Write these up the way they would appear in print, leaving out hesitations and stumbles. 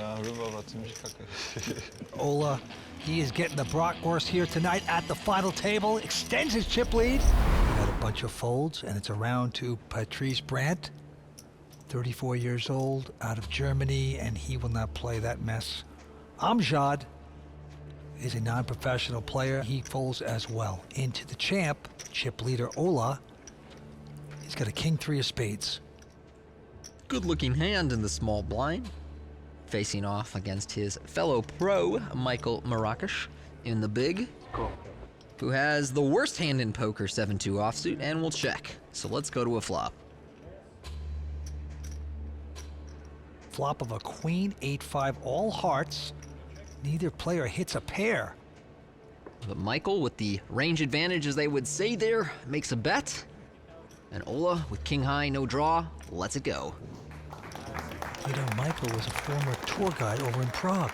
Ja, rüber war ziemlich kacke. Ole, he is getting the bratwurst here tonight at the final table, extends his chip lead. We got a bunch of folds, and it's around to Patrice Brandt, 34 years old, out of Germany, and he will not play that mess. Amjad is a non-professional player. He folds as well. Into the champ, chip leader Ole. He's got a king-3 of spades. Good-looking hand in the small blind. Facing off against his fellow pro, Michal Mrakes, in the big, who has the worst hand in poker, 7-2 offsuit, and will check. So let's go to a flop. Flop of a queen, 8-5, all hearts. Neither player hits a pair. But Michal, with the range advantage, as they would say there, makes a bet. And Ole, with king high, no draw, lets it go. You know, Michal was a former tour guide over in Prague.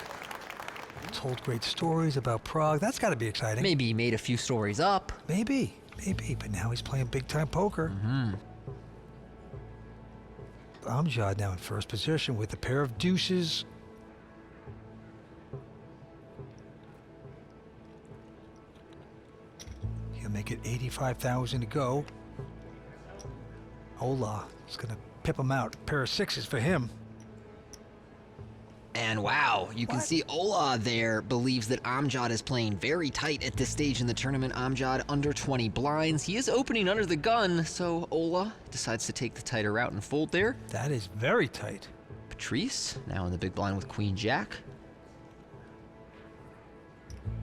Told great stories about Prague. That's got to be exciting. Maybe he made a few stories up. Maybe. But now he's playing big-time poker. Amjad now in first position with a pair of deuces. He'll make it 85,000 to go. Ole is going to pip him out. A pair of sixes for him. And wow, you can see Ole there believes that Amjad is playing very tight at this stage in the tournament. Amjad under 20 blinds. He is opening under the gun, so Ole decides to take the tighter route and fold there. That is very tight. Patrice, now in the big blind with Queen Jack.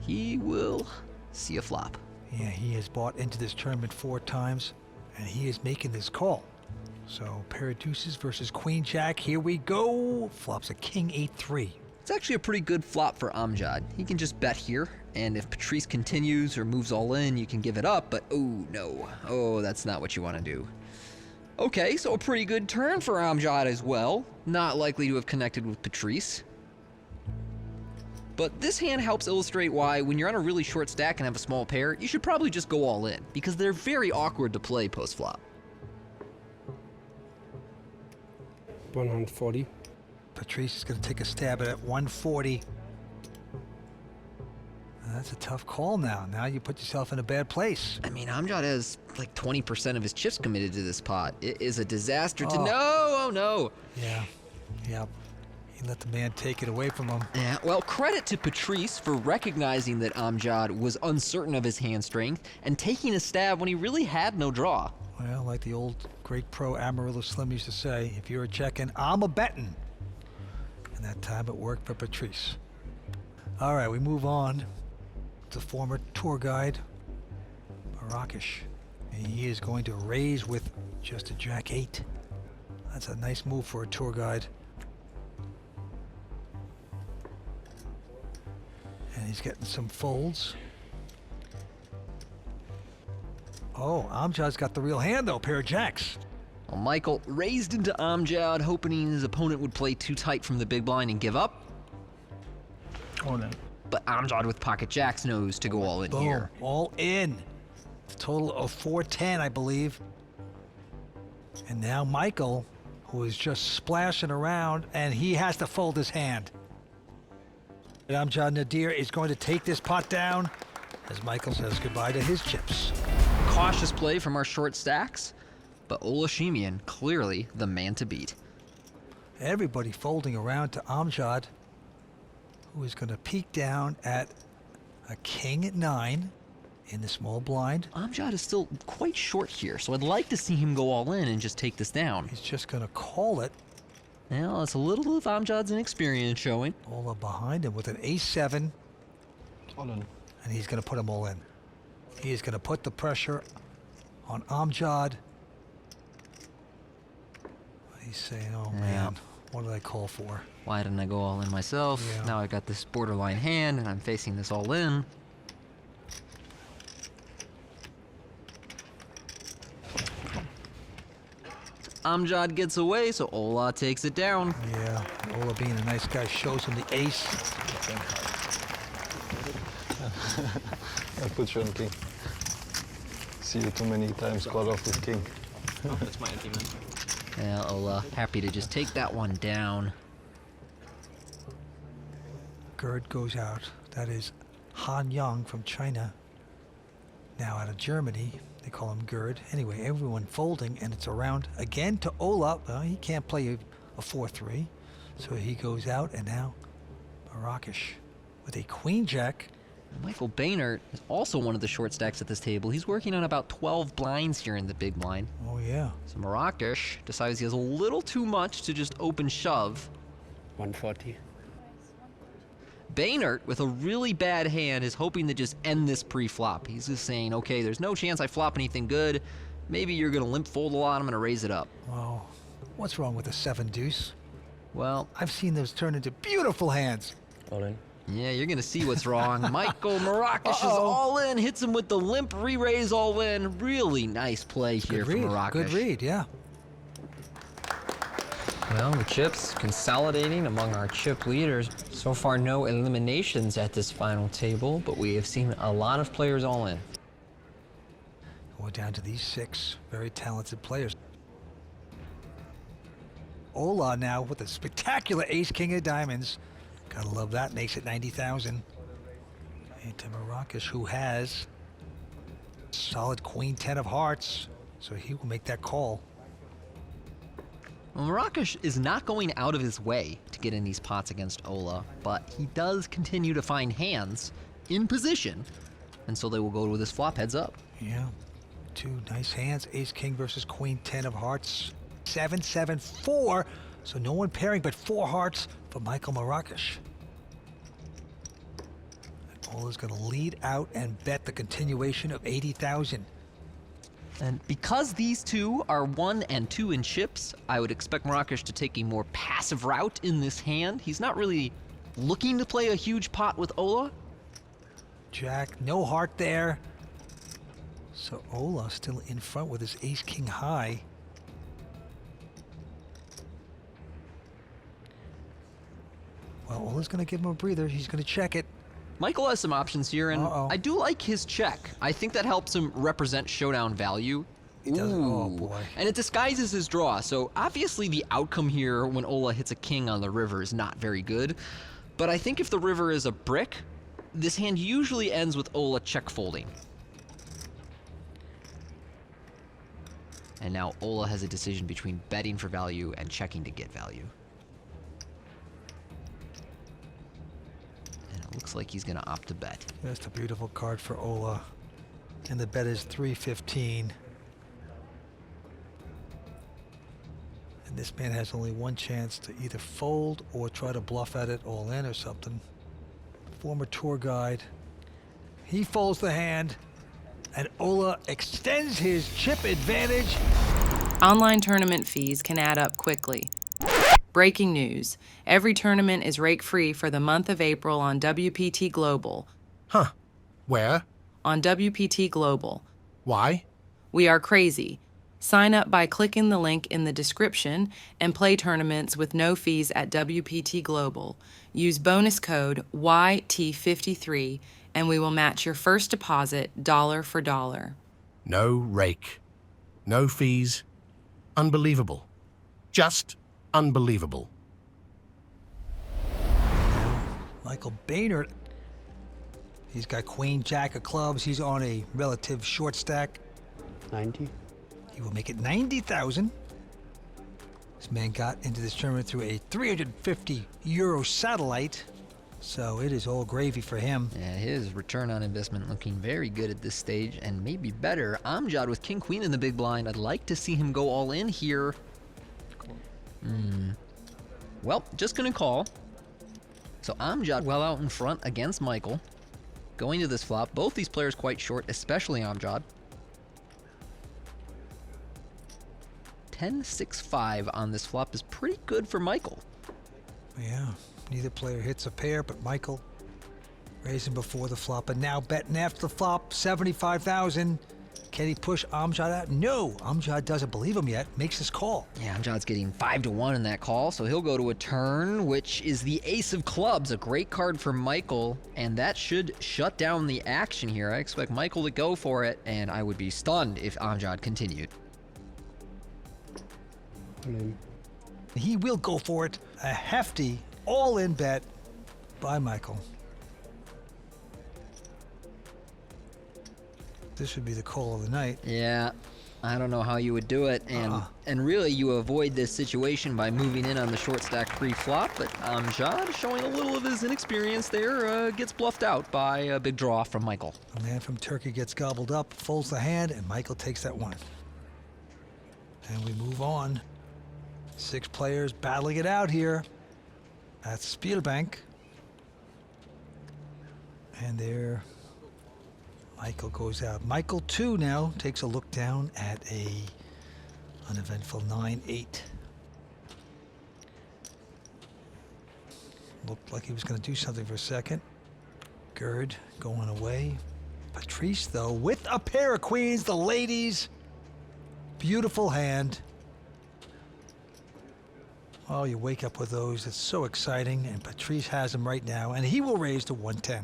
He will see a flop. Yeah, he has bought into this tournament 4 times, and he is making this call. So, pair of deuces versus Queen Jack. Here we go. Flops a king 8-3. It's actually a pretty good flop for Amjad. He can just bet here, and if Patrice continues or moves all in, you can give it up, but oh no. Oh, that's not what you want to do. Okay, so a pretty good turn for Amjad as well. Not likely to have connected with Patrice. But this hand helps illustrate why, when you're on a really short stack and have a small pair, you should probably just go all in, because they're very awkward to play post-flop. 140. Patrice is going to take a stab at it, 140. That's a tough call now. Now you put yourself in a bad place. I mean, Amjad has like 20% of his chips committed to this pot. It is a disaster to no, oh no. Yeah, yep. He let the man take it away from him. Yeah, well, credit to Patrice for recognizing that Amjad was uncertain of his hand strength and taking a stab when he really had no draw. Well, like the old great pro Amarillo Slim used to say, if you're a checking, I'm a betting. And that time it worked for Patrice. All right, we move on to former tour guide, Mrakes. And he is going to raise with just a jack 8. That's a nice move for a tour guide. And he's getting some folds. Oh, Amjad's got the real hand, though. Pair of jacks. Well, Michal raised into Amjad, hoping his opponent would play too tight from the big blind and give up. All in. But Amjad with pocket jacks knows to go all in Boom. here. All in. A total of 410, I believe. And now Michal, who is just splashing around, and he has to fold his hand. Amjad Nader is going to take this pot down as Michal says goodbye to his chips. Cautious play from our short stacks, but Ole Schemion clearly the man to beat. Everybody folding around to Amjad, who is going to peek down at a king at 9 in the small blind. Amjad is still quite short here, so I'd like to see him go all in and just take this down. He's just going to call it. Well, it's a little of Amjad's inexperience showing. Ole behind him with an ace-7. All in. And he's going to put them all in. He is going to put the pressure on Amjad. He's saying, oh man, what did I call for? Why didn't I go all in myself? Yeah. Now I got this borderline hand and I'm facing this all in. Amjad gets away, so Ole takes it down. Yeah, Ole being a nice guy shows him the ace. I put you on king. See you too many times caught off with king. Oh, that's my anti-man. Yeah, Ole happy to just take that one down. Gerd goes out. That is Hanyong from China. Now out of Germany. They call him Gerd. Anyway, everyone folding, and it's around again to Ole. Well, he can't play a 4-3. So he goes out, and now Mrakes with a queen jack. Michael Behnert is also one of the short stacks at this table. He's working on about 12 blinds here in the big blind. Oh, yeah. So Mrakes decides he has a little too much to just open shove. 140. Behnert, with a really bad hand, is hoping to just end this pre-flop. He's just saying, okay, there's no chance I flop anything good. Maybe you're going to limp fold a lot. I'm going to raise it up. Well, what's wrong with a 7-deuce? Well, I've seen those turn into beautiful hands. All in. yeah, you're going to see what's wrong. Michael Mrakes is all in, hits him with the limp re-raise all in. Really nice play here from Mrakes. Good read, yeah. Well, the chips consolidating among our chip leaders. So far, no eliminations at this final table, but we have seen a lot of players all in. We're down to these 6 very talented players. Ole now with a spectacular ace-king of diamonds. Gotta love that, makes it 90,000. And to Mrakes, who has solid queen 10 of hearts, so he will make that call. Well, Mrakes is not going out of his way to get in these pots against Ole, but he does continue to find hands in position, and so they will go with this flop heads up. Yeah, 2 nice hands, ace-king versus queen 10 of hearts. 7-7-4, so no one pairing but 4 hearts for Michal Mrakes. And Ole's gonna lead out and bet the continuation of 80,000. And because these two are 1 and 2 in chips, I would expect Mrakes to take a more passive route in this hand. He's not really looking to play a huge pot with Ole. Jack, no heart there. So Ole still in front with his ace-king high. Well, Ole's gonna give him a breather. He's gonna check it. Michael has some options here, and Uh-oh. I do like his check. I think that helps him represent showdown value. He does. Oh, Ooh. boy. And it disguises his draw, so obviously the outcome here when Ole hits a king on the river is not very good. But I think if the river is a brick, this hand usually ends with Ole check folding. And now Ole has a decision between betting for value and checking to get value. Looks like he's going to opt to bet. That's a beautiful card for Ole. And the bet is 315. And this man has only one chance to either fold or try to bluff at it all in or something. Former tour guide. He folds the hand, and Ole extends his chip advantage. Online tournament fees can add up quickly. Breaking news. Every tournament is rake-free for the month of April on WPT Global. Huh. Where? On WPT Global. Why? We are crazy. Sign up by clicking the link in the description and play tournaments with no fees at WPT Global. Use bonus code YT53 and we will match your first deposit dollar for dollar. No rake. No fees. Unbelievable. Just unbelievable. Michael Behnert. He's got queen jack of clubs. He's on a relative short stack. 90. He will make it 90,000. This man got into this tournament through a 350 euro satellite, so it is all gravy for him. Yeah, his return on investment looking very good at this stage, and maybe better. Amjad with king queen in the big blind. I'd like to see him go all in here. Well, just gonna call. So Amjad well out in front against Michael. Going to this flop, both these players quite short, especially Amjad. 10-6-5 on this flop is pretty good for Michael. Yeah, neither player hits a pair, but Michael raising before the flop, and now betting after the flop, 75,000. Can he push Amjad out? No, Amjad doesn't believe him yet, makes his call. Yeah, Amjad's getting 5-1 in that call, so he'll go to a turn, which is the ace of clubs, a great card for Michael, and that should shut down the action here. I expect Michael to go for it, and I would be stunned if Amjad continued. He will go for it. A hefty all-in bet. by Michael. This would be the call of the night. Yeah, I don't know how you would do it, and really you avoid this situation by moving in on the short stack pre-flop, but Amjad, showing a little of his inexperience there, gets bluffed out by a big draw from Michael. A man from Turkey gets gobbled up, folds the hand, and Michael takes that one. And we move on. 6 players battling it out here at Spielbank. And there, Michael goes out. Michael, too, now takes a look down at a uneventful 9-8. Looked like he was going to do something for a second. Gerd going away. Patrice, though, with a pair of queens, the ladies. Beautiful hand. Oh, you wake up with those. It's so exciting. And Patrice has them right now, and he will raise to 110.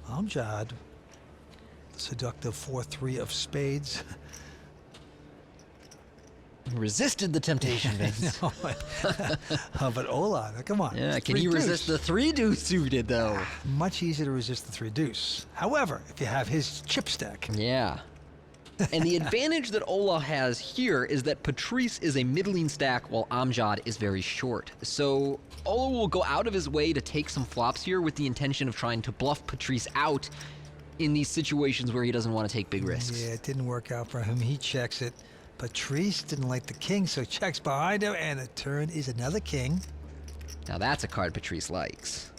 Amjad, the seductive 4-3 of spades. Resisted the temptation, Vince. No, but Ola, come on. Yeah, can Three you deuce. resist the 3-deuce suited, though? Much easier to resist the 3 deuce. However, if you have his chip stack. Yeah. And the advantage that Ola has here is that Patrice is a middling stack while Amjad is very short. So Ola will go out of his way to take some flops here with the intention of trying to bluff Patrice out in these situations where he doesn't want to take big risks. Yeah, it didn't work out for him. He checks it. Patrice didn't like the king, so checks behind him, and the turn is another king. Now that's a card Patrice likes.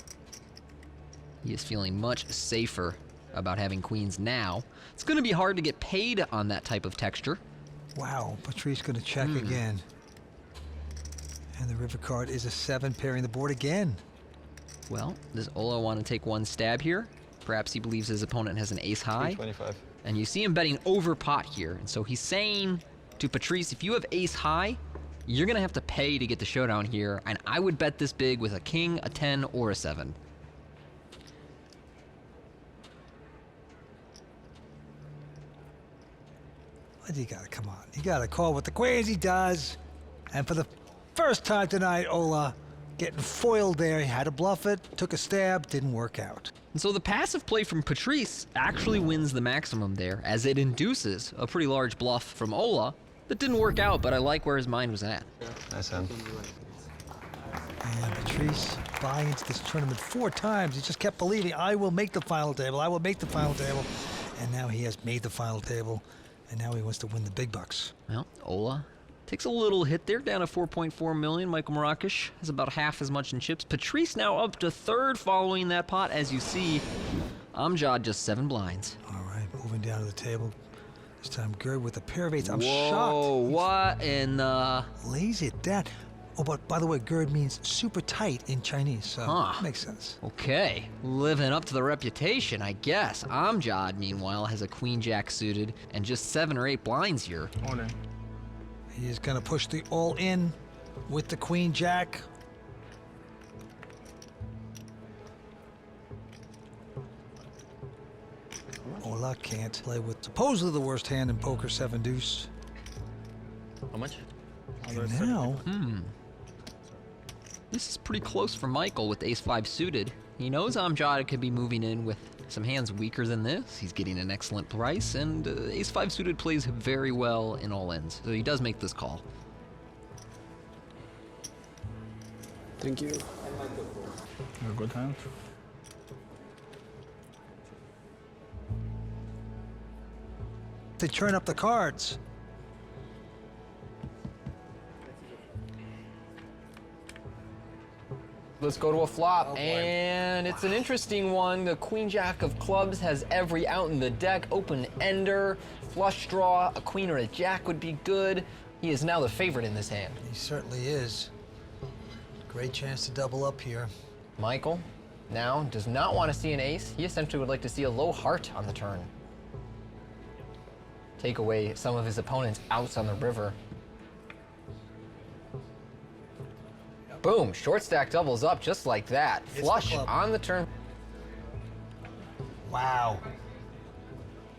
He is feeling much safer about having queens now. It's going to be hard to get paid on that type of texture. Wow, Patrice going to check again. And the river card is a 7, pairing the board again. Well, does Ola want to take one stab here? Perhaps he believes his opponent has an ace high. 325. And you see him betting over pot here. And so he's saying to Patrice, if you have ace high, you're going to have to pay to get the showdown here. And I would bet this big with a king, a 10, or a 7. But you gotta, come on. You gotta call with the queens, he does. And for the first time tonight, Ola getting foiled there. He had to bluff it, took a stab, didn't work out. And so the passive play from Patrice actually wins the maximum there, as it induces a pretty large bluff from Ola that didn't work out, but I like where his mind was at. Nice hand. And Patrice buying into this tournament 4 times. He just kept believing, I will make the final table, I will make the final table. And now he has made the final table, and now he wants to win the big bucks. Well, Ola takes a little hit there, down to 4.4 million. Michal Mrakes has about half as much in chips. Patrice now up to 3rd following that pot, as you see. Amjad just 7 blinds. All right, moving down to the table. This time Gerd with a pair of 8s. I'm Whoa, shocked. what in the... Lays it down. Oh, but by the way, Gerd means super tight in Chinese, so makes sense. Okay, living up to the reputation, I guess. Amjad, meanwhile, has a queen-jack suited and just 7 or 8 blinds here. He is going to push the all-in with the queen-jack. Ola can't play with supposedly the worst hand in poker, 7 deuce. How much? And now, This is pretty close for Michael with ace-5 suited. He knows Amjad could be moving in with some hands weaker than this. He's getting an excellent price, and ace-5 suited plays very well in all ends. So he does make this call. Thank you. A good hand. to turn up the cards. Let's go to a flop, and it's an interesting one. The queen jack of clubs has every out in the deck. Open ender, flush draw, a queen or a jack would be good. He is now the favorite in this hand. He certainly is. Great chance to double up here. Michael now does not want to see an ace. He essentially would like to see a low heart on the turn. Take away some of his opponent's outs on the river. Boom, short stack doubles up just like that. It's the Flush club. on the turn. Wow.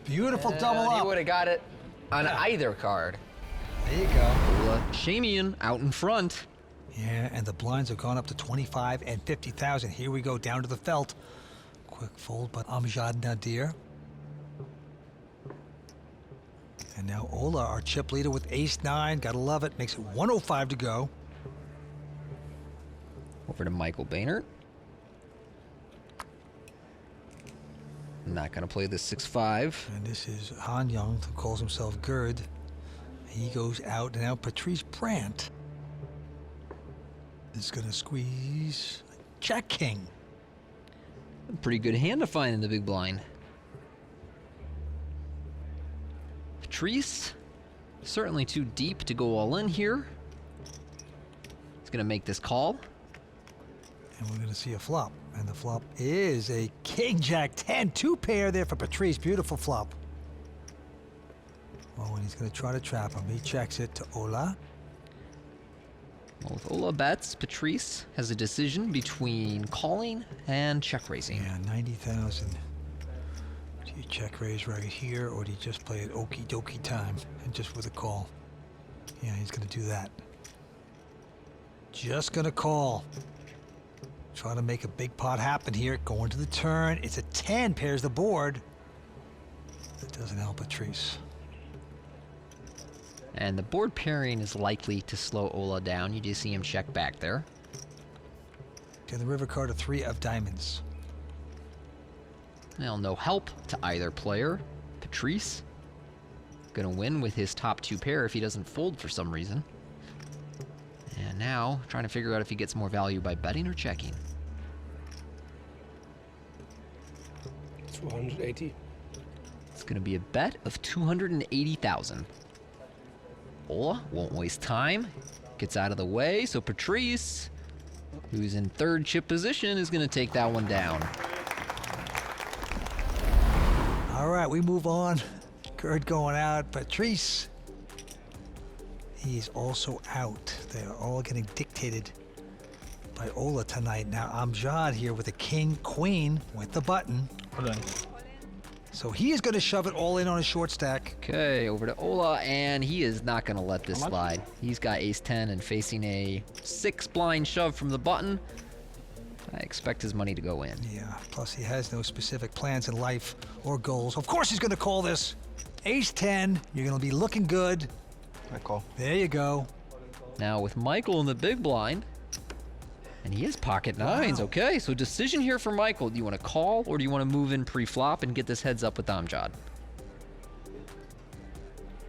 Beautiful double And he up. would have got it on either card. There you go. Ole Schemion out in front. Yeah, and the blinds have gone up to 25 and 50,000. Here we go, down to the felt. Quick fold by Amjad Nader. And now Ola, our chip leader with ace-9. Gotta love it. Makes it 105 to go. Over to Michael Behnert. Not gonna play the 6-5. And this is Hanyong, who calls himself Gerd. He goes out, and now Patrice Brandt is gonna squeeze Jack King. A pretty good hand to find in the big blind. Patrice, certainly too deep to go all in here. He's gonna make this call. And we're gonna see a flop. And the flop is a King Jack 10. 2 pair there for Patrice. Beautiful flop. Oh, and he's gonna try to trap him. He checks it to Ola. Well, with Ola bets, Patrice has a decision between calling and check raising. Yeah, 90,000. Do you check raise right here, or do you just play it okie dokie time and just with a call? Yeah, he's gonna do that. Just gonna call. Trying to make a big pot happen here. Going to the turn. It's a 10, pairs the board. That doesn't help Patrice. And the board pairing is likely to slow Ola down. You do see him check back there. To the river card, a 3 of diamonds. Now, no help to either player. Patrice gonna win with his top 2 pair if he doesn't fold for some reason. And now, trying to figure out if he gets more value by betting or checking. 280. It's gonna be a bet of 280,000. Ola won't waste time. Gets out of the way, so Patrice, who's in 3rd chip position, is gonna take that one down. All right, we move on. Gerd going out. Patrice, he's also out. They're all getting dictated by Ola tonight. Now Amjad here with a king, queen with the button. So he is going to shove it all in on a short stack. Okay, over to Ola, and he is not gonna let this slide. He's got ace-10 and facing a 6 blind shove from the button. I expect his money to go in. Yeah, plus he has no specific plans in life or goals. Of course he's going to call this. Ace-10, you're going to be looking good. I call. There you go. Now with Michael in the big blind, and he has pocket 9s. Wow. Okay, so decision here for Michael. Do you want to call or do you want to move in pre-flop and get this heads up with Amjad?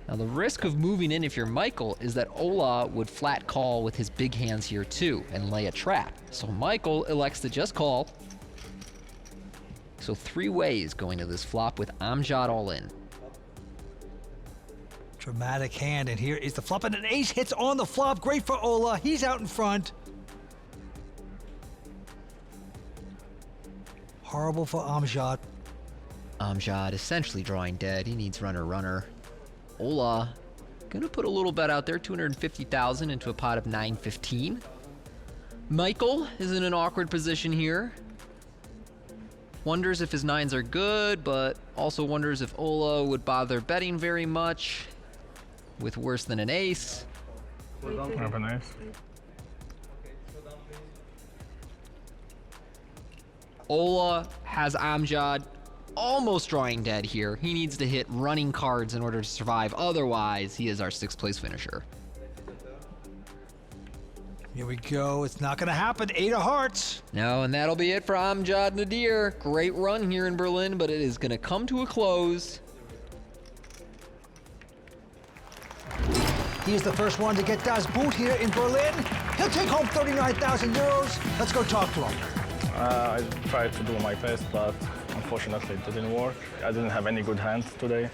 Now the risk of moving in if you're Michael is that Ola would flat call with his big hands here too and lay a trap. So Michael elects to just call. So 3 ways going to this flop with Amjad all in. Dramatic hand, and here is the flop, and an ace hits on the flop. Great for Ola. He's out in front. Horrible for Amjad. Amjad essentially drawing dead. He needs runner. Ola gonna put a little bet out there, 250,000 into a pot of 915. Michael is in an awkward position here. Wonders if his 9s are good, but also wonders if Ola would bother betting very much with worse than an ace. Have an ace. Ola has Amjad almost drawing dead here. He needs to hit running cards in order to survive. Otherwise, he is our 6th place finisher. Here we go. It's not going to happen. 8 of hearts. No, and that'll be it for Amjad Nader. Great run here in Berlin, but it is going to come to a close. He is the first one to get Das Boot here in Berlin. He'll take home 39,000 euros. Let's go talk to him. I tried to do my best, but unfortunately it didn't work. I didn't have any good hands today.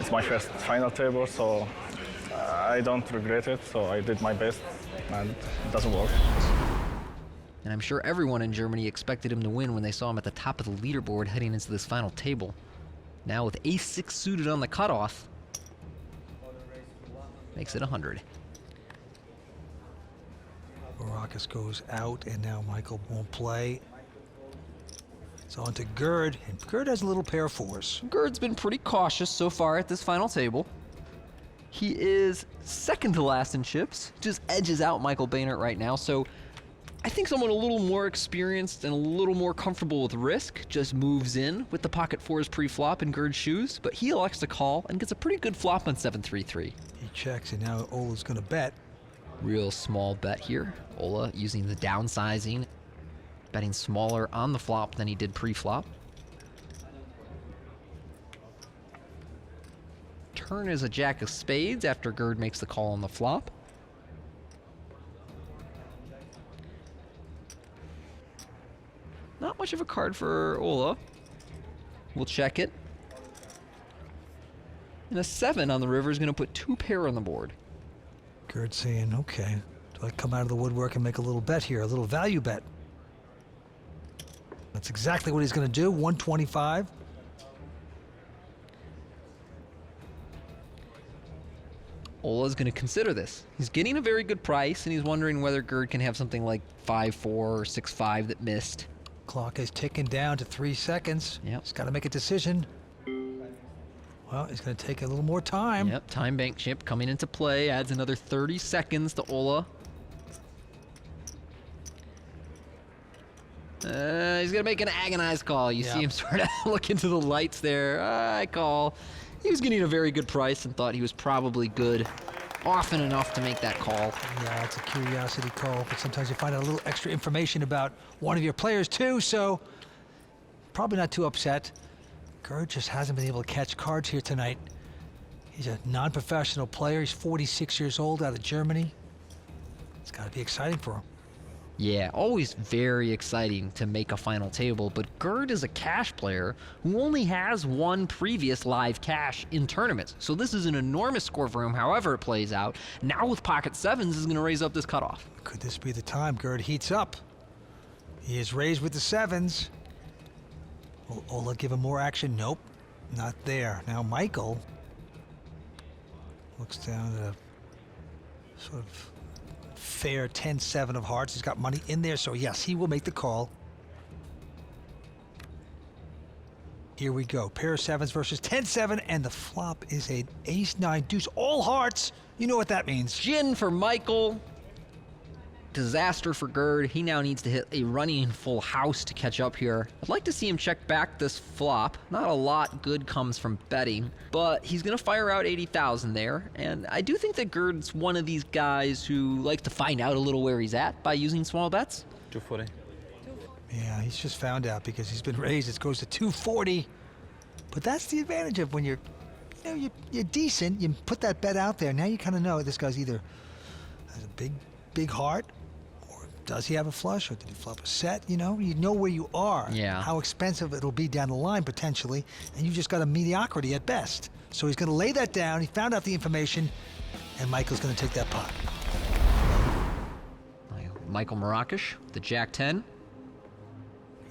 It's my first final table, so I don't regret it. So I did my best, and it doesn't work. And I'm sure everyone in Germany expected him to win when they saw him at the top of the leaderboard heading into this final table. Now with ace-6 suited on the cutoff, makes it 100. Margereson goes out, and now Michael won't play. It's on to Gerd, and Gerd has a little pair of 4s. Gerd's been pretty cautious so far at this final table. He is second to last in chips, just edges out Michael Behnert right now. So I think someone a little more experienced and a little more comfortable with risk just moves in with the pocket fours pre-flop in Gerd's shoes, but he elects to call and gets a pretty good flop on 7-3-3. He checks, and now Ole's going to bet. Real small bet here. Ole using the downsizing, betting smaller on the flop than he did pre-flop. Turn is a jack of spades after Gerd makes the call on the flop. Not much of a card for Ole. We'll check it. And a 7 on the river is going to put 2 pair on the board. Gerd saying, okay, do I come out of the woodwork and make a little bet here, a little value bet? That's exactly what he's going to do, 125. Ole's going to consider this. He's getting a very good price, and he's wondering whether Gerd can have something like 5-4 or 6-5 that missed. Clock is ticking down to 3 seconds. Yep. He's got to make a decision. Well, he's going to take a little more time. Yep, time bank chip coming into play, adds another 30 seconds to Ole. He's going to make an agonized call. You see him sort of look into the lights there. I call. He was getting a very good price and thought he was probably good often enough to make that call. Yeah, it's a curiosity call, but sometimes you find out a little extra information about one of your players too, so probably not too upset. Gerd just hasn't been able to catch cards here tonight. He's a non-professional player. He's 46 years old, out of Germany. It's got to be exciting for him. Yeah, always very exciting to make a final table, but Gerd is a cash player who only has one previous live cash in tournaments. So this is an enormous score for him, however it plays out. Now with pocket sevens is going to raise up this cutoff. Could this be the time Gerd heats up? He is raised with the sevens. Will Ole give him more action? Nope, not there. Now Michael looks down at a sort of fair 10-7 of hearts. He's got money in there, so yes, he will make the call. Here we go. Pair of sevens versus 10-7, and the flop is an ace-9 deuce. All hearts. You know what that means. Gin for Michael. Disaster for Gerd. He now needs to hit a running full house to catch up here. I'd like to see him check back this flop. Not a lot good comes from betting, but he's going to fire out 80,000 there. And I do think that Gerd's one of these guys who likes to find out a little where he's at by using small bets. 240. Yeah, he's just found out because he's been raised. It goes to 240. But that's the advantage of when you're decent. You put that bet out there. Now you kind of know this guy's either has a big heart, or does he have a flush, or did he flop a set? You know where you are. Yeah. How expensive it'll be down the line potentially, and you just got a mediocrity at best. So he's going to lay that down. He found out the information, and Michael's going to take that pot. Michal Mrakes, the Jack 10.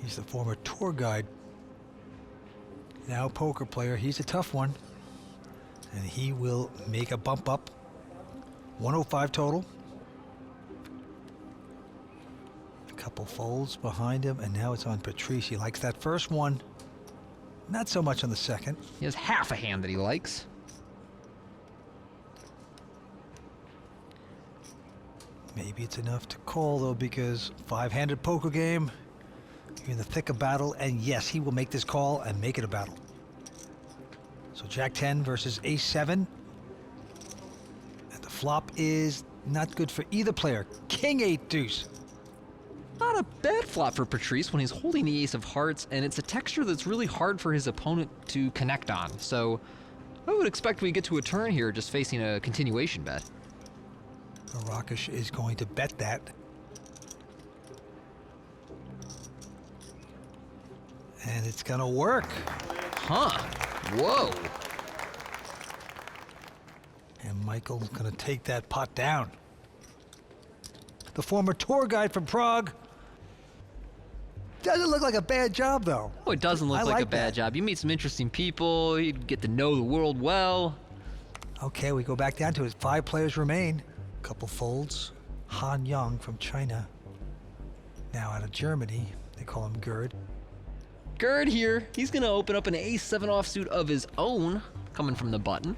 He's the former tour guide, now poker player. He's a tough one, and he will make a bump up. 105 total. A couple folds behind him, and now it's on Patrice. He likes that first one. Not so much on the second. He has half a hand that he likes. Maybe it's enough to call, though, because five-handed poker game, you're in the thick of battle, and yes, he will make this call and make it a battle. So Jack 10 versus Ace 7. And the flop is not good for either player. King 8 deuce. Not a bad flop for Patrice when he's holding the ace of hearts, and it's a texture that's really hard for his opponent to connect on. So I would expect we get to a turn here just facing a continuation bet. Mrakes is going to bet that. And it's going to work. Huh. Whoa. And Michael's going to take that pot down. The former tour guide from Prague. Doesn't look like a bad job, though. Oh, it doesn't look I like a like bad that. job. You meet some interesting people. You get to know the world well. Okay, we go back down to it. 5 players remain. Couple folds. Hanyong from China. Now out of Germany. They call him Gerd. Gerd here. He's going to open up an ace 7 offsuit of his own, coming from the button.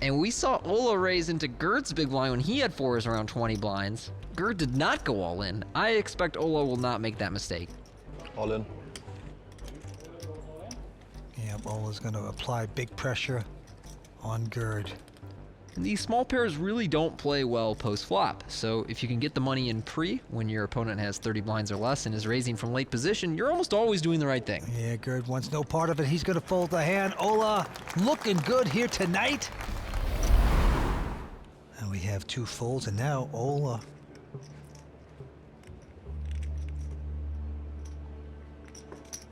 And we saw Ole raise into Gerd's big blind when he had fours around 20 blinds. Gerd did not go all in. I expect Ole will not make that mistake. All in. Yeah, Ola's going to apply big pressure on Gerd. And these small pairs really don't play well post-flop, so if you can get the money in pre, when your opponent has 30 blinds or less and is raising from late position, you're almost always doing the right thing. Yeah, Gerd wants no part of it. He's going to fold the hand. Ole looking good here tonight. And we have 2 folds, and now Ole.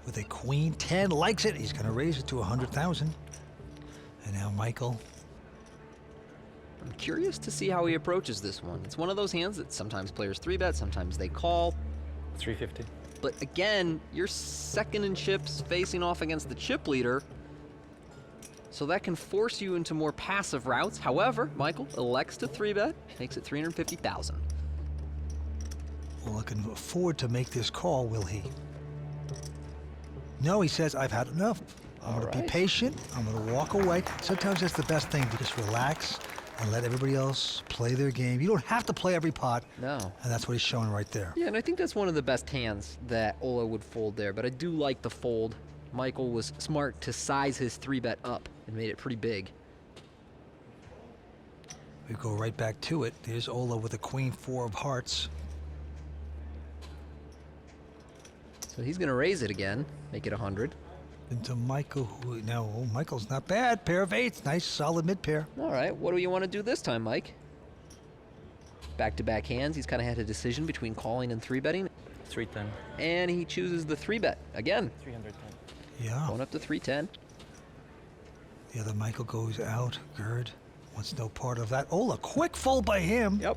With a queen 10, likes it. He's going to raise it to 100,000. And now Michael. I'm curious to see how he approaches this one. It's one of those hands that sometimes players 3-bet, sometimes they call. 350. But again, you're second in chips facing off against the chip leader, so that can force you into more passive routes. However, Michael elects to 3-bet, makes it 350,000. Ole can afford to make this call, will he? No, he says, I've had enough. I'm going to be patient. I'm going to walk away. Sometimes that's the best thing, to just relax and let everybody else play their game. You don't have to play every pot. No. And that's what he's showing right there. Yeah, and I think that's one of the best hands that Ole would fold there, but I do like the fold. Michael was smart to size his 3-bet up and made it pretty big. We go right back to it. There's Ole with a queen 4 of hearts. So he's going to raise it again, make it 100. Into Michael, who now, oh, Michael's not bad. Pair of 8s, nice solid mid pair. All right, what do you want to do this time, Mike? Back-to-back hands, he's kind of had a decision between calling and 3-betting. 310. And he chooses the 3-bet again. 310. Yeah. Going up to 310. The other Michael goes out. Gerd wants no part of that. Ole, quick fold by him. Yep.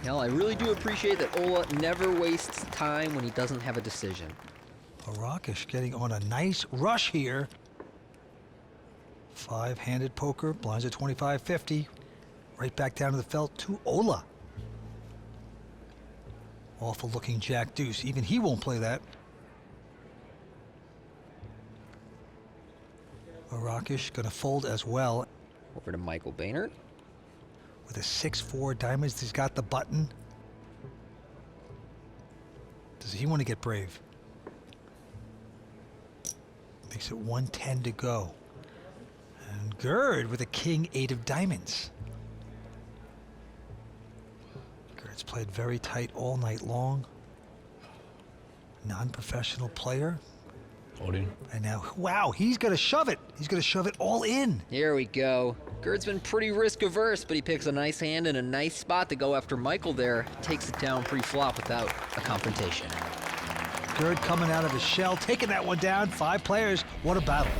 Now, I really do appreciate that Ole never wastes time when he doesn't have a decision. Arakish getting on a nice rush here. 5-handed poker, blinds at 25-50. Right back down to the felt to Ole. Awful looking jack deuce. Even he won't play that. Arakish gonna fold as well. Over to Michael Behnert. With a 6-4 diamonds, he's got the button. Does he want to get brave? Makes it 110 to go. And Gerd with a king 8 of diamonds. Gerd's played very tight all night long. Non-professional player. All in. And now, wow, he's going to shove it. He's going to shove it all in. Here we go. Gerd's been pretty risk-averse, but he picks a nice hand and a nice spot to go after Michael there. Takes it down pre-flop without a confrontation. Gerd coming out of his shell, taking that one down. 5 players, what a battle.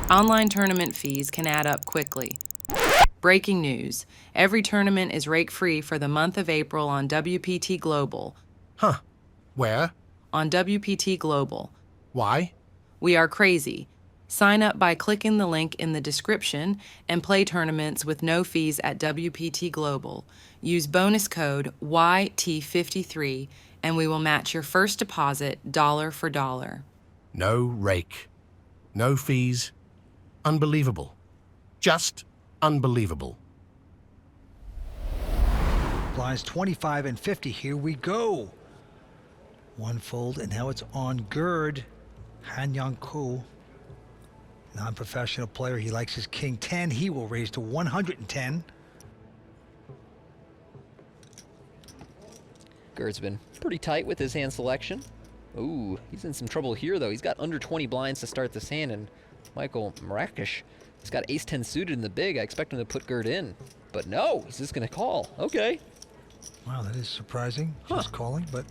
Online tournament fees can add up quickly. Breaking news. Every tournament is rake-free for the month of April on WPT Global. Huh. Where? On WPT Global. Why? We are crazy. Sign up by clicking the link in the description and play tournaments with no fees at WPT Global. Use bonus code YT53 and we will match your first deposit dollar for dollar. No rake. No fees. Unbelievable. Just unbelievable. Blinds 25 and 50. Here we go. One fold, and now it's on Gerd. Hanyong Kuo. Non-professional player. He likes his king 10. He will raise to 110. Gerd's been pretty tight with his hand selection. Ooh, he's in some trouble here, though. He's got under 20 blinds to start this hand, and Michal Mrakes has got ace-10 suited in the big. I expect him to put Gerd in. But no, he's just going to call. Okay. Wow, that is surprising. Just calling, but...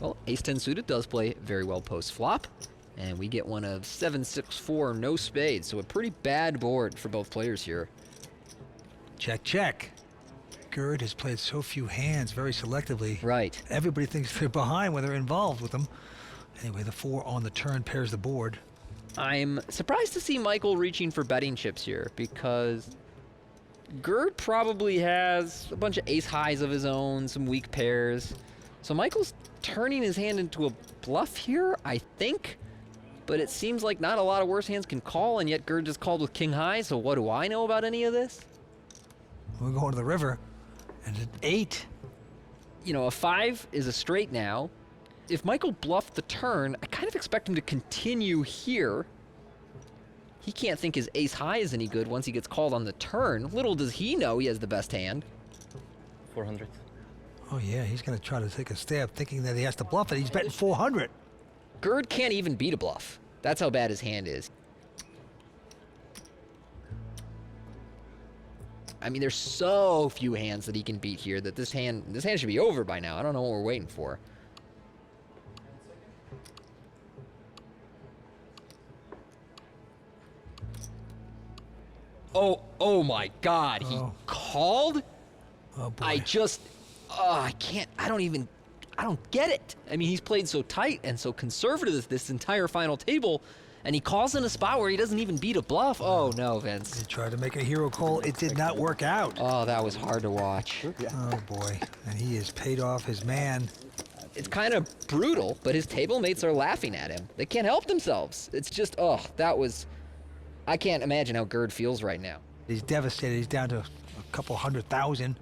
Well, ace-10 suited does play very well post-flop. And we get one of 7-6-4, no spades. So a pretty bad board for both players here. Check, check. Gerd has played so few hands very selectively. Right. Everybody thinks they're behind when they're involved with them. Anyway, the 4 on the turn pairs the board. I'm surprised to see Michael reaching for betting chips here because Gerd probably has a bunch of ace highs of his own, some weak pairs. So Michael's turning his hand into a bluff here, I think. but it seems like not a lot of worse hands can call, and yet Gerd just called with king high, so what do I know about any of this? We're going to the river, and at 8. You know, a 5 is a straight now. If Michael bluffed the turn, I kind of expect him to continue here. He can't think his ace high is any good once he gets called on the turn. Little does he know he has the best hand. 400. Oh yeah, he's going to try to take a stab thinking that he has to bluff it. He's betting 400. Gerd can't even beat a bluff. That's how bad his hand is. I mean, there's so few hands that he can beat here that this hand should be over by now. I don't know what we're waiting for. Oh my God, he called? Oh boy. I don't get it. I mean, he's played so tight and so conservative this entire final table, and he calls in a spot where he doesn't even beat a bluff. Oh no, Vince. He tried to make a hero call. It did not work out. Oh, that was hard to watch. Oh boy, and he has paid off his man. It's kind of brutal, but his table mates are laughing at him. They can't help themselves. It's just, I can't imagine how Gerd feels right now. He's devastated. He's down to a couple 100,000.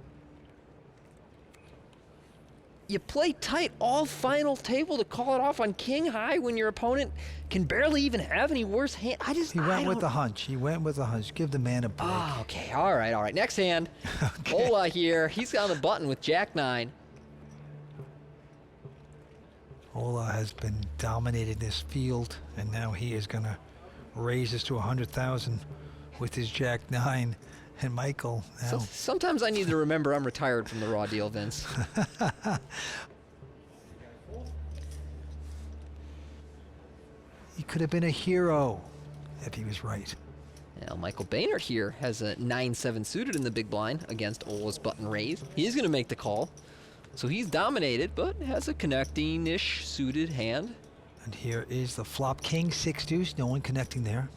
You play tight all final table to call it off on king high when your opponent can barely even have any worse hand. He went with the hunch. He went with the hunch. Give the man a break. Oh, okay, all right. Next hand. Okay. Ole here. He's on the button with Jack 9. Ole has been dominating this field, and now he is going to raise this to 100,000 with his Jack 9. And Michael now. Sometimes I need to remember I'm retired from the raw deal, Vince. He could have been a hero if he was right. Now, Michael Behnert here has a 9-7 suited in the big blind against Ole's button raise. He's going to make the call. So he's dominated, but has a connecting-ish suited hand. And here is the flop king, 6 deuce. No one connecting there.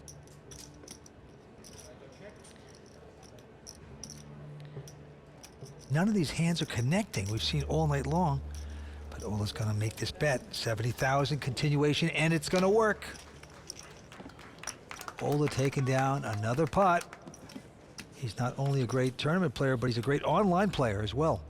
None of these hands are connecting. We've seen all night long. But Ole's going to make this bet. 70,000 continuation, and it's going to work. Ole taking down another pot. He's not only a great tournament player, but he's a great online player as well.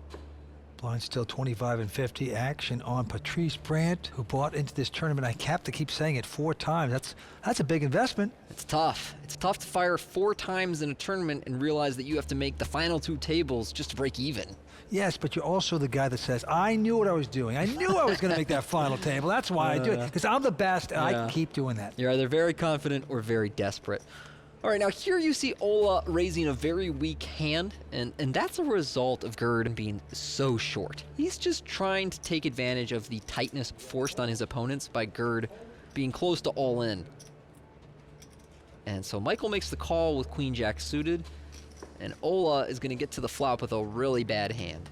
Blind still 25 and 50. Action on Patrice Brandt, who bought into this tournament. I have to keep saying it 4 times. That's a big investment. It's tough. It's tough to fire 4 times in a tournament and realize that you have to make the final 2 tables just to break even. Yes, but you're also the guy that says, I knew what I was doing. I knew I was going to make that final table. That's why I do it, because I'm the best, and I keep doing that. You're either very confident or very desperate. All right, now here you see Ole raising a very weak hand, and that's a result of Gerd being so short. He's just trying to take advantage of the tightness forced on his opponents by Gerd being close to all in. And so Michael makes the call with Queen Jack suited, and Ole is going to get to the flop with a really bad hand.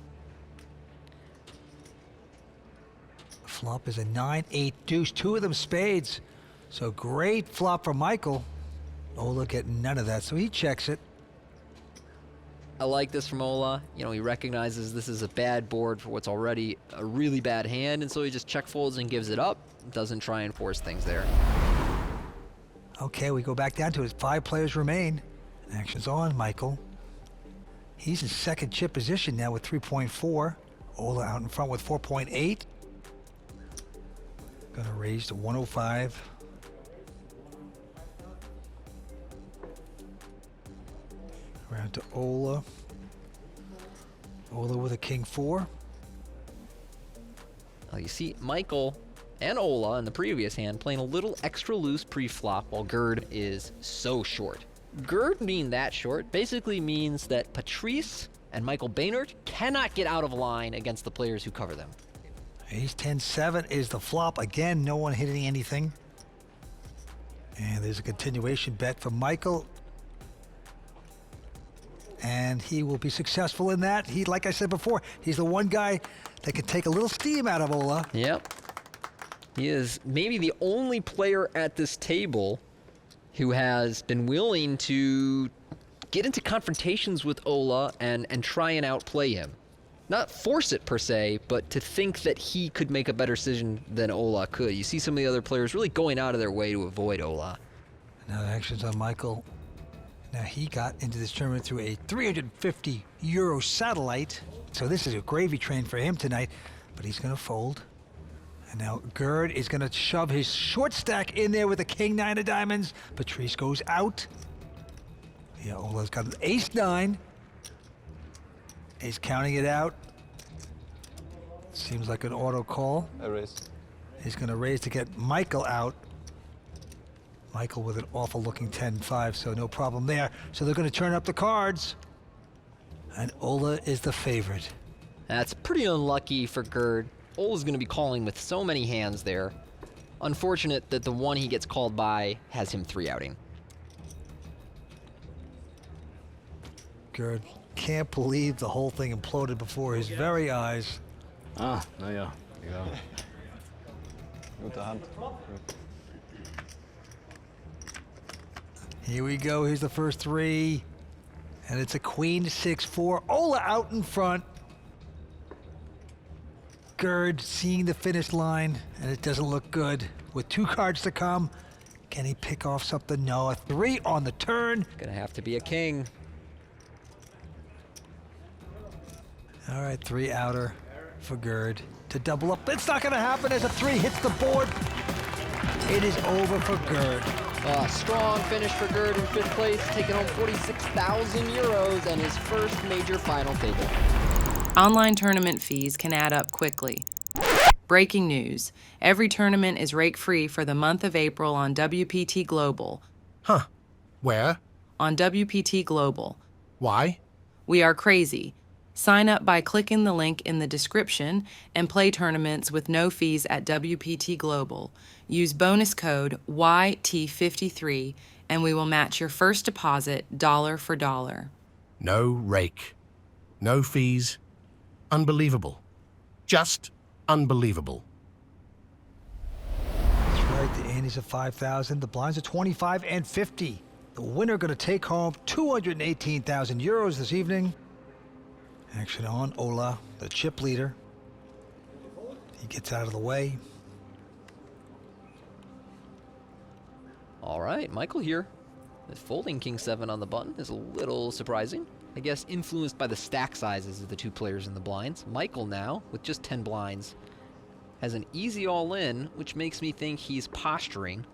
Flop is a 9-8 deuce, 2 of them spades. So great flop for Michael. Ole getting none of that, so he checks it. I like this from Ole. You know, he recognizes this is a bad board for what's already a really bad hand, and so he just check folds and gives it up. Doesn't try and force things there. Okay, we go back down to his 5 players remain. Action's on, Michael. He's in second chip position now with 3.4. Ole out in front with 4.8. Gonna raise to 105. Around to Ole. Ole with a king 4. Well, you see Michael and Ole in the previous hand playing a little extra loose pre-flop while Gerd is so short. Gerd being that short basically means that Patrice and Michael Behnert cannot get out of line against the players who cover them. Ace 10-7 is the flop. Again, no one hitting anything. And there's a continuation bet for Michael. And he will be successful in that. He, like I said before, he's the one guy that can take a little steam out of Ole. Yep. He is maybe the only player at this table who has been willing to get into confrontations with Ole and try and outplay him. not force it per se, but to think that he could make a better decision than Ole could. You see some of the other players really going out of their way to avoid Ole. Now the action's on Michael. Now he got into this tournament through a 350 euro satellite, so this is a gravy train for him tonight, but he's gonna fold. And now Gerd is gonna shove his short stack in there with a king nine of diamonds. Patrice goes out. Yeah, Ole's got an ace nine. He's counting it out. Seems like an auto call. I raise. He's gonna raise to get Michael out. Michael with an awful looking 10-5, so no problem there. So they're gonna turn up the cards. And Ole is the favorite. That's pretty unlucky for Gerd. Ole's going to be calling with so many hands there. Unfortunate that the one he gets called by has him 3-outing. Gerd can't believe the whole thing imploded before his very eyes. Ah, naja, egal. Gute Hand. Here we go, here's the first three. And it's a queen 6-4. Ole out in front. Gerd seeing the finish line, and it doesn't look good. With 2 cards to come, can he pick off something? No, a 3 on the turn. Gonna have to be a king. All right, 3 outer for Gerd to double up. It's not gonna happen as a 3 hits the board. It is over for Gerd. A strong finish for Gerd in 5th place, taking home 46,000 euros and his first major final table. Online tournament fees can add up quickly. Breaking news. Every tournament is rake-free for the month of April on WPT Global. Huh. Where? On WPT Global. Why? We are crazy. Sign up by clicking the link in the description and play tournaments with no fees at WPT Global. Use bonus code YT53 and we will match your first deposit dollar for dollar. No rake. No fees. Unbelievable. Just unbelievable. That's right, the antes are 5,000, the blinds are 25 and 50. The winner gonna take home 218,000 euros this evening. Action on Ole, the chip leader. He gets out of the way. All right, Michael here. The folding king 7 on the button is a little surprising. I guess influenced by the stack sizes of the 2 players in the blinds. Michael now, with just 10 blinds, has an easy all-in, which makes me think he's posturing.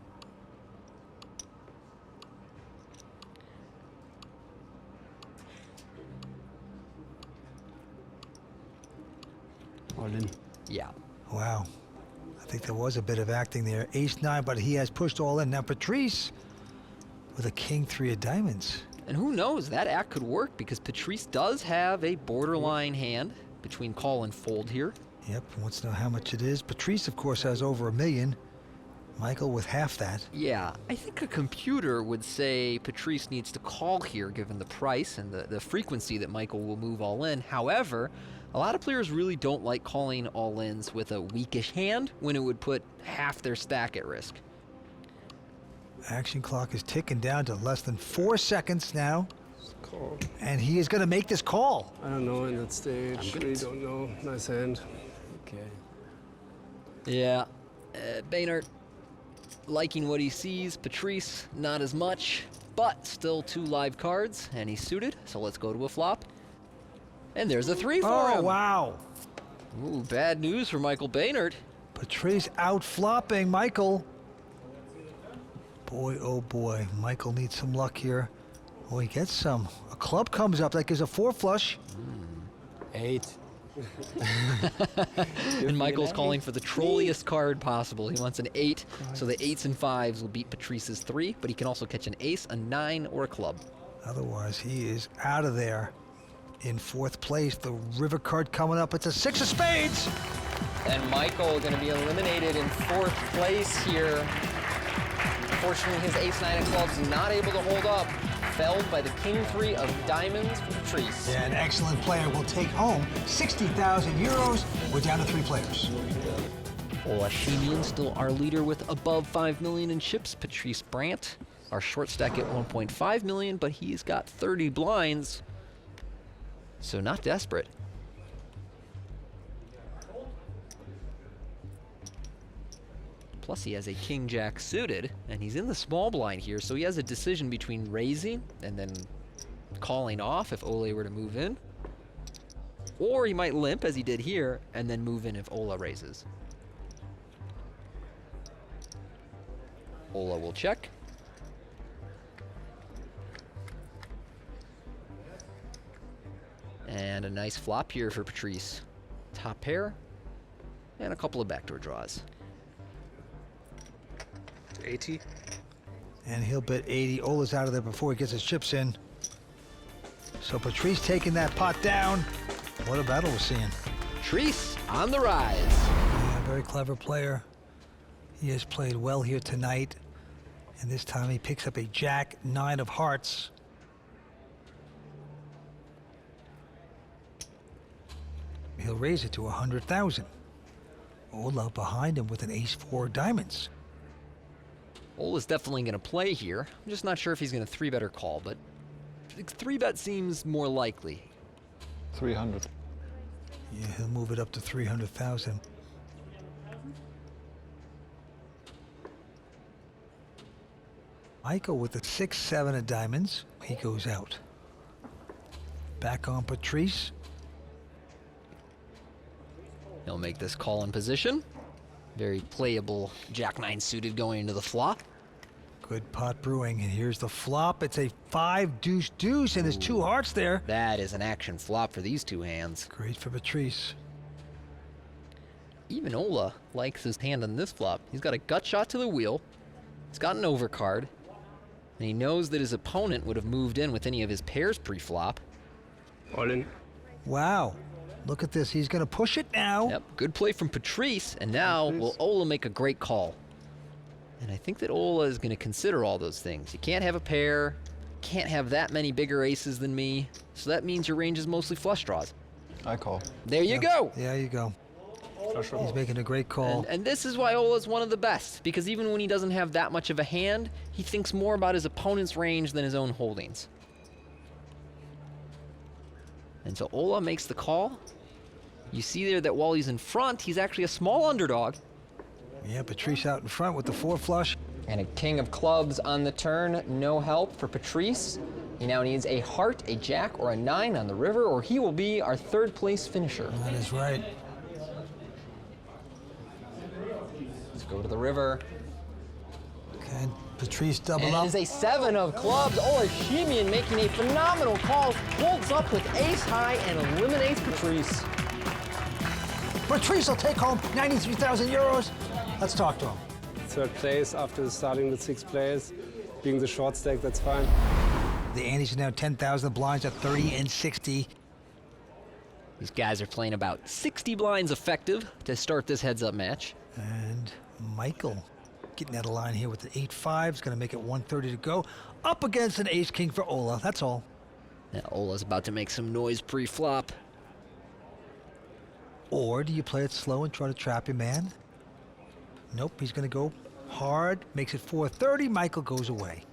All in. Yeah. Wow. I think there was a bit of acting there. Ace 9, but he has pushed all in. Now Patrice with a king 3 of diamonds. And who knows, that act could work because Patrice does have a borderline hand between call and fold here. Yep, wants to know how much it is. Patrice, of course, has over $1 million. Michael with half that. Yeah, I think a computer would say Patrice needs to call here given the price and the frequency that Michael will move all in. However, a lot of players really don't like calling all-ins with a weakish hand when it would put half their stack at risk. Action clock is ticking down to less than 4 seconds now. Call. And he is going to make this call. I don't know in that stage. Really don't know. Nice hand. Okay. Yeah, Behnert liking what he sees. Patrice, not as much, but still 2 live cards, and he's suited, so let's go to a flop. And there's a 3 for him. Oh, wow. Ooh, bad news for Michael Behnert. Patrice out flopping Michael. Boy, oh boy, Michael needs some luck here. Oh, he gets some. A club comes up, that gives a 4 flush. 8. And Michael's calling for the trolliest card possible. He wants an 8, so the 8s and 5s will beat Patrice's 3, but he can also catch an ace, a 9, or a club. Otherwise, he is out of there. In 4th place, the river card coming up. It's a 6 of spades. And Michael going to be eliminated in 4th place here. Unfortunately, his ace-9 of clubs not able to hold up. Felled by the king-3 of diamonds for Patrice. Yeah, an excellent player will take home 60,000 euros. We're down to 3 players. Ole Schemion still our leader with above 5 million in chips. Patrice Brandt, our short stack at 1.5 million, but he's got 30 blinds. So not desperate. Plus he has a king-jack suited, and he's in the small blind here, so he has a decision between raising and then calling off if Ole were to move in. Or he might limp, as he did here, and then move in if Ole raises. Ole will check. And a nice flop here for Patrice. Top pair, and a couple of backdoor draws. 80. And he'll bet 80. Ole's out of there before he gets his chips in. So Patrice taking that pot down. What a battle we're seeing. Patrice on the rise. Yeah, very clever player. He has played well here tonight. And this time he picks up a jack, 9 of hearts. He'll raise it to 100,000. Ole behind him with an ace-4 diamonds. Ole is definitely going to play here. I'm just not sure if he's going to 3-bet or call, but 3-bet seems more likely. 300. Yeah, he'll move it up to 300,000. Michael with the 6-7 of diamonds. He goes out. Back on Patrice. He'll make this call in position. Very playable jack-9 suited going into the flop. Good pot brewing, and here's the flop. It's a 5 deuce deuce, and there's 2 hearts there. That is an action flop for these two hands. Great for Patrice. Even Ole likes his hand on this flop. He's got a gut shot to the wheel. He's got an overcard. And he knows that his opponent would have moved in with any of his pairs pre-flop. All in. Wow. Look at this. He's going to push it now. Yep, good play from Patrice. And now will Ole make a great call. And I think that Ole is going to consider all those things. You can't have a pair, can't have that many bigger aces than me, so that means your range is mostly flush draws. I call. There you go. There you go. He's making a great call. And this is why Ole is one of the best, because even when he doesn't have that much of a hand, he thinks more about his opponent's range than his own holdings. And so Ole makes the call. You see there that while he's in front, he's actually a small underdog. Yeah, Patrice out in front with the 4 flush. And a king of clubs on the turn. No help for Patrice. He now needs a heart, a jack, or a 9 on the river, or he will be our 3rd place finisher. That is right. Let's go to the river. Okay, Patrice double And up. it is a 7 of clubs. Ole Schemion making a phenomenal call. Holds up with ace high and eliminates Patrice. Patrice will take home 93,000 euros. Let's talk to him. 3rd place after starting with 6th place. Being the short stack, that's fine. The antes are now 10,000. The blinds at 30 and 60. These guys are playing about 60 blinds effective to start this heads-up match. And Michael getting out of line here with the 8-5. Is going to make it 130 to go. Up against an ace-king for Ole. That's all. Now Ole's about to make some noise pre-flop. Or do you play it slow and try to trap your man? Nope, he's going to go hard. Makes it 430. Michael goes away.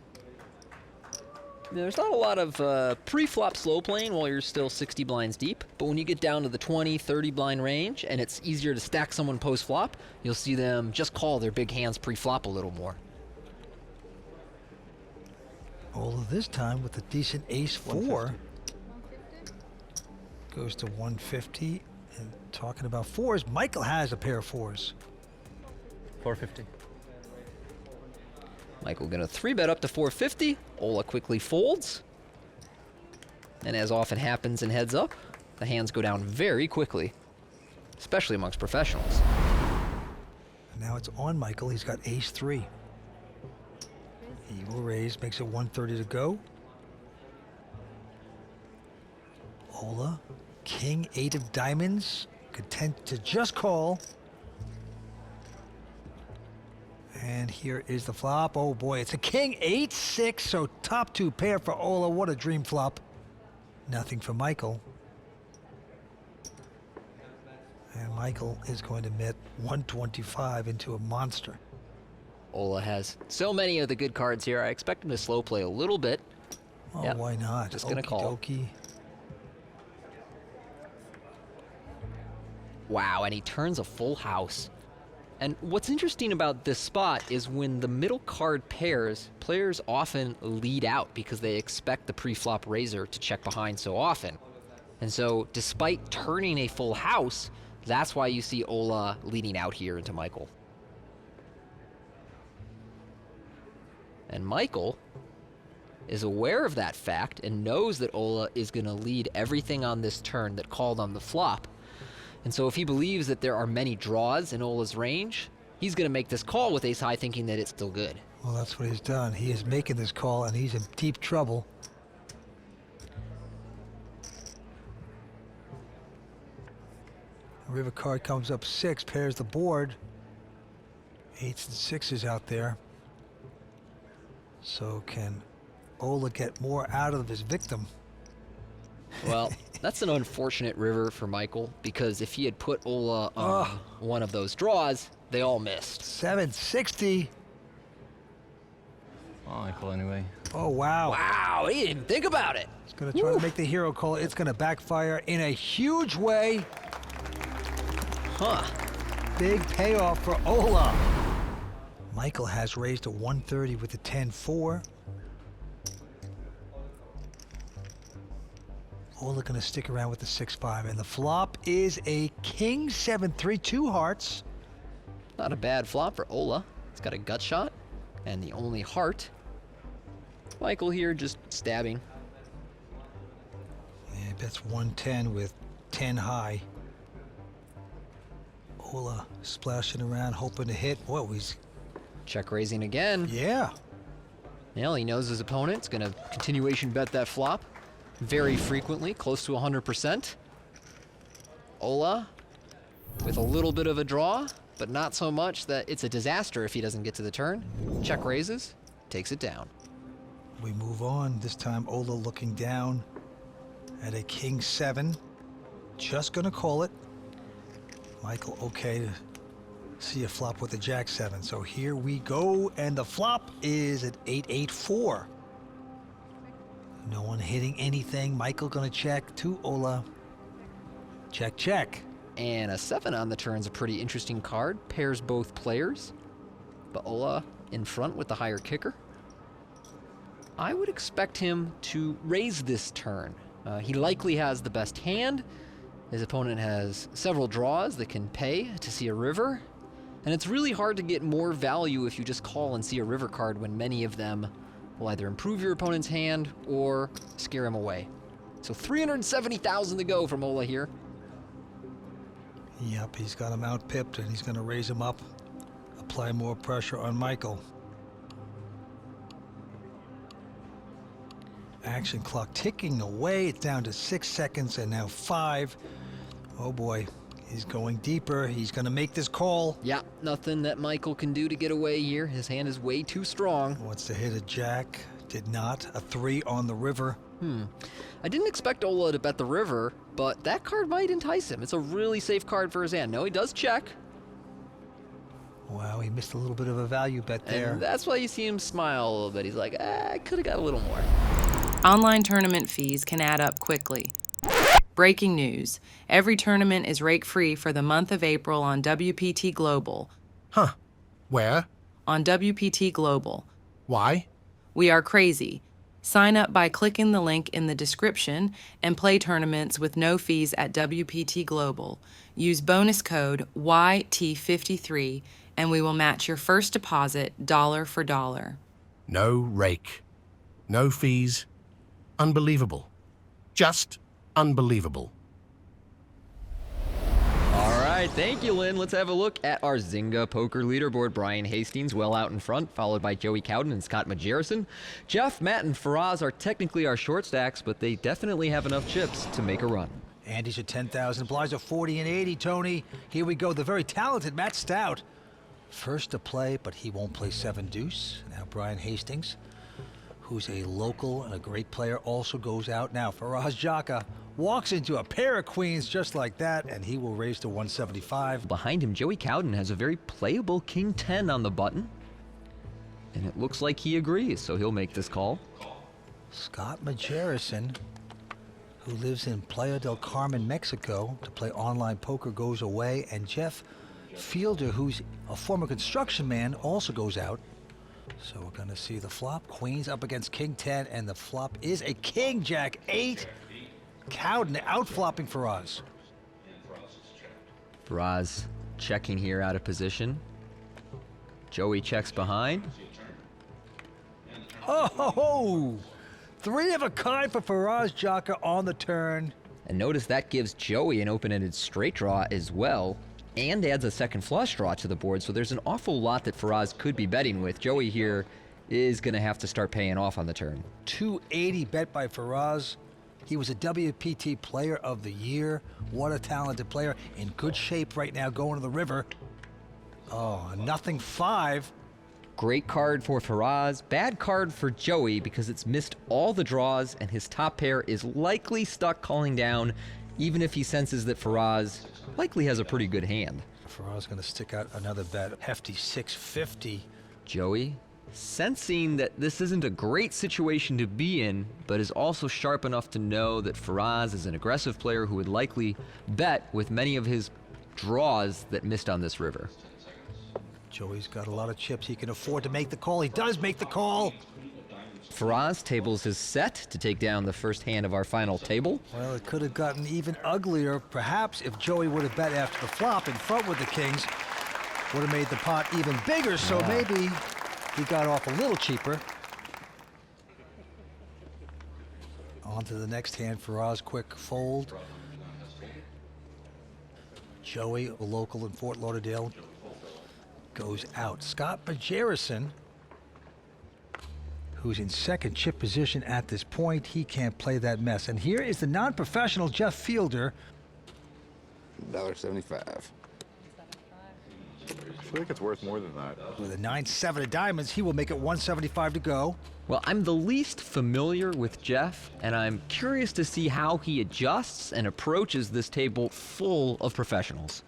There's not a lot of pre-flop slow playing while you're still 60 blinds deep, but when you get down to the 20, 30 blind range and it's easier to stack someone post-flop, you'll see them just call their big hands pre-flop a little more. Ole this time with a decent ace-4. Goes to 150. And talking about 4s, Michael has a pair of 4s. 450. Michael gonna 3-bet up to 450. Ole quickly folds. And as often happens in heads up, the hands go down very quickly, especially amongst professionals. And now it's on Michael. He's got ace-3. He will raise, makes it 130 to go. Ole, king 8 of diamonds, content to just call. And here is the flop. Oh boy, it's a king 8-6, so top 2 pair for Ole. What a dream flop. Nothing for Michael. And Michael is going to bet 125 into a monster. Ole has so many of the good cards here. I expect him to slow play a little bit. Oh, Yep. why not? Just gonna call. Okey-dokey. Wow, and he turns a full house. And what's interesting about this spot is when the middle card pairs, players often lead out because they expect the pre-flop raiser to check behind so often. And so despite turning a full house, that's why you see Ole leading out here into Michael. And Michael is aware of that fact and knows that Ole is going to lead everything on this turn that called on the flop. And so if he believes that there are many draws in Ole's range, he's going to make this call with ace-high thinking that it's still good. Well, that's what he's done. He is making this call, and he's in deep trouble. River card comes up 6, pairs the board. 8s and 6s out there. So can Ole get more out of his victim? Well, that's an unfortunate river for Michael, because if he had put Ole on one of those draws, they all missed. 760. Michael anyway. Oh, wow. Wow, he didn't think about it. He's going to try to make the hero call. It's going to backfire in a huge way. Huh. Big payoff for Ole. Michael has raised to 130 with the 10-4. Ole going to stick around with the 6-5, and the flop is a king 7-3, 2 hearts. Not a bad flop for Ole. He's got a gut shot, and the only heart. Michael here just stabbing. Yeah, bets 110 with 10 high. Ole splashing around, hoping to hit. Whoa, he's... Check raising again. Yeah. Well, he knows his opponent's going to continuation bet that flop very frequently, close to 100%. Ole with a little bit of a draw, but not so much that it's a disaster if he doesn't get to the turn. Check raises, takes it down. We move on. This time Ole looking down at a king 7. Just going to call it. Michael okay to see a flop with a jack 7. So here we go, and the flop is at 8-8-4. No one hitting anything. Michael gonna check to Ole. Check, check. And a 7 on the turn's a pretty interesting card. Pairs both players. But Ole in front with the higher kicker. I would expect him to raise this turn. He likely has the best hand. His opponent has several draws that can pay to see a river. And it's really hard to get more value if you just call and see a river card when many of them will either improve your opponent's hand or scare him away. So 370,000 to go from Ole here. Yep, he's got him out pipped, and he's gonna raise him up. Apply more pressure on Michael. Action clock ticking away. It's down to 6 seconds and now 5. Oh boy, he's going deeper. He's gonna make this call. Yeah, nothing that Michael can do to get away here. His hand is way too strong. Wants to hit a jack. Did not. A 3 on the river. I didn't expect Ole to bet the river, but that card might entice him. It's a really safe card for his hand. No, he does check. Wow, he missed a little bit of a value bet there. And that's why you see him smile a little bit. He's like, I could have got a little more. Online tournament fees can add up quickly. Breaking news. Every tournament is rake-free for the month of April on WPT Global. Huh. Where? On WPT Global. Why? We are crazy. Sign up by clicking the link in the description and play tournaments with no fees at WPT Global. Use bonus code YT53 and we will match your first deposit dollar for dollar. No rake. No fees. Unbelievable. Just unbelievable. All right, thank you, Lynn. Let's have a look at our Zynga poker leaderboard. Brian Hastings well out in front, followed by Joey Couden and Scott Margereson. Jeff, Matt, and Faraz are technically our short stacks, but they definitely have enough chips to make a run. Andy's at 10,000. Bly's at 40 and 80. Tony, here we go. The very talented Matt Stout. First to play, but he won't play 7 deuce. Now Brian Hastings, who's a local and a great player, also goes out. Now Faraz Jaka walks into a pair of queens just like that, and he will raise to 175. Behind him, Joey Couden has a very playable King 10 on the button. And it looks like he agrees, so he'll make this call. Scott Margereson, who lives in Playa del Carmen, Mexico, to play online poker, goes away. And Jeff, Fielder, who's a former construction man, also goes out. So we're going to see the flop. Queens up against King 10, and the flop is a King Jack 8. Couden out-flopping Faraz. Faraz checking here out of position. Joey checks behind. Oh, ho, ho. 3 of a kind for Faraz Jaka on the turn. And notice that gives Joey an open-ended straight draw as well, and adds a second flush draw to the board, so there's an awful lot that Faraz could be betting with. Joey here is going to have to start paying off on the turn. 280 bet by Faraz. He was a WPT Player of the Year. What a talented player. In good shape right now going to the river. Oh, a nothing 5. Great card for Faraz, bad card for Joey because it's missed all the draws and his top pair is likely stuck calling down, even if he senses that Faraz likely has a pretty good hand. Faraz going to stick out another bet. Hefty 650. Joey, sensing that this isn't a great situation to be in, but is also sharp enough to know that Faraz is an aggressive player who would likely bet with many of his draws that missed on this river. Joey's got a lot of chips. He can afford to make the call. He does make the call. Faraz tables his set to take down the first hand of our final table. Well, it could have gotten even uglier, perhaps, if Joey would have bet after the flop in front with the kings. Would have made the pot even bigger, so maybe he got off a little cheaper. On to the next hand. Faraz, quick fold. Joey, a local in Fort Lauderdale, goes out. Scott Margereson, who's in second chip position at this point, he can't play that mess. And here is the non-professional Jeff Fielder. $1.75. I feel like it's worth more than that. With a 9-7 of diamonds, he will make it 175 to go. Well, I'm the least familiar with Jeff, and I'm curious to see how he adjusts and approaches this table full of professionals.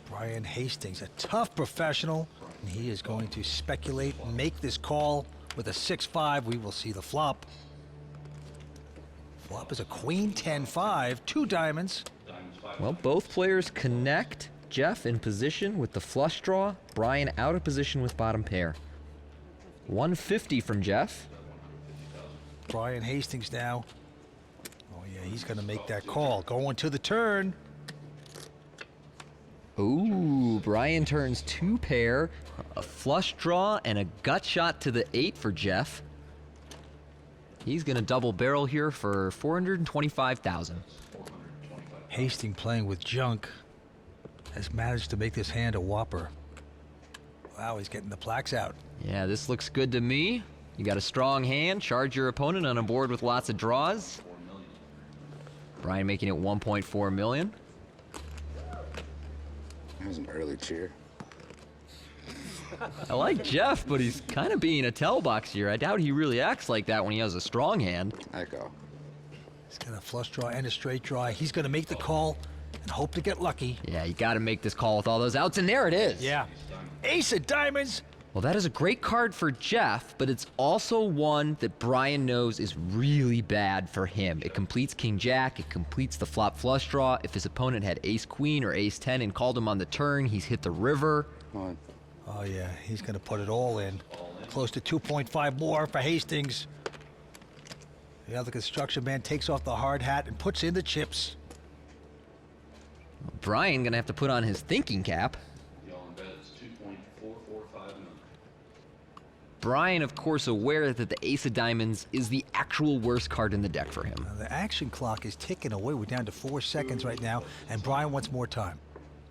Brian Hastings, a tough professional, and he is going to speculate and make this call with a 6-5. We will see the flop. Flop is a queen 10-5, 2 diamonds. Well, both players connect. Jeff in position with the flush draw, Brian out of position with bottom pair. 150 from Jeff. Brian Hastings now. Oh yeah, he's gonna make that call. Going to the turn. Ooh, Brian turns 2 pair, a flush draw, and a gut shot to the 8 for Jeff. He's gonna double barrel here for $425,000. Hastings playing with junk has managed to make this hand a whopper. Wow, he's getting the plaques out. Yeah, this looks good to me. You got a strong hand, charge your opponent on a board with lots of draws. Brian making it 1.4 million. That was an early cheer. I like Jeff, but he's kind of being a tell box here. I doubt he really acts like that when he has a strong hand. Echo. He's got a flush draw and a straight draw. He's gonna make the call and hope to get lucky. Yeah, you got to make this call with all those outs, and there it is. Yeah. Ace of diamonds. Well, that is a great card for Jeff, but it's also one that Brian knows is really bad for him. It completes King Jack, it completes the flop flush draw. If his opponent had Ace Queen or Ace 10 and called him on the turn, he's hit the river. Come on. Oh yeah, he's gonna put it all in. Close to 2.5 more for Hastings. The other construction man takes off the hard hat and puts in the chips. Brian gonna have to put on his thinking cap. Brian, of course, aware that the Ace of Diamonds is the actual worst card in the deck for him. Now, the action clock is ticking away. We're down to 4 seconds right now, and Brian wants more time.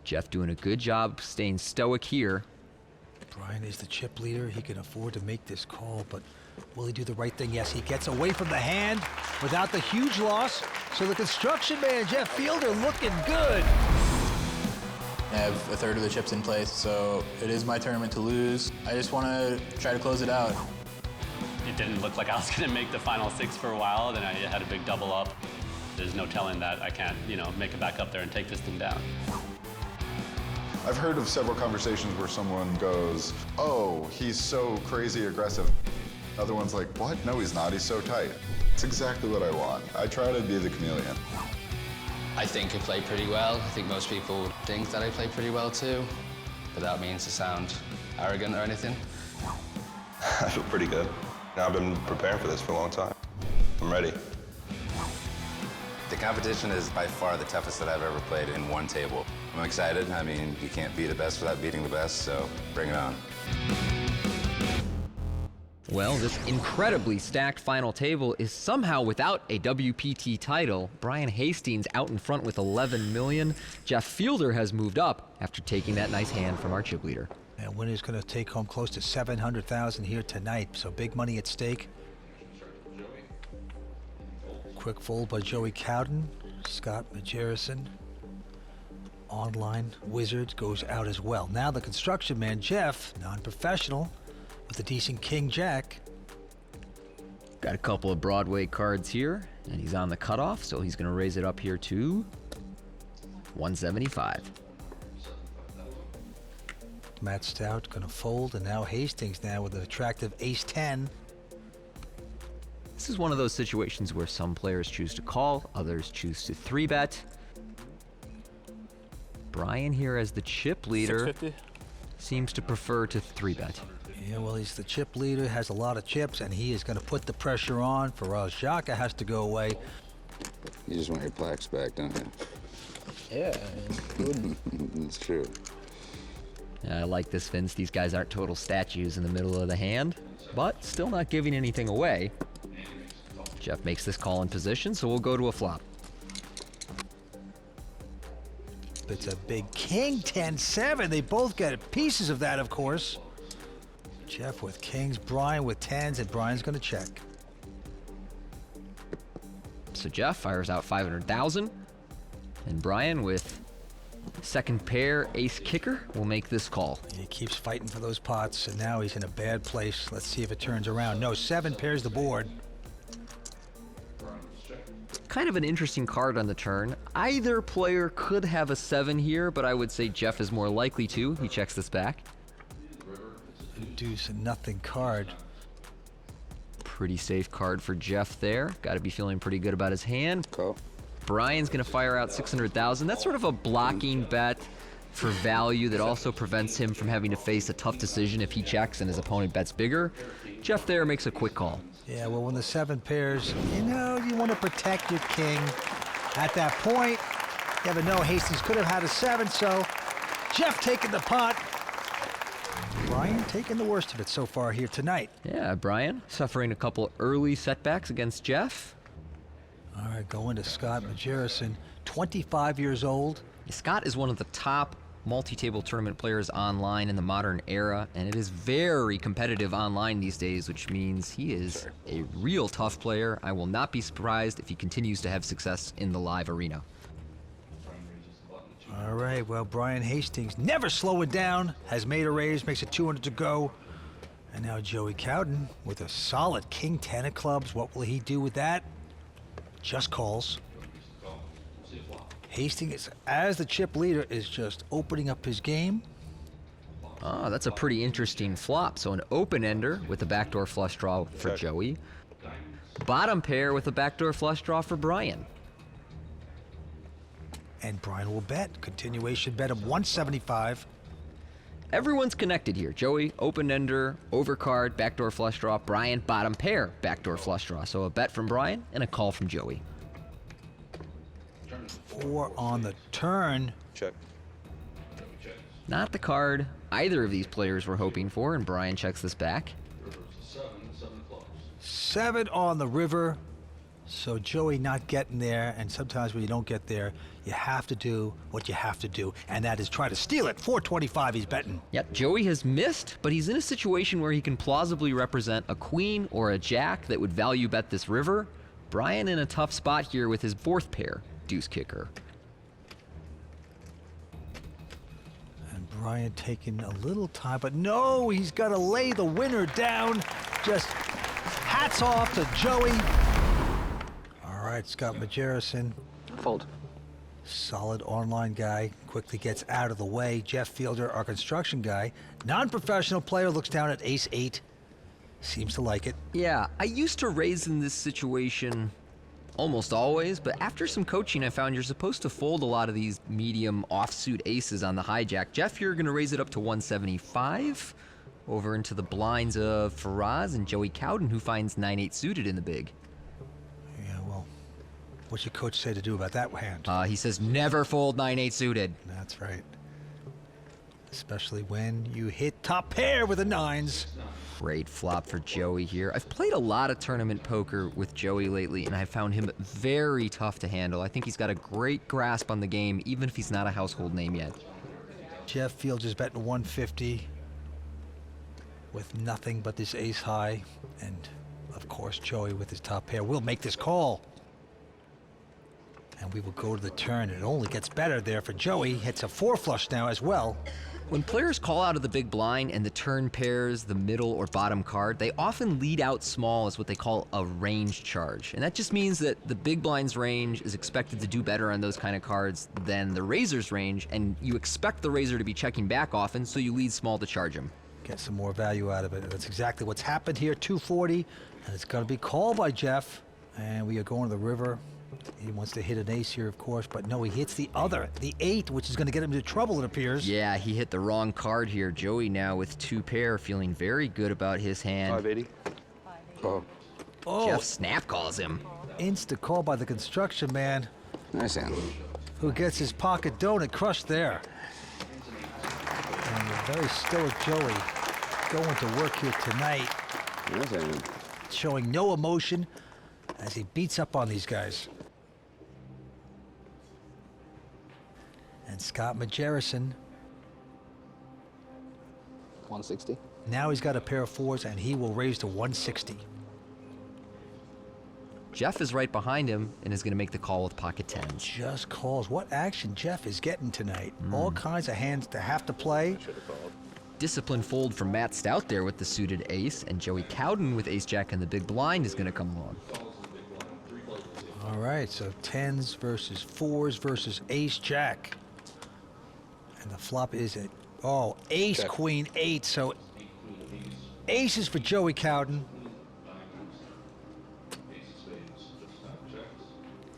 Jeff doing a good job staying stoic here. Brian is the chip leader. He can afford to make this call, but will he do the right thing? Yes, he gets away from the hand without the huge loss. So the construction man, Jeff Fielder, looking good. I have a third of the chips in place, so it is my tournament to lose. I just want to try to close it out. It didn't look like I was going to make the final 6 for a while. Then I had a big double up. There's no telling that I can't, make it back up there and take this thing down. I've heard of several conversations where someone goes, oh, he's so crazy aggressive. Other one's like, what? No, he's not. He's so tight. It's exactly what I want. I try to be the chameleon. I think I play pretty well. I think most people think that I play pretty well too. without meaning to sound arrogant or anything. I feel pretty good. Now I've been preparing for this for a long time. I'm ready. The competition is by far the toughest that I've ever played in one table. I'm excited. I mean, you can't be the best without beating the best, so bring it on. Well, this incredibly stacked final table is somehow without a WPT title. Brian Hastings out in front with 11 million. Jeff Fielder has moved up after taking that nice hand from our chip leader. And winner's going to take home close to 700,000 here tonight, so big money at stake. Quick fold by Joey Couden. Scott Margereson, online wizard, goes out as well. Now the construction man, Jeff, non-professional, with a decent king-jack. Got a couple of Broadway cards here, and he's on the cutoff, so he's going to raise it up here to 175. Matt Stout going to fold, and now Hastings now with an attractive ace-10. This is one of those situations where some players choose to call, others choose to 3-bet. Brian here as the chip leader 650. seems to prefer to 3-bet. Yeah, well, he's the chip leader, has a lot of chips, and he is going to put the pressure on. Faraz Jaka has to go away. You just want your plaques back, don't you? Yeah, good. It's true. I like this, Vince. These guys aren't total statues in the middle of the hand, but still not giving anything away. Jeff makes this call in position, so we'll go to a flop. It's a big king, 10-7. They both get pieces of that, of course. Jeff with kings, Brian with 10s, and Brian's going to check. So Jeff fires out 500,000, and Brian with second pair ace kicker will make this call. He keeps fighting for those pots, and now he's in a bad place. Let's see if it turns around. No, 7 pairs the board. Kind of an interesting card on the turn. Either player could have a 7 here, but I would say Jeff is more likely to. He checks this back. Deuce and nothing card. Pretty safe card for Jeff there. Got to be feeling pretty good about his hand. Cool. Brian's going to fire out 600,000. That's sort of a blocking bet for value that also prevents him from having to face a tough decision if he checks and his opponent bets bigger. Jeff there makes a quick call. Yeah, well, when the 7 pairs, you want to protect your king. At that point, you never know, Hastings could have had a 7, so Jeff taking the pot. Brian taking the worst of it so far here tonight. Yeah, Brian suffering a couple early setbacks against Jeff. All right, going to Scott Margereson, 25 years old. Scott is one of the top multi-table tournament players online in the modern era, and it is very competitive online these days, which means he is a real tough player. I will not be surprised if he continues to have success in the live arena. All right, well, Brian Hastings never slowing down, has made a raise, makes it 200 to go. And now Joey Couden with a solid king 10 of clubs. What will he do with that? Just calls. Hastings, as the chip leader, is just opening up his game. Oh, that's a pretty interesting flop. So an open-ender with a backdoor flush draw for Joey. Bottom pair with a backdoor flush draw for Brian. And Brian will bet. Continuation bet of 175. Everyone's connected here. Joey, open-ender, overcard, backdoor flush draw. Brian, bottom pair, backdoor flush draw. So a bet from Brian and a call from Joey. 4 on the turn. Check. Not the card either of these players were hoping for, and Brian checks this back. 7 on the river. So Joey not getting there, and sometimes when you don't get there, you have to do what you have to do, and that is try to steal it. 425 he's betting. Yep, Joey has missed, but he's in a situation where he can plausibly represent a queen or a jack that would value bet this river. Brian in a tough spot here with his 4th pair, deuce kicker. And Brian taking a little time, but no, he's got to lay the winner down. Just hats off to Joey. All right, Scott Margereson. Fold. Solid online guy, quickly gets out of the way. Jeff Fielder, our construction guy. Non-professional player, looks down at ace-8. Seems to like it. Yeah, I used to raise in this situation almost always, but after some coaching, I found you're supposed to fold a lot of these medium offsuit aces on the hijack. Jeff, you're going to raise it up to 175 over into the blinds of Faraz and Joey Couden, who finds 9-8 suited in the big. Yeah, well, what's your coach say to do about that hand? He says never fold 9-8 suited. That's right. Especially when you hit top pair with the nines. Great flop for Joey here. I've played a lot of tournament poker with Joey lately, and I found him very tough to handle. I think he's got a great grasp on the game, even if he's not a household name yet. Jeff Fields is betting 150 with nothing but this ace high, and of course Joey with his top pair will make this call. And we will go to the turn. It only gets better there for Joey. Hits a 4 flush now as well. When players call out of the big blind and the turn pairs the middle or bottom card, they often lead out small as what they call a range charge. And that just means that the big blind's range is expected to do better on those kind of cards than the razor's range, and you expect the razor to be checking back often, so you lead small to charge him. Get some more value out of it. That's exactly what's happened here. 240, and it's going to be called by Jeff. And we are going to the river. He wants to hit an ace here, of course, but no, he hits the other, the 8, which is going to get him into trouble, it appears. Yeah, he hit the wrong card here. Joey now with 2 pair, feeling very good about his hand. 580. Oh. Jeff snap calls him. Insta call by the construction man. Nice hand. Who gets his pocket donut crushed there. And a very stoic Joey going to work here tonight. Nice hand. Showing no emotion as he beats up on these guys. And Scott Margereson. 160. Now he's got a pair of 4s, and he will raise to 160. Jeff is right behind him and is going to make the call with pocket 10s. Just calls. What action Jeff is getting tonight. All kinds of hands to have to play. Disciplined fold from Matt Stout there with the suited ace, and Joey Couden with ace-jack in the big blind is going to come along. All right, so 10s versus 4s versus ace-jack. And the flop is it. Oh, ace, Check. queen, 8. So aces for Joey Couden.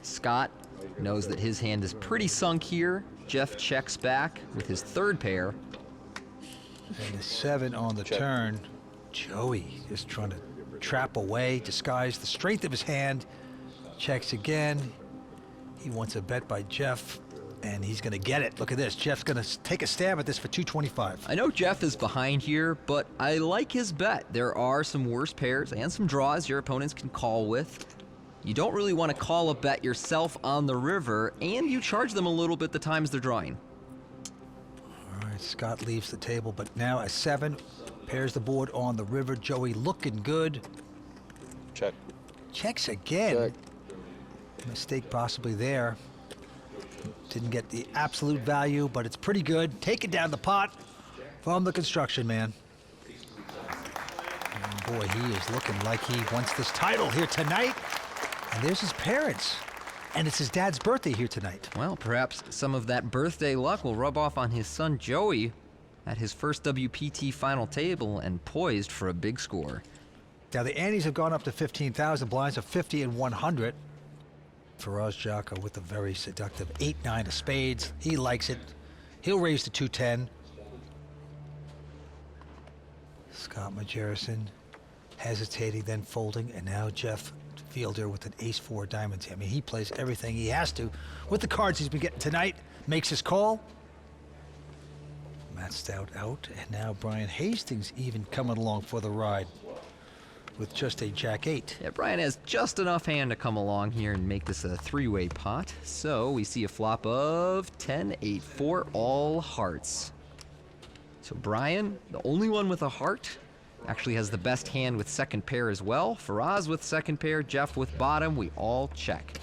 Scott knows that his hand is pretty sunk here. Jeff checks back with his 3rd pair. And the 7 on the turn. Joey is trying to trap away, disguise the strength of his hand. Checks again. He wants a bet by Jeff, and he's going to get it. Look at this. Jeff's going to take a stab at this for 225. I know Jeff is behind here, but I like his bet. There are some worse pairs and some draws your opponents can call with. You don't really want to call a bet yourself on the river, and you charge them a little bit the times they're drawing. All right, Scott leaves the table, but now a 7 pairs the board on the river. Joey looking good. Check. Checks again. Check. Mistake possibly there. Didn't get the absolute value, but it's pretty good. Taking down the pot from the construction man. And boy, he is looking like he wants this title here tonight. And there's his parents. And it's his dad's birthday here tonight. Well, perhaps some of that birthday luck will rub off on his son Joey at his first WPT final table and poised for a big score. Now the antes have gone up to 15,000, blinds of 50 and 100. Faraz Jaka with a very seductive 8-9 of spades. He likes it. He'll raise to 210. Scott Margereson hesitating, then folding, and now Jeff Fielder with an ace-4 diamonds. I mean, he plays everything he has to with the cards he's been getting tonight. Makes his call. Matt Stout out, and now Brian Hastings even coming along for the ride with just a jack-8. Yeah, Brian has just enough hand to come along here and make this a 3-way pot. So we see a flop of 10-8-4, all hearts. So Brian, the only one with a heart, actually has the best hand with 2nd pair as well. Faraz with 2nd pair, Jeff with bottom. We all check.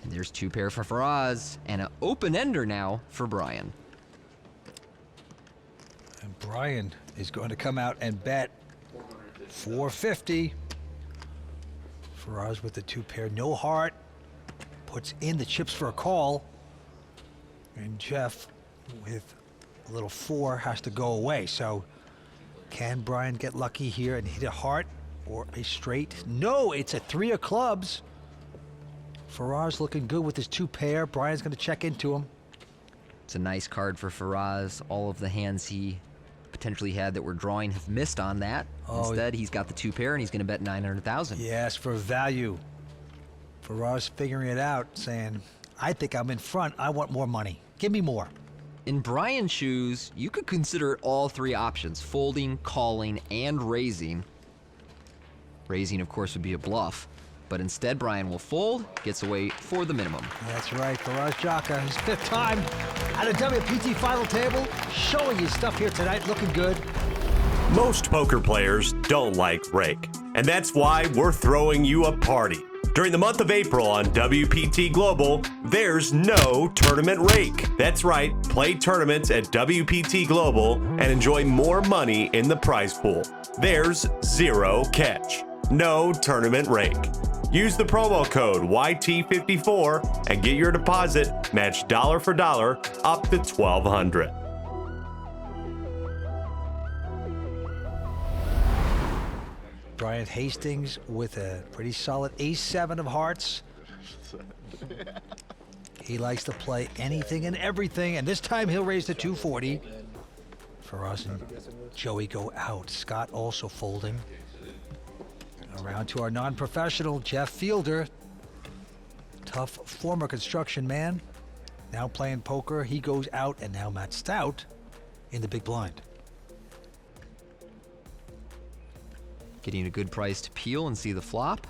And there's 2 pair for Faraz, and an open-ender now for Brian. And Brian is going to come out and bet 450. Faraz with the 2 pair, no heart. Puts in the chips for a call. And Jeff with a little 4 has to go away. So can Brian get lucky here and hit a heart or a straight? No, it's a 3 of clubs. Faraz looking good with his 2 pair. Brian's going to check into him. It's a nice card for Faraz. All of the hands he potentially had that were drawing have missed on that. Instead, he's got the 2 pair and he's going to bet 900,000. Yes, for value. Faraz figuring it out, saying, I think I'm in front. I want more money. Give me more. In Brian's shoes, you could consider all 3 options, folding, calling, and raising. Raising, of course, would be a bluff. But instead, Brian will fold, gets away for the minimum. That's right, Faraz Jaka, his 5th time at a WPT final table, showing his stuff here tonight, looking good. Most poker players don't like rake, and that's why we're throwing you a party. During the month of April on WPT Global, there's no tournament rake. That's right, play tournaments at WPT Global and enjoy more money in the prize pool. There's 0 catch, no tournament rake. Use the promo code YT54 and get your deposit matched dollar for dollar up to $1,200. Brian Hastings with a pretty solid ace-7 of hearts. He likes to play anything and everything, and this time he'll raise to 240. Faraz and Joey go out. Scott also folding. Around to our non-professional, Jeff Fielder. Tough former construction man. Now playing poker. He goes out, and now Matt Stout in the big blind. Getting a good price to peel and see the flop.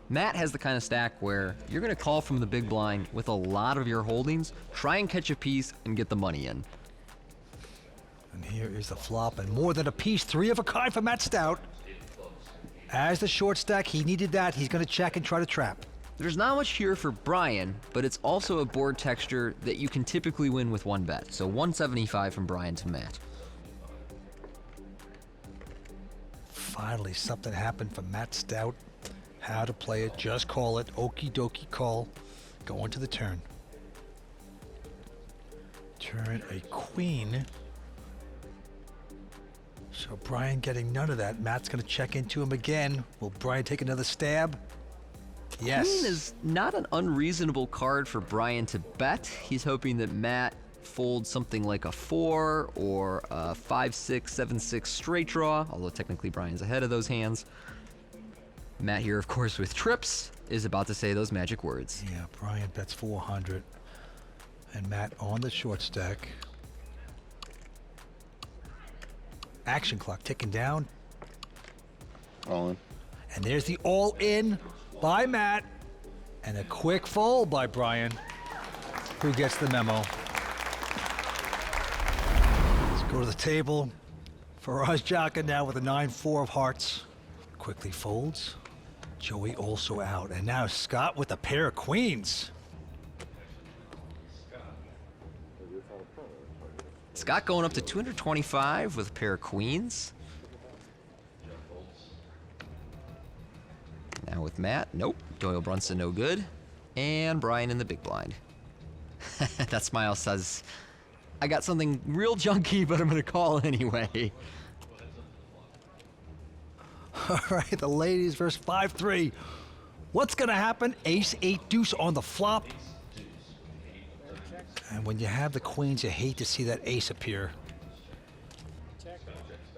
Matt has the kind of stack where you're going to call from the big blind with a lot of your holdings, try and catch a piece, and get the money in. And here is the flop, and more than a piece, 3 of a kind for Matt Stout. As the short stack, he needed that. He's going to check and try to trap. There's not much here for Brian, but it's also a board texture that you can typically win with 1 bet. So 175 from Brian to Matt. Finally, something happened for Matt Stout. How to play it, just call it. Okie dokie call. Going to the turn. Turn a queen. So Brian getting none of that. Matt's going to check into him again. Will Brian take another stab? Yes. Queen is not an unreasonable card for Brian to bet. He's hoping that Matt folds something like a 4 or a 5-6, 7-6 straight draw, although technically Brian's ahead of those hands. Matt here, of course, with trips, is about to say those magic words. Yeah, Brian bets 400. And Matt on the short stack. Action clock ticking down. All in. And there's the all in by Matt. And a quick fold by Brian, who gets the memo. Let's go to the table. Faraz Jaka now with a 9-4 of hearts. Quickly folds. Joey also out. And now Scott with a pair of queens. Scott going up to 225 with a pair of queens. Now with Matt, nope. Doyle Brunson, no good. And Brian in the big blind. That smile says, I got something real junky, but I'm going to call anyway. All right, the ladies versus 5-3. What's going to happen? Ace, 8, deuce on the flop. And when you have the queens, you hate to see that ace appear.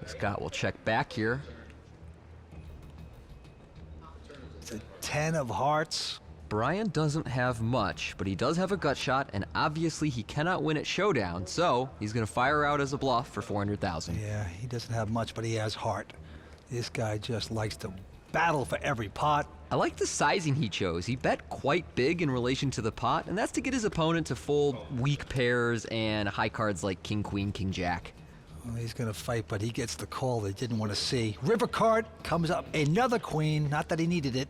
Scott will check back here. It's a 10 of hearts. Brian doesn't have much, but he does have a gut shot, and obviously he cannot win at Showdown, so he's going to fire out as a bluff for 400,000. Yeah, he doesn't have much, but he has heart. This guy just likes to battle for every pot. I like the sizing he chose. He bet quite big in relation to the pot, and that's to get his opponent to fold weak pairs and high cards like King, Queen, King, Jack. Well, he's going to fight, but he gets the call they didn't want to see. River card comes up, another queen, not that he needed it.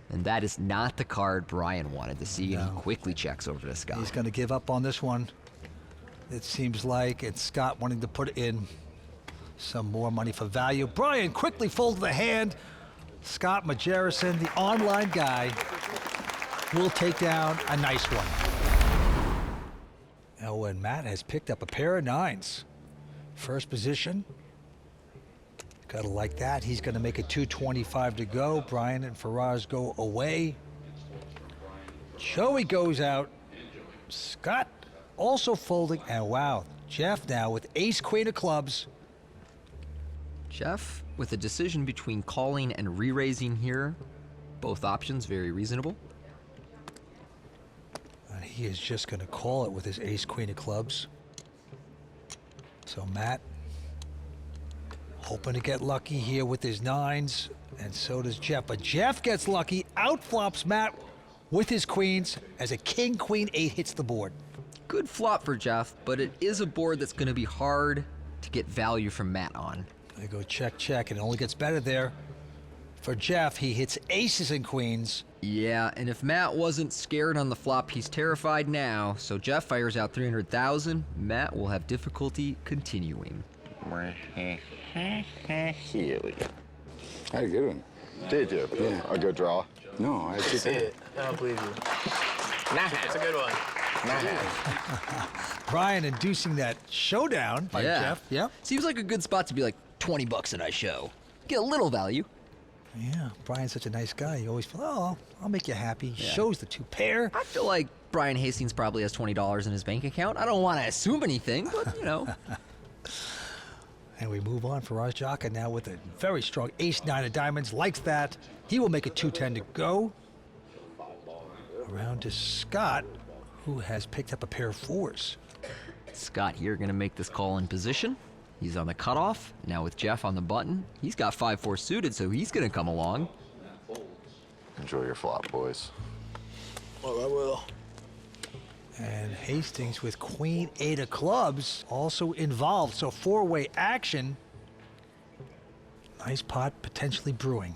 And that is not the card Brian wanted to see, and he quickly checks over to Scott. He's going to give up on this one. It seems like it's Scott wanting to put in some more money for value. Brian quickly folds the hand. Scott Margereson, the online guy, will take down a nice one. Oh, and Matt has picked up a pair of 9s. First position. Gotta like that. He's gonna make it 2:25 to go. Brian and Faraz go away. Joey goes out. Scott also folding. And wow, Jeff now with ace queen of clubs. Jeff with a decision between calling and re-raising here. Both options very reasonable. And he is just gonna call it with his ace queen of clubs. So Matt hoping to get lucky here with his nines, and so does Jeff. But Jeff gets lucky, outflops Matt with his queens as a king, queen, 8 hits the board. Good flop for Jeff, but it is a board that's going to be hard to get value from Matt on. They go check, check, and it only gets better there. For Jeff, he hits aces and queens. Yeah, and if Matt wasn't scared on the flop, he's terrified now. So Jeff fires out 300,000. Matt will have difficulty continuing. Here we go. I had a good one. Did you? Yeah. A good draw? No, I just see it. I don't believe you. It's a good one. Brian inducing that showdown by Jeff. Yep. Seems like a good spot to be like 20 bucks a nice show. Get a little value. Yeah, Brian's such a nice guy. You always feel, oh, I'll make you happy. Shows the two pair. I feel like Brian Hastings probably has $20 in his bank account. I don't want to assume anything, but you know. And we move on. Faraz Jaka now with a very strong ace-9 of diamonds. Likes that. He will make it 2:10 to go. Around to Scott, who has picked up a pair of fours. Scott here going to make this call in position. He's on the cutoff. Now with Jeff on the button, he's got 5-4 suited, so he's going to come along. Enjoy your flop, boys. Oh, I will. And Hastings with queen 8 of clubs also involved. So 4-way action. Nice pot potentially brewing.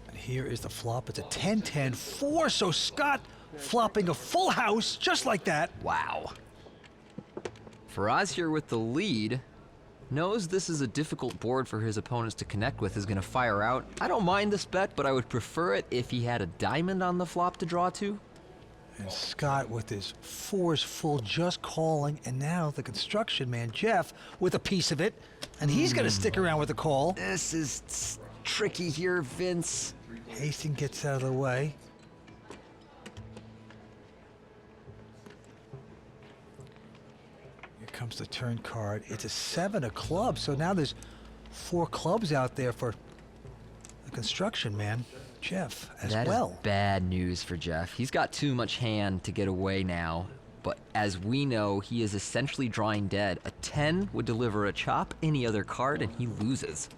And here is the flop. It's a 10-10-4. So Scott flopping a full house just like that. Wow. Faraz here with the lead. Knows this is a difficult board for his opponents to connect with, is going to fire out. I don't mind this bet, but I would prefer it if he had a diamond on the flop to draw to. And Scott with his fours full, just calling. And now the construction man, Jeff, with a piece of it. And he's going to stick around with the call. This is tricky here, Vince. Hastings gets out of the way. Comes the turn card. It's a 7 of clubs, so now there's 4 clubs out there for the construction man, Jeff, as well. That is bad news for Jeff. He's got too much hand to get away now, but as we know, he is essentially drawing dead. A 10 would deliver a chop any other card, and he loses.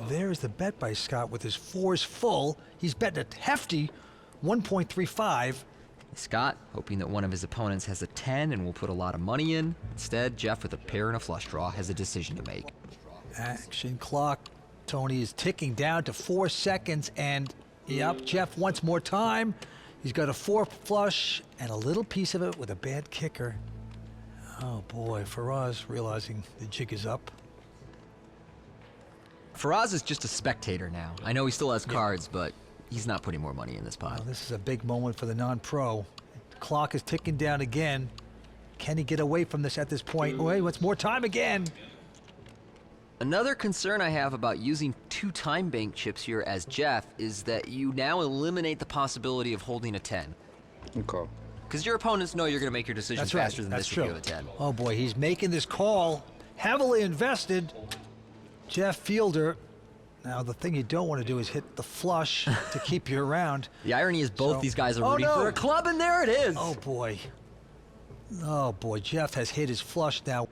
There's the bet by Scott with his fours full. He's betting a hefty 1.35. Scott, hoping that one of his opponents has a 10 and will put a lot of money in. Instead, Jeff with a pair and a flush draw has a decision to make. Action clock, Tony, is ticking down to 4 seconds, and yep, Jeff wants more time. He's got a 4 flush and a little piece of it with a bad kicker. Oh boy, Faraz realizing the jig is up. Faraz is just a spectator now. I know he still has cards, but he's not putting more money in this pot. Well, this is a big moment for the non-pro. The clock is ticking down again. Can he get away from this at this point? Oh, he wants more time again. Another concern I have about using 2 time bank chips here as Jeff is that you now eliminate the possibility of holding a 10. Okay. Because your opponents know you're going to make your decision That's faster right. than That's this if you true. have a 10. Oh boy, he's making this call. Heavily invested. Jeff Fielder. Now, the thing you don't want to do is hit the flush to keep you around. The irony is both these guys are rooting for a club, and there it is. Oh, boy. Oh, boy. Jeff has hit his flush now.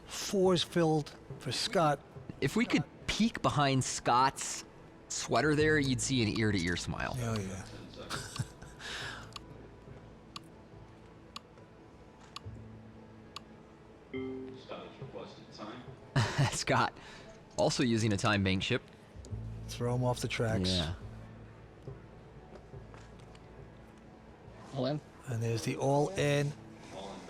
4's filled for Scott. If we could peek behind Scott's sweater there, you'd see an ear-to-ear smile. Oh, yeah. Scott, also using a time bank chip. Throw him off the tracks. Yeah. All in. And there's the all-in.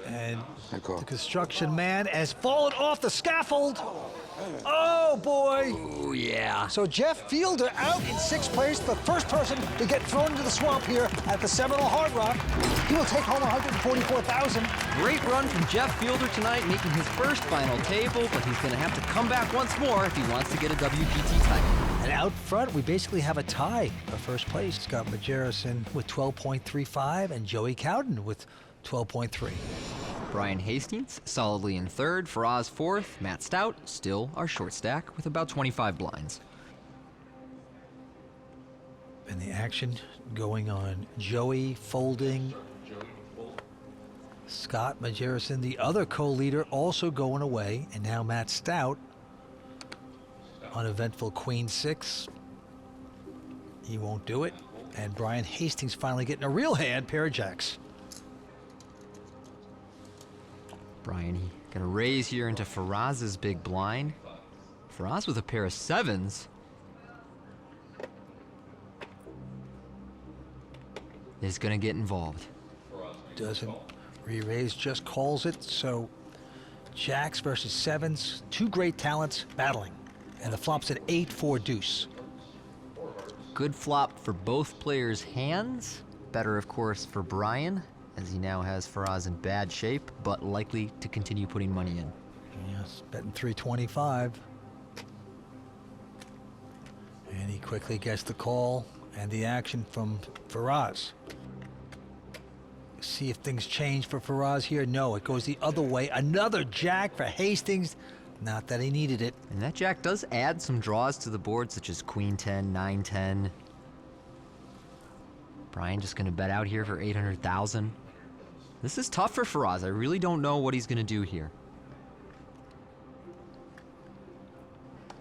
And the construction man has fallen off the scaffold. Oh, boy. Oh, yeah. So Jeff Fielder out in 6th place, the first person to get thrown into the swamp here at the Seminole Hard Rock. He will take home $144,000. Great run from Jeff Fielder tonight, making his first final table, but he's going to have to come back once more if he wants to get a WPT title. And out front, we basically have a tie for first place. Scott Margereson with 12.35 and Joey Couden with 12.3. Brian Hastings solidly in 3rd, Faraz 4th, Matt Stout still our short stack with about 25 blinds. And the action going on. Joey folding. Scott Margereson, the other co-leader, also going away. And now Matt Stout, uneventful Queen 6. He won't do it. And Brian Hastings finally getting a real hand, pair of jacks. Brian gonna raise here into Faraz's big blind. Faraz with a pair of 7s. Is gonna get involved. Doesn't re-raise, just calls it. So jacks versus 7s, two great talents battling. And the flop's at 8-4 deuce. Good flop for both players' hands. Better, of course, for Brian, as he now has Faraz in bad shape, but likely to continue putting money in. Yes, betting 325. And he quickly gets the call and the action from Faraz. See if things change for Faraz here. No, it goes the other way. Another jack for Hastings. Not that he needed it. And that jack does add some draws to the board, such as Queen 10, 9, 10. Brian just gonna bet out here for 800,000. This is tough for Faraz. I really don't know what he's gonna do here.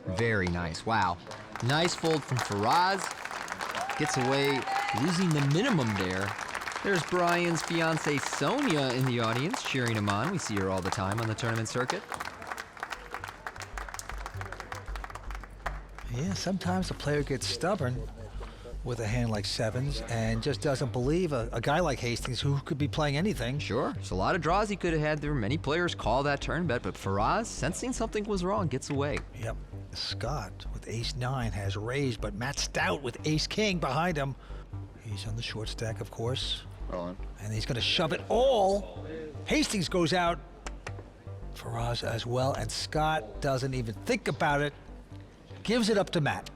Very nice, wow. Nice fold from Faraz. Gets away, losing the minimum there. There's Brian's fiancée Sonia in the audience, cheering him on. We see her all the time on the tournament circuit. Yeah, sometimes a player gets stubborn with a hand like 7s and just doesn't believe a guy like Hastings who could be playing anything. Sure, there's a lot of draws he could have had there. Many players call that turn bet, but Faraz, sensing something was wrong, gets away. Yep. Scott with ace-9 has raised, but Matt Stout with ace-king behind him. He's on the short stack, of course. And he's going to shove it all. Hastings goes out. Faraz as well, and Scott doesn't even think about it. Gives it up to Matt.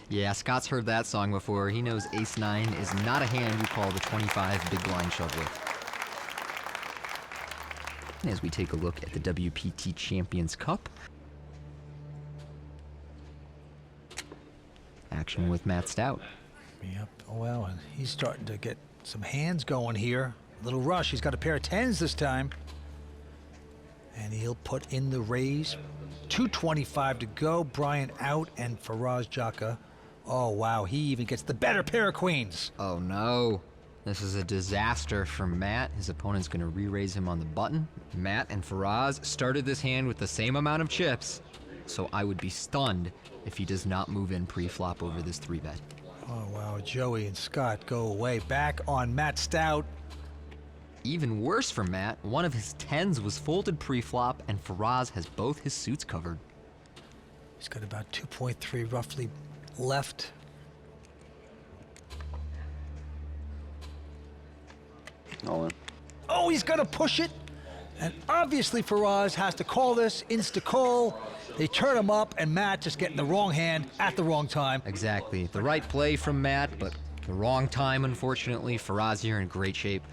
Yeah, Scott's heard that song before. He knows ace-9 is not a hand you call the 25 big blind shove with. And as we take a look at the WPT Champions Cup, action with Matt Stout. Yep, well, and he's starting to get some hands going here. A little rush. He's got a pair of 10s this time. And he'll put in the raise. 225 to go. Brian out and Faraz Jaka. Oh, wow, he even gets the better pair of queens. Oh, no. This is a disaster for Matt. His opponent's going to re-raise him on the button. Matt and Faraz started this hand with the same amount of chips, so I would be stunned if he does not move in pre-flop over this 3-bet. Oh, wow, Joey and Scott go away. Back on Matt Stout. Even worse for Matt, one of his 10s was folded pre-flop, and Faraz has both his suits covered. He's got about 2.3 roughly left. All in. Oh, he's gonna push it. And obviously Faraz has to call this, insta-call. They turn him up, and Matt just getting the wrong hand at the wrong time. Exactly. The right play from Matt, but the wrong time, unfortunately. Faraz here in great shape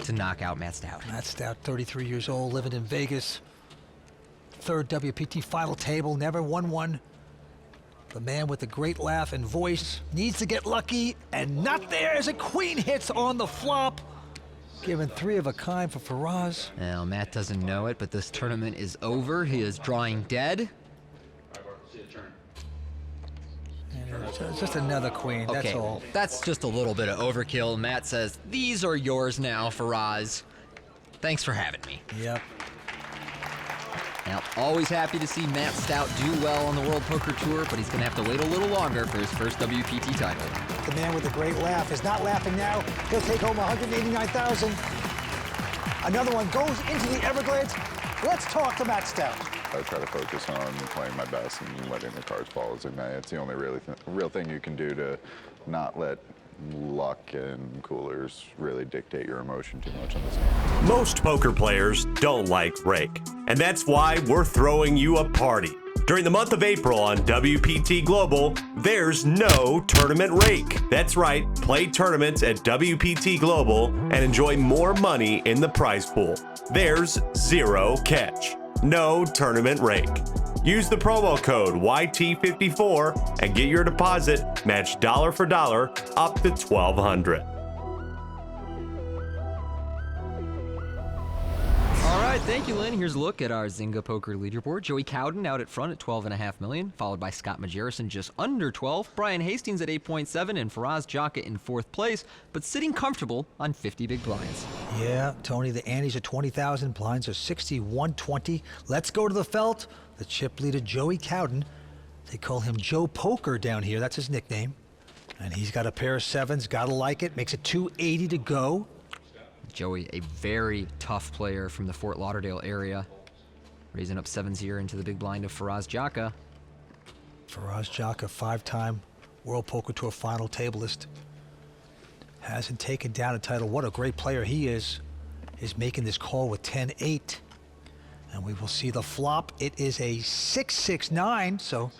to knock out Matt Stout. Matt Stout, 33 years old, living in Vegas. 3rd WPT final table, never won one. The man with the great laugh and voice needs to get lucky, and not there as a queen hits on the flop. Given 3 of a kind for Faraz. Now, Matt doesn't know it, but this tournament is over. He is drawing dead. And it's just another queen, that's Okay, all. that's just a little bit of overkill. Matt says, these are yours now, Faraz. Thanks for having me. Yep. Now, always happy to see Matt Stout do well on the World Poker Tour, but he's going to have to wait a little longer for his first WPT title. The man with the great laugh is not laughing now. He'll take home $189,000. Another one goes into the Everglades. Let's talk to Matt Stout. I try to focus on playing my best and letting the cards fall as they may. It's the only real thing you can do to not let luck and coolers really dictate your emotion too much on this game. Most poker players don't like rake, and that's why we're throwing you a party. During the month of April on WPT Global, there's no tournament rake. That's right, play tournaments at WPT Global and enjoy more money in the prize pool. There's zero catch. No tournament rake. Use the promo code YT54 and get your deposit matched dollar for dollar up to $1,200. All right, thank you, Lynn. Here's a look at our Zynga Poker leaderboard. Joey Couden out at front at $12.5 million, followed by Scott Margereson just under 12, Brian Hastings at 8.7, and Faraz Jaka in 4th place, but sitting comfortable on 50 big blinds. Yeah, Tony, the antes are 20,000, blinds are 6120. Let's go to the felt. The chip leader, Joey Couden. They call him Joe Poker down here. That's his nickname. And he's got a pair of sevens. Gotta like it. Makes it 280 to go. Joey, a very tough player from the Fort Lauderdale area. Raising up sevens here into the big blind of Faraz Jaka. Faraz Jaka, 5-time World Poker Tour final tableist. Hasn't taken down a title. What a great player he is making this call with 10-8. And we will see the flop. It is a 6-6-9, so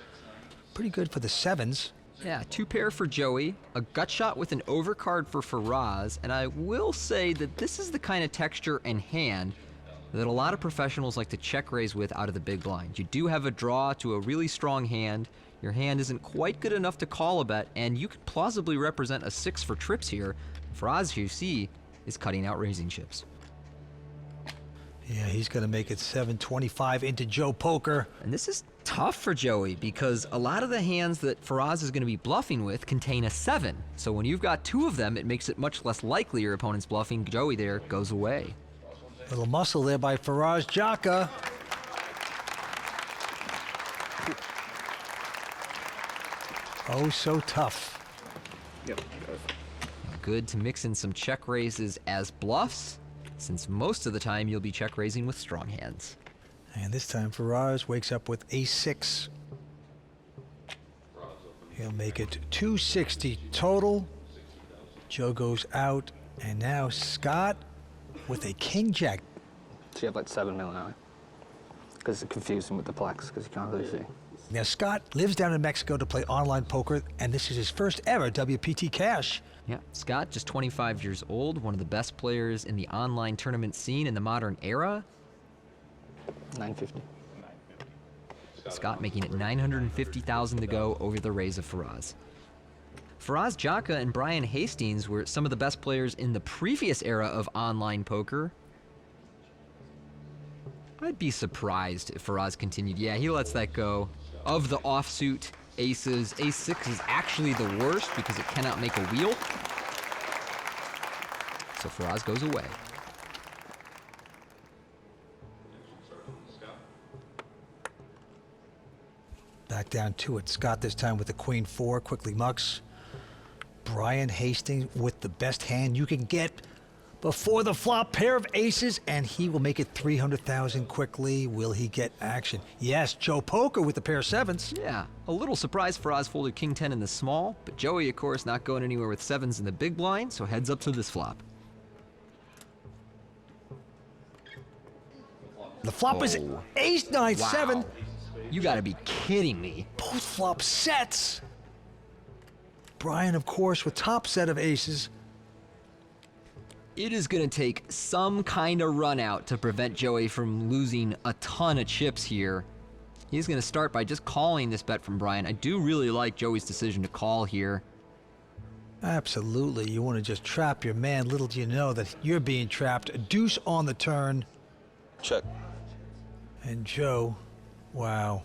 pretty good for the sevens. Yeah, 2 pair for Joey, a gut shot with an overcard for Faraz, and I will say that this is the kind of texture and hand that a lot of professionals like to check raise with out of the big blind. You do have a draw to a really strong hand. Your hand isn't quite good enough to call a bet, and you could plausibly represent a 6 for trips here. Faraz, you see, is cutting out raising chips. Yeah, he's going to make it 725 into Joe Poker. And this is tough for Joey because a lot of the hands that Faraz is going to be bluffing with contain a 7. So when you've got 2 of them, it makes it much less likely your opponent's bluffing. Joey there goes away. Little muscle there by Faraz Jaka. Oh, so tough. Yep. Good to mix in some check raises as bluffs, since most of the time you'll be check raising with strong hands. And this time Faraz wakes up with ace-6. He'll make it 260 total. Joe goes out, and now Scott with a king-jack. So you have like 7 million on it. Because it confused him with the plex, because you can't really see. Now Scott lives down in Mexico to play online poker, and this is his first ever WPT cash. Yeah, Scott, just 25 years old, one of the best players in the online tournament scene in the modern era. 950. Scott making it 950,000 to go over the raise of Faraz. Faraz Jaka and Brian Hastings were some of the best players in the previous era of online poker. I'd be surprised if Faraz continued. Yeah, he lets that go. Of the offsuit aces, ace-6 is actually the worst because it cannot make a wheel. So Faraz goes away. Back down to it. Scott this time with the queen-4, quickly mucks. Brian Hastings with the best hand you can get before the flop, pair of aces, and he will make it 300,000 quickly. Will he get action? Yes, Joe Poker with the pair of sevens. Yeah, a little surprised Faraz folded king 10 in the small, but Joey, of course, not going anywhere with sevens in the big blind, so heads up to this flop. The flop is ace-9-7. Wow. You gotta be kidding me. Both flop sets. Brian, of course, with top set of aces. It is going to take some kind of run out to prevent Joey from losing a ton of chips here. He's going to start by just calling this bet from Brian. I do really like Joey's decision to call here. Absolutely. You want to just trap your man. Little do you know that you're being trapped. A deuce on the turn. Check. And Joe, wow,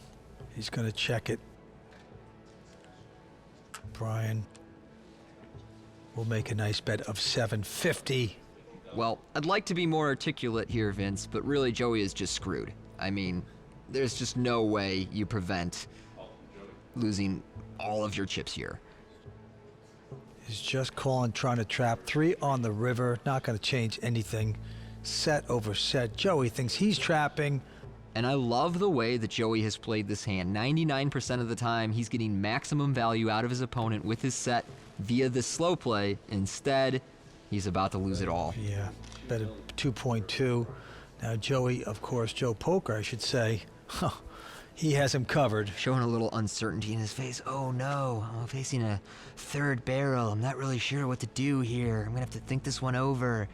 he's going to check it. Brian will make a nice bet of 750. Well, I'd like to be more articulate here, Vince, but really Joey is just screwed. I mean, there's just no way you prevent losing all of your chips here. He's just calling, trying to trap. 3 on the river, not going to change anything. Set over set. Joey thinks he's trapping. And I love the way that Joey has played this hand. 99% of the time, he's getting maximum value out of his opponent with his set via this slow play. Instead, he's about to lose it all. Yeah, bet at 2.2. Now Joey, of course, Joe Poker, I should say, he has him covered. Showing a little uncertainty in his face. Oh no, I'm facing a third barrel. I'm not really sure what to do here. I'm gonna have to think this one over.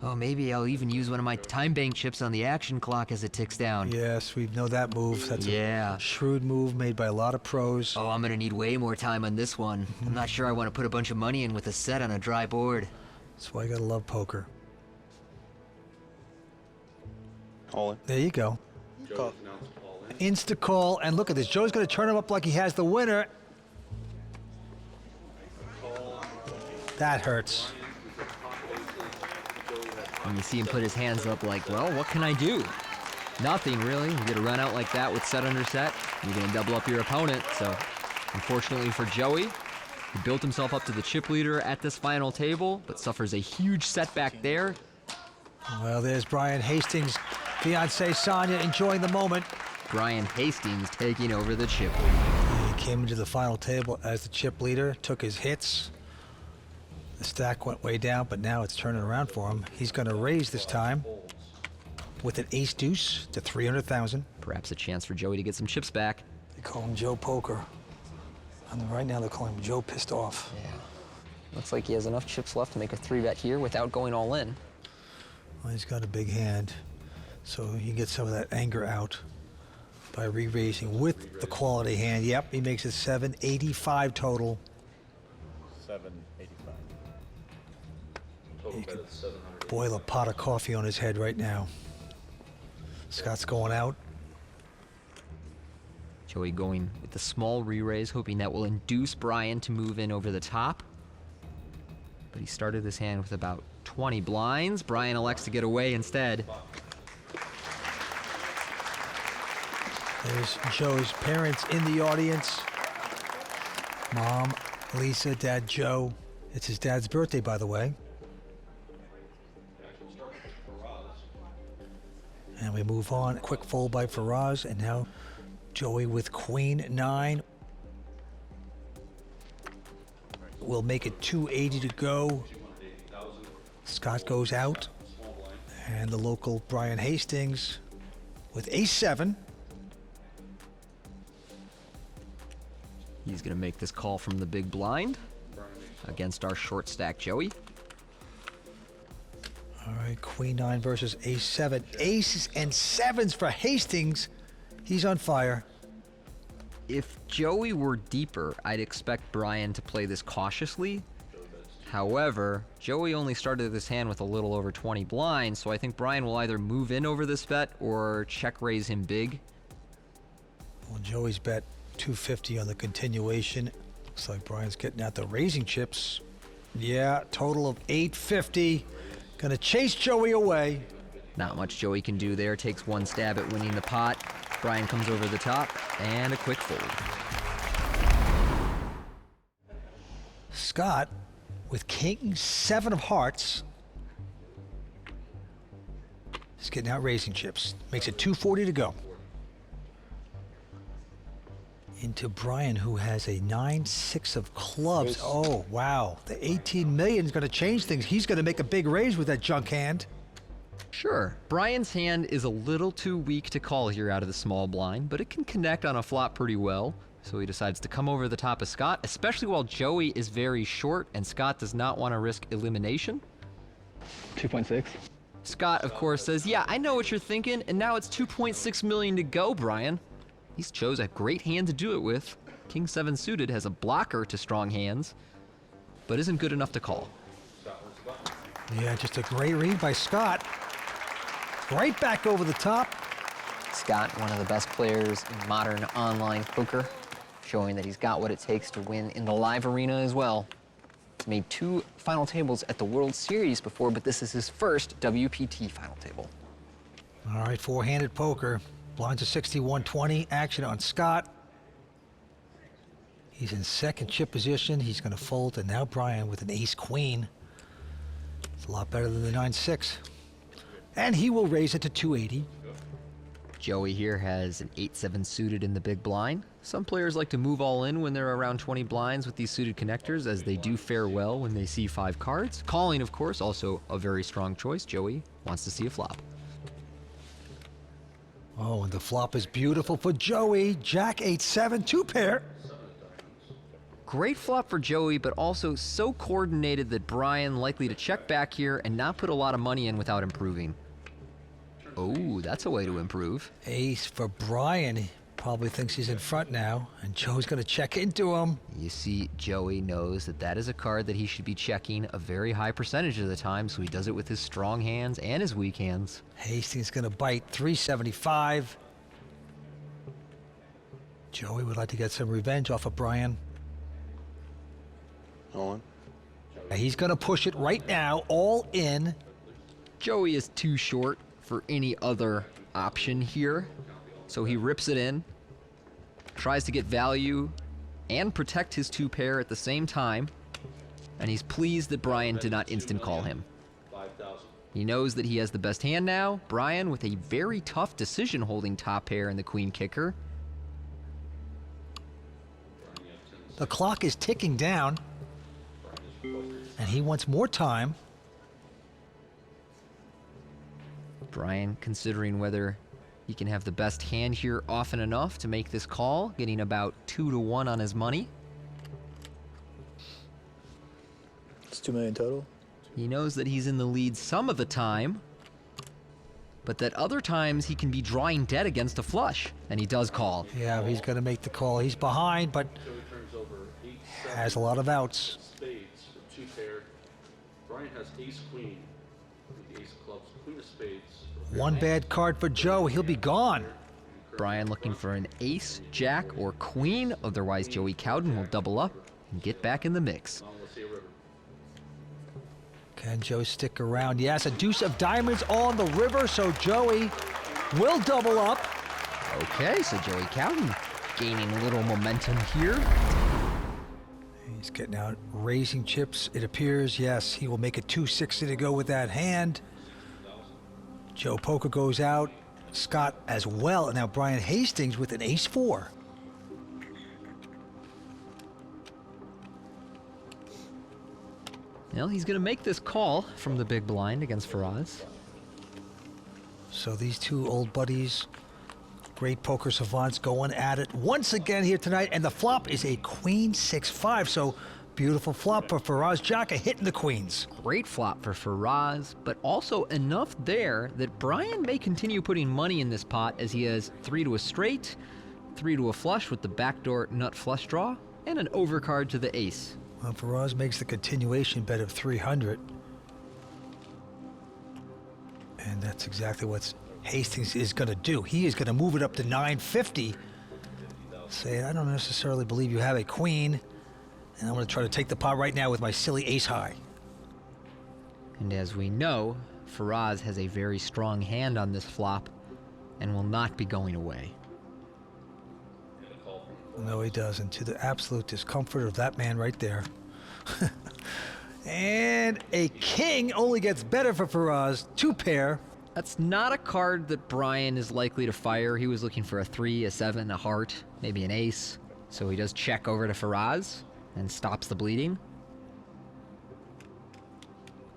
Oh, maybe I'll even use one of my time bank chips on the action clock as it ticks down. Yes, we know that move. That's a shrewd move made by a lot of pros. Oh, I'm gonna need way more time on this one. I'm not sure I want to put a bunch of money in with a set on a dry board. That's why you gotta love poker. All in. There you go. Call. Insta call, and look at this. Joe's gonna turn him up like he has the winner. That hurts. And you see him put his hands up like, well, what can I do? Nothing, really. You get a run out like that with set under set, you're going to double up your opponent. So, unfortunately for Joey, he built himself up to the chip leader at this final table, but suffers a huge setback there. Well, there's Brian Hastings' fiancée Sonia enjoying the moment. Brian Hastings taking over the chip. He came into the final table as the chip leader, took his hits. The stack went way down, but now it's turning around for him. He's going to raise this time with an ace-deuce to 300,000. Perhaps a chance for Joey to get some chips back. They call him Joe Poker. And right now they're calling him Joe Pissed Off. Yeah. Looks like he has enough chips left to make a 3-bet here without going all in. Well, he's got a big hand, so he gets some of that anger out by re-raising with the quality hand. Yep, he makes it 785 total. 785. You could boil a pot of coffee on his head right now. Scott's going out. Joey going with the small re-raise, hoping that will induce Brian to move in over the top. But he started this hand with about 20 blinds. Brian elects to get away instead. There's Joe's parents in the audience. Mom, Lisa, Dad, Joe. It's his dad's birthday, by the way. And we move on. Quick fold by Faraz, and now Joey with Queen 9. We'll make it 280 to go. Scott goes out. And the local Brian Hastings with Ace-7. He's going to make this call from the big blind against our short stack Joey. All right, Queen 9 versus Ace-7. Aces and 7s for Hastings. He's on fire. If Joey were deeper, I'd expect Brian to play this cautiously. However, Joey only started this hand with a little over 20 blinds, so I think Brian will either move in over this bet or check raise him big. Well, Joey's bet 250 on the continuation. Looks like Brian's getting out the raising chips. Yeah, total of 850. Gonna chase Joey away. Not much Joey can do there. Takes one stab at winning the pot. Brian comes over the top and a quick fold. Scott with King 7 of hearts. He's getting out raising chips. Makes it 240 to go. Into Brian, who has a 9-6 of clubs. Oh, wow. The 18 million is going to change things. He's going to make a big raise with that junk hand. Sure. Brian's hand is a little too weak to call here out of the small blind, but it can connect on a flop pretty well. So he decides to come over the top of Scott, especially while Joey is very short and Scott does not want to risk elimination. 2.6. Scott, of course, says, yeah, I know what you're thinking, and now it's 2.6 million to go, Brian. He chose a great hand to do it with. King 7 suited has a blocker to strong hands, but isn't good enough to call. Yeah, just a great read by Scott. Right back over the top. Scott, one of the best players in modern online poker, showing that he's got what it takes to win in the live arena as well. He's made 2 final tables at the World Series before, but this is his first WPT final table. All right, four-handed poker. Blinds to 61-20, action on Scott. He's in second chip position. He's going to fold, and now Brian with an ace-queen. It's a lot better than the 9-6. And he will raise it to 280. Joey here has an 8-7 suited in the big blind. Some players like to move all in when they're around 20 blinds with these suited connectors, as they do fare well when they see 5 cards. Calling, of course, also a very strong choice. Joey wants to see a flop. Oh, and the flop is beautiful for Joey. Jack 8-7, 2-pair. Great flop for Joey, but also so coordinated that Brian likely to check back here and not put a lot of money in without improving. Oh, that's a way to improve. Ace for Brian. He probably thinks he's in front now, and Joe's going to check into him. You see, Joey knows that that is a card that he should be checking a very high percentage of the time, so he does it with his strong hands and his weak hands. Hastings going to bite 375. Joey would like to get some revenge off of Brian. All in. He's going to push it right now, all in. Joey is too short for any other option here, so he rips it in, tries to get value and protect his 2-pair at the same time, and he's pleased that Brian did not instant call him. He knows that he has the best hand now. Brian with a very tough decision holding top pair in the queen kicker. The clock is ticking down, and he wants more time. Brian considering whether he can have the best hand here often enough to make this call, getting about 2-1 on his money. It's $2 million total. He knows that he's in the lead some of the time, but that other times he can be drawing dead against a flush, and he does call. Yeah, he's going to make the call. He's behind, but has a lot of outs. Spades, 2-pair. Brian has ace-queen, the ace of clubs, queen of spades. One bad card for Joe. He'll be gone. Brian looking for an ace, jack, or queen. Otherwise, Joey Couden will double up and get back in the mix. Can Joe stick around? Yes, a deuce of diamonds on the river, so Joey will double up. Okay, so Joey Couden gaining a little momentum here. He's getting out, raising chips, it appears. Yes, he will make it 260 to go with that hand. Joe Poker goes out, Scott as well, and now Brian Hastings with an ace-4. Well, he's going to make this call from the big blind against Faraz. So these two old buddies, great poker savants, going at it once again here tonight, and the flop is a queen 6-5, so beautiful flop for Faraz Jaka hitting the queens. Great flop for Faraz, but also enough there that Brian may continue putting money in this pot, as he has 3 to a straight, 3 to a flush with the backdoor nut flush draw, and an overcard to the ace. Well, Faraz makes the continuation bet of 300. And that's exactly what Hastings is going to do. He is going to move it up to 950. Saying, I don't necessarily believe you have a queen, and I'm going to try to take the pot right now with my silly ace high. And as we know, Faraz has a very strong hand on this flop and will not be going away. No, he doesn't. To the absolute discomfort of that man right there. And a king only gets better for Faraz. 2-pair. That's not a card that Brian is likely to fire. He was looking for a 3, a 7, a heart, maybe an ace. So he does check over to Faraz and stops the bleeding.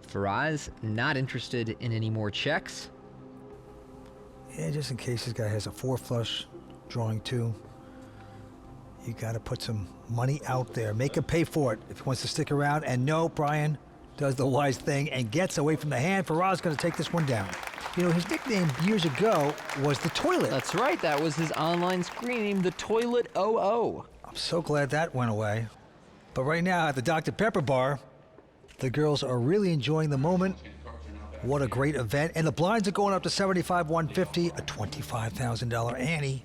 Faraz not interested in any more checks. Yeah, just in case this guy has a 4 flush, drawing 2. You got to put some money out there. Make him pay for it if he wants to stick around. And no, Brian does the wise thing and gets away from the hand. Faraz going to take this one down. You know, his nickname years ago was the Toilet. That's right. That was his online screen name, the Toilet 00. I'm so glad that went away. But right now at the Dr. Pepper bar, the girls are really enjoying the moment. What a great event. And the blinds are going up to 75, 150, a $25,000 ante.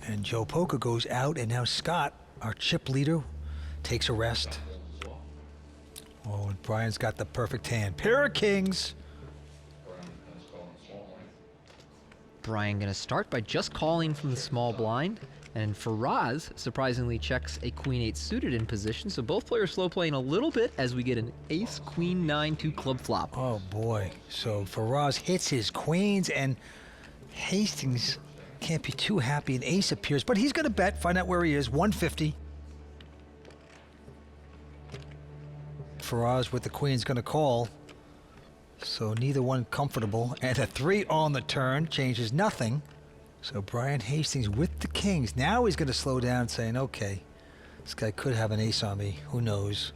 And Joe Poker goes out, and now Scott, our chip leader, takes a rest. Oh, and Brian's got the perfect hand. Pair of kings. Brian gonna start by just calling from the small blind. And Faraz surprisingly checks a queen-8 suited in position, so both players slow playing a little bit as we get an ace-queen-9 2 club flop. Oh boy, so Faraz hits his queens and Hastings can't be too happy. An ace appears, but he's gonna bet, find out where he is, 150. Faraz with the queen's gonna call, so neither one comfortable, and a 3 on the turn changes nothing. So Brian Hastings with the kings. Now he's going to slow down, saying, okay, this guy could have an ace on me. Who knows?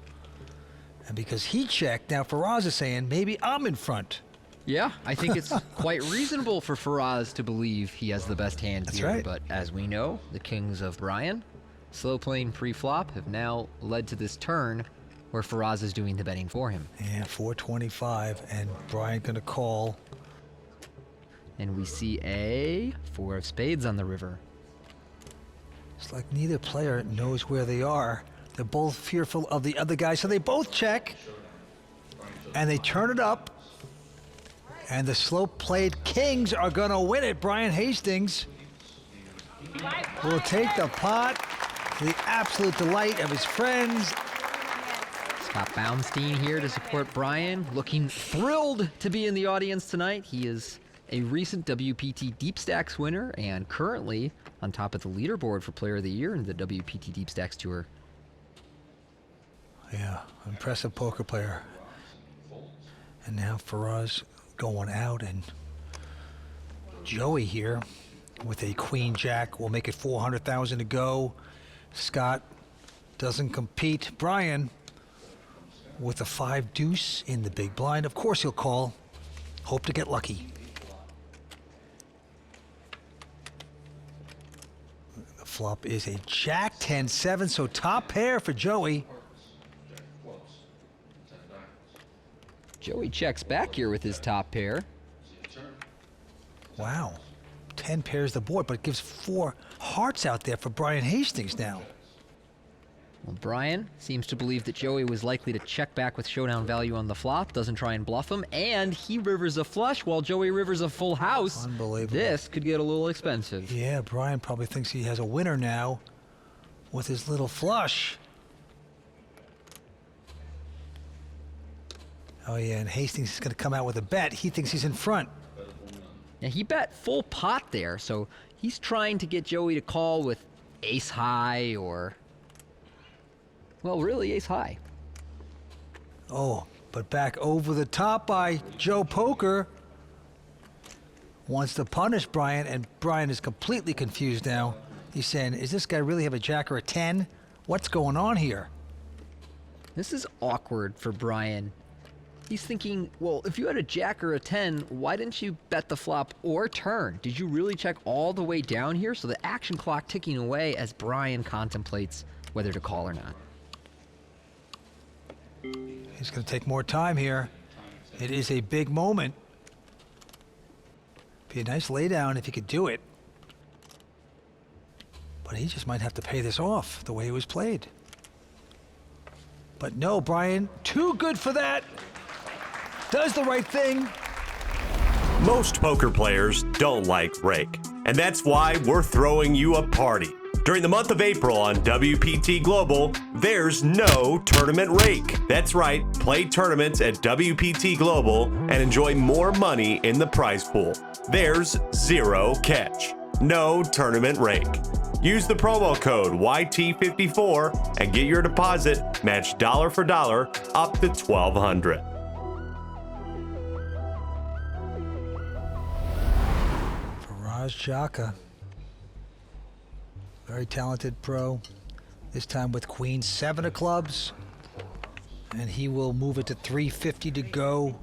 And because he checked, now Faraz is saying, maybe I'm in front. Yeah, I think it's quite reasonable for Faraz to believe he has the best hand That's here. right. But as we know, the kings of Brian, slow playing pre-flop, have now led to this turn where Faraz is doing the betting for him. Yeah, 425, and Brian going to call. And we see a 4 of spades on the river. It's like neither player knows where they are. They're both fearful of the other guy, so they both check. And they turn it up. And the slow-played kings are going to win it. Brian Hastings will take the pot to the absolute delight of his friends. Scott Baumstein here to support Brian, looking thrilled to be in the audience tonight. He is a recent WPT Deep Stacks winner and currently on top of the leaderboard for Player of the Year in the WPT Deep Stacks Tour. Yeah, impressive poker player. And now Faraz going out, and Joey here with a queen jack will make it 400,000 to go. Scott doesn't compete. Brian with a 5 deuce in the big blind. Of course he'll call. Hope to get lucky. The flop is a jack 10-7, so top pair for Joey. Joey checks back here with his top pair. Wow, 10 pairs the board, but it gives 4 hearts out there for Brian Hastings now. Well, Brian seems to believe that Joey was likely to check back with showdown value on the flop, doesn't try and bluff him, and he rivers a flush while Joey rivers a full house. Unbelievable. This could get a little expensive. Yeah, Brian probably thinks he has a winner now with his little flush. Oh yeah, and Hastings is going to come out with a bet. He thinks he's in front. Now, he bet full pot there, so he's trying to get Joey to call with ace high or, well, really ace high. Oh, but back over the top by Joe Poker. Wants to punish Brian, and Brian is completely confused now. He's saying, is this guy really have a jack or a 10? What's going on here? This is awkward for Brian. He's thinking, well, if you had a jack or a 10, why didn't you bet the flop or turn? Did you really check all the way down here? So the action clock ticking away as Brian contemplates whether to call or not. He's going to take more time here. It is a big moment. Be a nice laydown if he could do it. But he just might have to pay this off the way it was played. But no, Brian, too good for that. Does the right thing. Most poker players don't like rake, and that's why we're throwing you a party. During the month of April on WPT Global, there's no tournament rake. That's right, play tournaments at WPT Global and enjoy more money in the prize pool. There's zero catch, no tournament rake. Use the promo code YT54 and get your deposit matched dollar for dollar up to $1,200. Faraz Jaka, very talented pro, this time with queen 7 of clubs, and he will move it to 350 to go.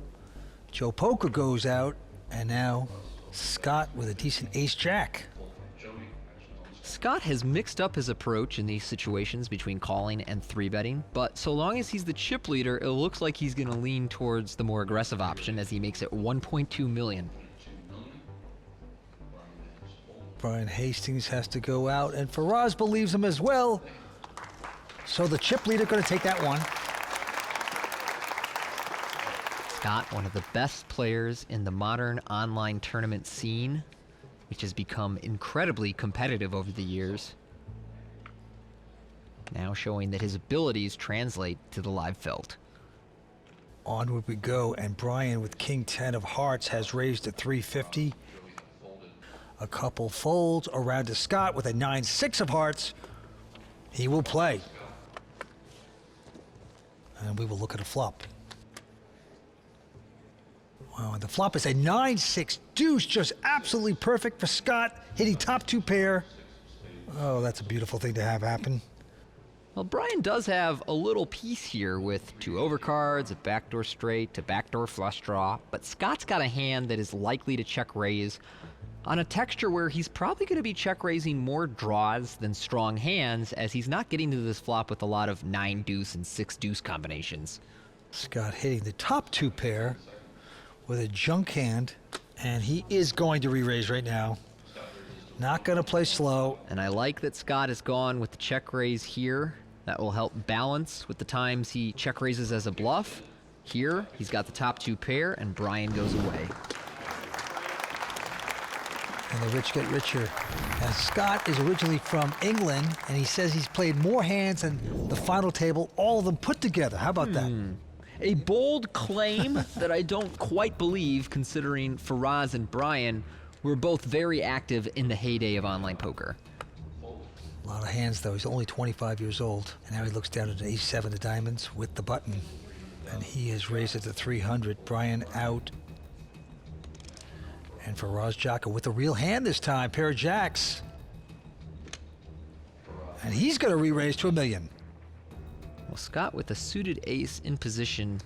Joe Poker goes out, and now Scott with a decent ace-jack. Scott has mixed up his approach in these situations between calling and 3-betting, but so long as he's the chip leader, it looks like he's going to lean towards the more aggressive option as he makes it $1.2 million. Brian Hastings has to go out, and Faraz believes him as well. So the chip leader going to take that one. Scott, one of the best players in the modern online tournament scene, which has become incredibly competitive over the years. now showing that his abilities translate to the live felt. Onward we go, and Brian with King 10 of hearts has raised to 350. A couple folds around to Scott with a 9-6 of hearts. He will play. And we will look at a flop. Wow, and the flop is a 9-6 deuce, just absolutely perfect for Scott, hitting top 2 pair. Oh, that's a beautiful thing to have happen. Well, Brian does have a little piece here with 2 overcards, a backdoor straight, a backdoor flush draw, but Scott's got a hand that is likely to check raise on a texture where he's probably going to be check raising more draws than strong hands, as he's not getting to this flop with a lot of 9 deuce and 6 deuce combinations. Scott hitting the top 2 pair with a junk hand, and he is going to re-raise right now. Not going to play slow. And I like that Scott has gone with the check raise here. That will help balance with the times he check raises as a bluff. Here, he's got the top 2 pair, and Brian goes away. And the rich get richer. And Scott is originally from England, and he says he's played more hands than the final table, all of them put together. How about that? A bold claim that I don't quite believe, considering Faraz and Brian were both very active in the heyday of online poker. A lot of hands, though. He's only 25 years old. And now he looks down at an ace-7 of diamonds with the button. And he has raised it to 300. Brian out. And Faraz Jaka with a real hand this time. Pair of jacks. And he's going to re-raise to $1 million. Well, Scott with a suited ace in position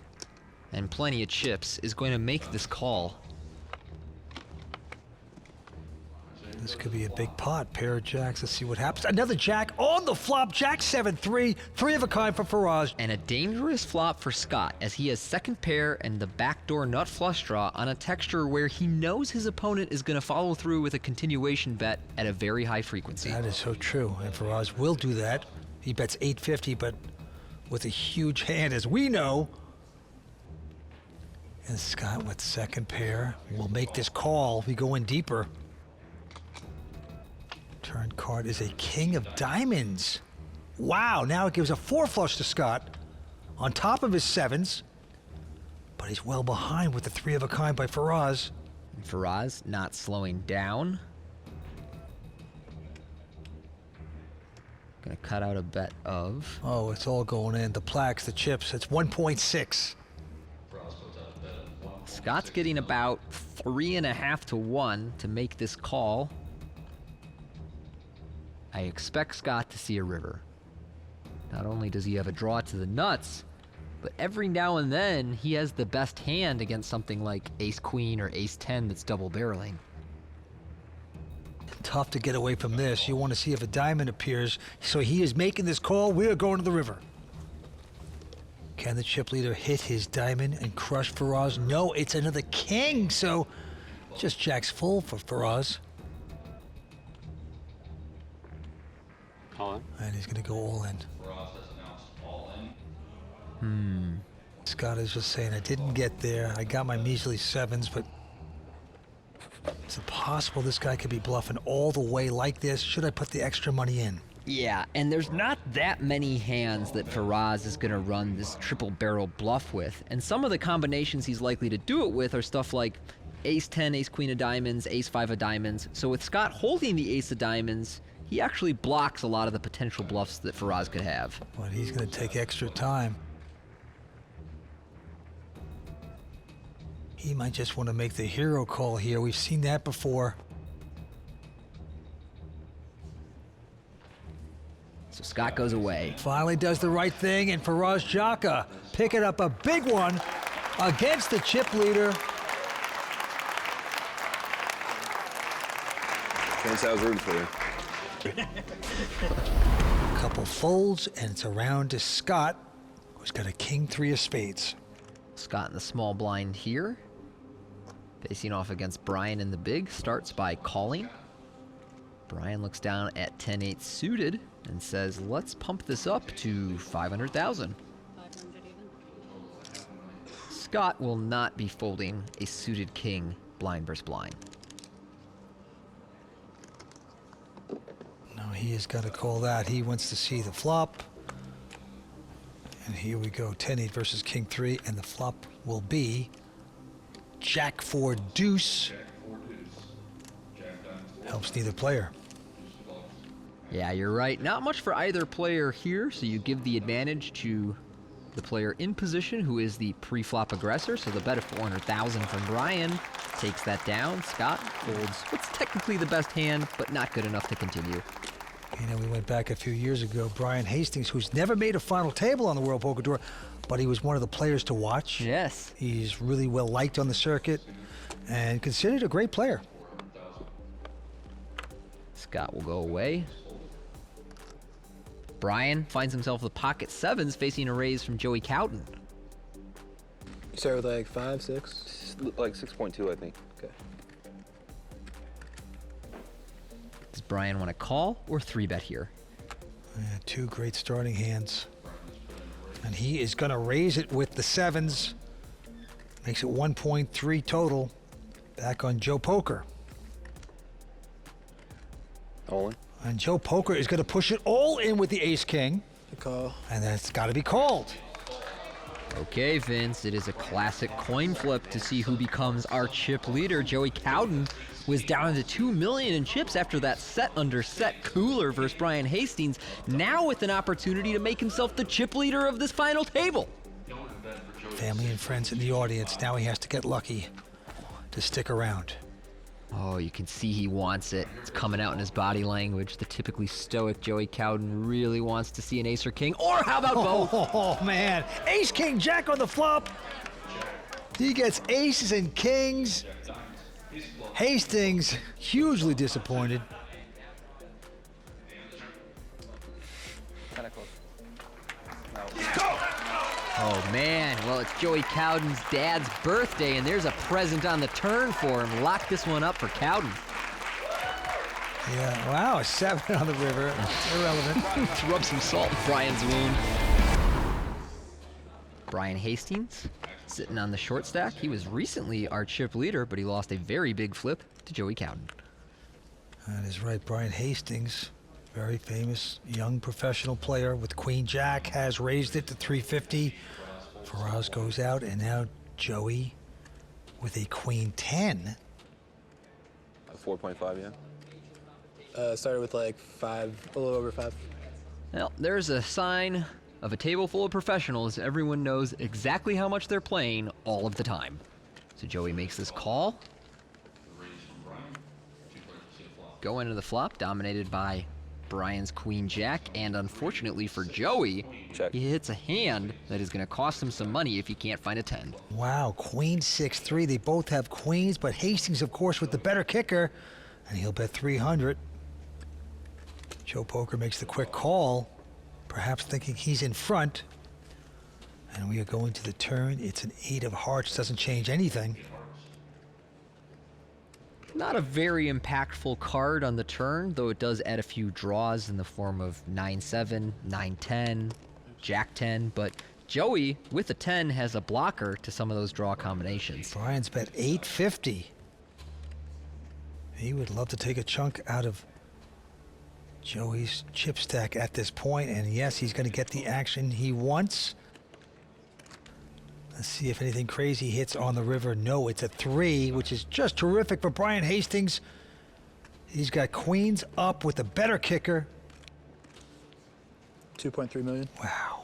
and plenty of chips is going to make this call. This could be a big pot. Pair of jacks. Let's see what happens. Another jack on the flop. Jack 7-3. 3 of a kind for Faraz. And a dangerous flop for Scott, as he has second pair and the backdoor nut flush draw on a texture where he knows his opponent is going to follow through with a continuation bet at a very high frequency. That is so true. And Faraz will do that. He bets 850, but with a huge hand, as we know. And Scott with second pair will make this call. We go in deeper. Turn card is a king of diamonds. Wow, now it gives a 4 flush to Scott on top of his 7s. But he's well behind with the 3 of a kind by Faraz. And Faraz not slowing down. Gonna cut out a bet of... Oh, it's all going in. The plaques, the chips. It's 1.6. Scott's getting about 3.5 to 1 to make this call. I expect Scott to see a river. Not only does he have a draw to the nuts, but every now and then he has the best hand against something like ace-queen or ace-10 that's double-barreling. Tough to get away from this. You want to see if a diamond appears. So he is making this call. We are going to the river. Can the chip leader hit his diamond and crush Faraz? No, it's another king. So just jacks full for Faraz. All in. And he's going to go all in. Scott is just saying, I didn't get there. I got my measly 7s, but is it possible this guy could be bluffing all the way like this? Should I put the extra money in? Yeah, and there's not that many hands that Faraz is going to run this triple barrel bluff with, and some of the combinations he's likely to do it with are stuff like ace-10, ace-queen of diamonds, ace-5 of diamonds. So with Scott holding the ace of diamonds, he actually blocks a lot of the potential bluffs that Faraz could have. But he's going to take extra time. He might just want to make the hero call here. We've seen that before. So Scott goes away. Finally does the right thing, and Faraz Jaka picking up a big one against the chip leader. Can't say I was rooting for you. A couple folds, and it's around to Scott, who's got a king 3 of spades. Scott in the small blind here, facing off against Brian in the big, starts by calling. Brian looks down at 10-8 suited and says, let's pump this up to 500,000. Scott will not be folding a suited king blind versus blind. No, he has got to call that. He wants to see the flop. And here we go, 10-8 versus King 3, and the flop will be Jack 4 deuce. Helps neither player. Yeah, you're right. Not much for either player here, so you give the advantage to the player in position, who is the pre-flop aggressor. So the bet of 400,000 from Brian takes that down. Scott folds what's technically the best hand, but not good enough to continue. You know, we went back a few years ago. Brian Hastings, who's never made a final table on the World Poker Tour, but he was one of the players to watch. Yes. He's really well liked on the circuit and considered a great player. Scott will go away. Brian finds himself with pocket sevens facing a raise from Joey Couden. You start with like 5, 6? Like 6.2, I think. Okay. Does Brian want to call or 3-bet here? Yeah, two great starting hands. And he is going to raise it with the sevens. Makes it 1.3 total. Back on Joe Poker. All in. And Joe Poker is going to push it all in with the ace-king. Good call. And that's got to be called. Okay, Vince, it is a classic coin flip to see who becomes our chip leader. Joey Couden was down to 2 million in chips after that set under set cooler versus Brian Hastings, now with an opportunity to make himself the chip leader of this final table. Family and friends in the audience. Now he has to get lucky to stick around. Oh, you can see he wants it. It's coming out in his body language. The typically stoic Joey Couden really wants to see an ace or king, or how about both? Oh, man. Ace, king, jack on the flop. He gets aces and kings. Hastings, hugely disappointed. Kind of close. Oh, man. Well, it's Joey Cowden's dad's birthday, and there's a present on the turn for him. Lock this one up for Couden. Yeah, wow, a 7 on the river. Irrelevant. Rub some salt in Brian's wound. Brian Hastings, sitting on the short stack. He was recently our chip leader, but he lost a very big flip to Joey Couden. That is right, Brian Hastings, very famous young professional player with Queen Jack, has raised it to 350. Faraz goes out, and now Joey with a Queen 10. 4.5, yeah. Started with like 5, a little over 5. Well, there's a sign of a table full of professionals. Everyone knows exactly how much they're playing all of the time. So Joey makes this call. Go into the flop, dominated by Brian's Queen Jack, and unfortunately for Joey, he hits a hand that is going to cost him some money if he can't find a 10. Wow, Queen 6-3. They both have queens, but Hastings, of course, with the better kicker, and he'll bet 300. Joe Poker makes the quick call, perhaps thinking he's in front. And we are going to the turn. It's an 8 of hearts, doesn't change anything. Not a very impactful card on the turn, though it does add a few draws in the form of 9-7, 9-10, Jack 10, but Joey, with a 10, has a blocker to some of those draw combinations. Brian's bet 850. He would love to take a chunk out of Joey's chip stack at this point, and yes, he's going to get the action he wants. Let's see if anything crazy hits on the river. No, it's a 3, which is just terrific for Brian Hastings. He's got queens up with a better kicker. 2.3 million. Wow.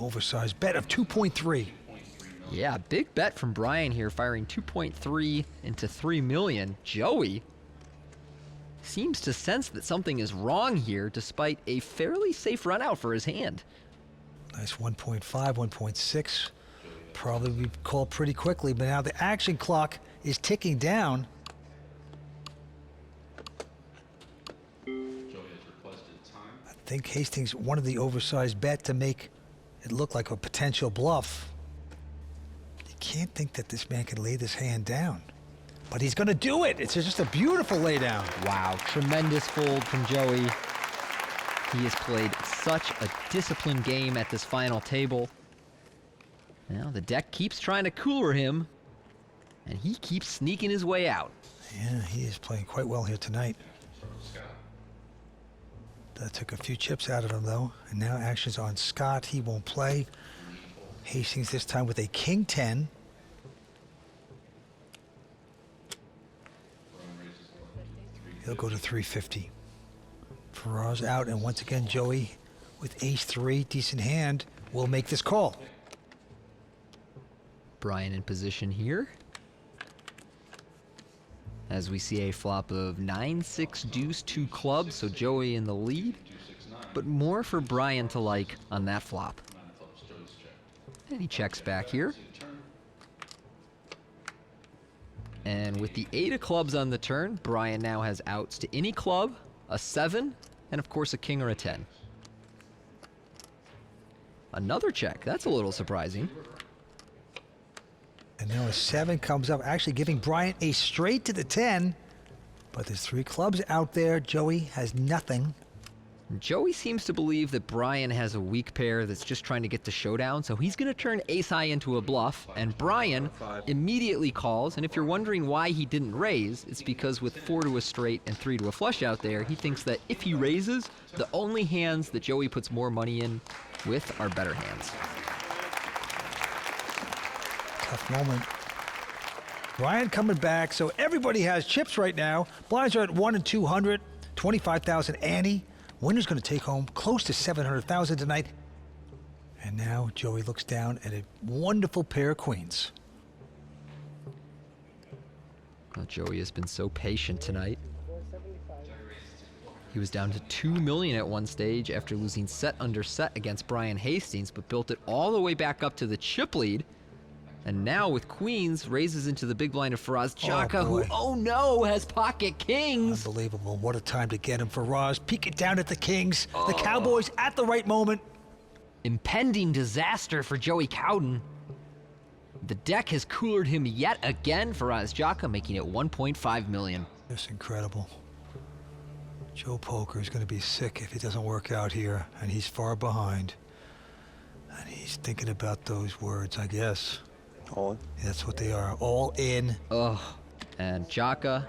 Oversized bet of 2.3. Yeah, big bet from Brian here, firing 2.3 into 3 million. Joey seems to sense that something is wrong here, despite a fairly safe run out for his hand. Nice 1.5, 1.6. Probably be called pretty quickly, but now the action clock is ticking down. I think Hastings wanted the oversized bet to make it look like a potential bluff. You can't think that this man can lay this hand down, but he's going to do it. It's just a beautiful laydown. Wow, tremendous fold from Joey. He has played such a disciplined game at this final table. Now the deck keeps trying to cooler him, and he keeps sneaking his way out. Yeah, he is playing quite well here tonight. That took a few chips out of him, though. And now action's on Scott. He won't play. Hastings this time with a king 10. He'll go to 350. Faraz out, and once again, Joey with ace 3, decent hand, will make this call. Brian in position here. As we see a flop of 9-6 deuce 2 clubs, so Joey in the lead. But more for Brian to like on that flop. And he checks back here. And with the 8 of clubs on the turn, Brian now has outs to any club, a 7, and of course a king or a 10. Another check, that's a little surprising. And now a 7 comes up, actually giving Brian a straight to the 10. But there's 3 clubs out there. Joey has nothing. Joey seems to believe that Brian has a weak pair that's just trying to get to showdown, so he's going to turn ace-high into a bluff, and Brian immediately calls, and if you're wondering why he didn't raise, it's because with 4 to a straight and 3 to a flush out there, he thinks that if he raises, the only hands that Joey puts more money in with are better hands. Tough moment. Brian coming back, so everybody has chips right now. Blinds are at 1 and 200, 25,000 ante. Winner's going to take home close to 700,000 tonight. And now Joey looks down at a wonderful pair of queens. Well, Joey has been so patient tonight. He was down to $2 million at one stage after losing set under set against Brian Hastings, but built it all the way back up to the chip lead. And now with queens, raises into the big blind of Faraz Jaka, who, oh no, has pocket kings. Unbelievable. What a time to get him. Faraz peeking down at the kings. The Cowboys at the right moment. Impending disaster for Joey Couden. The deck has coolered him yet again. Faraz Jaka making it $1.5 million. That's incredible. Joe Poker is going to be sick if it doesn't work out here, and he's far behind. And he's thinking about those words, I guess. All in? That's what they are, all in. Ugh. And Jaka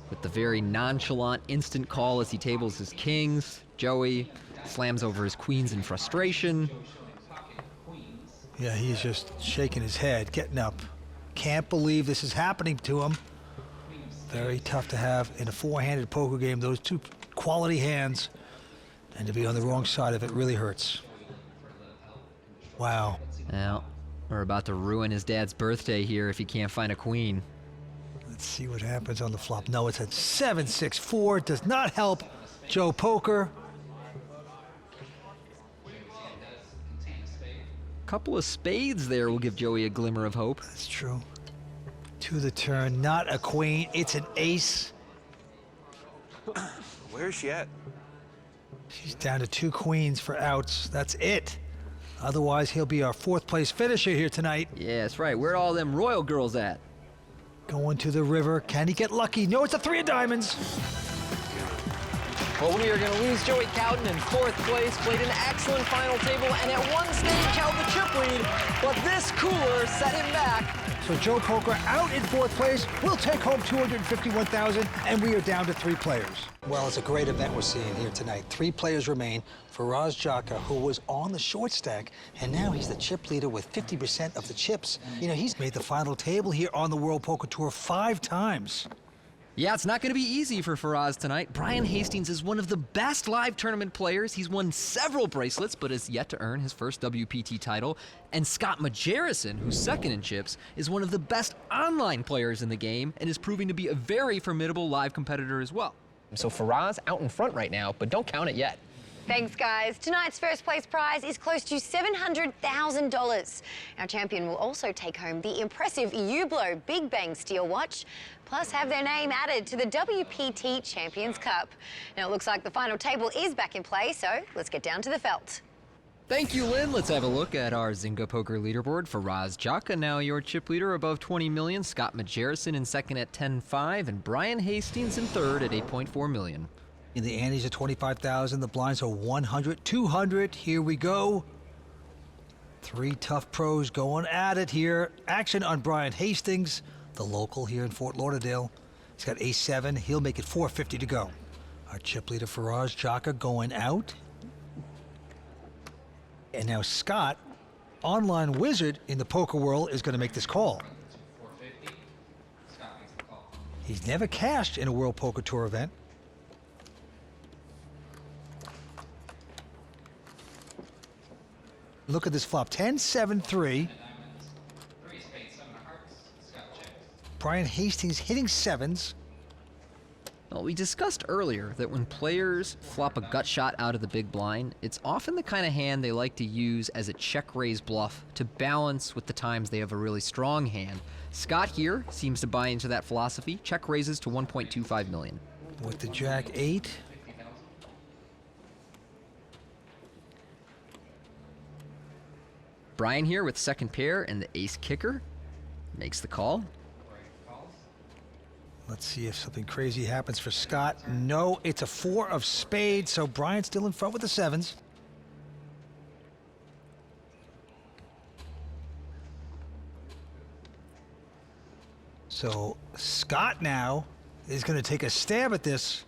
with the very nonchalant instant call as he tables his kings. Joey slams over his queens in frustration. Yeah, he's just shaking his head, getting up. Can't believe this is happening to him. Very tough to have in a four-handed poker game, those 2 quality hands. And to be on the wrong side of it really hurts. Wow. Now, we're about to ruin his dad's birthday here if he can't find a queen. Let's see what happens on the flop. No, it's at 7-6-4. Does not help Joe Poker. Couple of spades there will give Joey a glimmer of hope. That's true. To the turn, not a queen, it's an ace. Where's she at? She's down to 2 queens for outs. That's it. Otherwise, he'll be our 4th place finisher here tonight. Yeah, that's right. Where are all them royal girls at? Going to the river. Can he get lucky? No, it's a 3 of diamonds. Well, we are going to lose Joey Couden in 4th place. Played an excellent final table and at one stage held the chip lead, but this cooler set him back. So Joe Poker out in 4th place. We'll take home $251,000, and we are down to 3 players. Well, it's a great event we're seeing here tonight. 3 players remain. Faraz Jaka, who was on the short stack, and now he's the chip leader with 50% of the chips. You know, he's made the final table here on the World Poker Tour 5 times. Yeah, it's not going to be easy for Faraz tonight. Brian Hastings is one of the best live tournament players. He's won several bracelets, but has yet to earn his first WPT title. And Scott Margereson, who's second in chips, is one of the best online players in the game and is proving to be a very formidable live competitor as well. So Faraz out in front right now, but don't count it yet. Thanks, guys. Tonight's first place prize is close to $700,000. Our champion will also take home the impressive Hublot Big Bang steel watch, plus have their name added to the WPT Champions Cup. Now, it looks like the final table is back in play, so let's get down to the felt. Thank you, Lynn. Let's have a look at our Zynga Poker leaderboard. Faraz Jaka, now your chip leader, above 20 million. Scott Margereson in second at 10.5, and Brian Hastings in third at 8.4 million. In the antes are 25,000. The blinds are 100, 200. Here we go. 3 tough pros going at it here. Action on Brian Hastings, the local here in Fort Lauderdale. He's got ace 7. He'll make it 450 to go. Our chip leader Faraz Jaka going out. And now Scott, online wizard in the poker world, is going to make this call. He's never cashed in a World Poker Tour event. Look at this flop, 10-7-3. Brian Hastings hitting sevens. Well, we discussed earlier that when players flop a gut shot out of the big blind, it's often the kind of hand they like to use as a check-raise bluff to balance with the times they have a really strong hand. Scott here seems to buy into that philosophy. Check raises to $1.25 million. With the Jack 8. Brian here with second pair and the ace kicker makes the call. Let's see if something crazy happens for Scott. No, it's a 4 of spades, so Brian's still in front with the sevens. So Scott now is going to take a stab at this.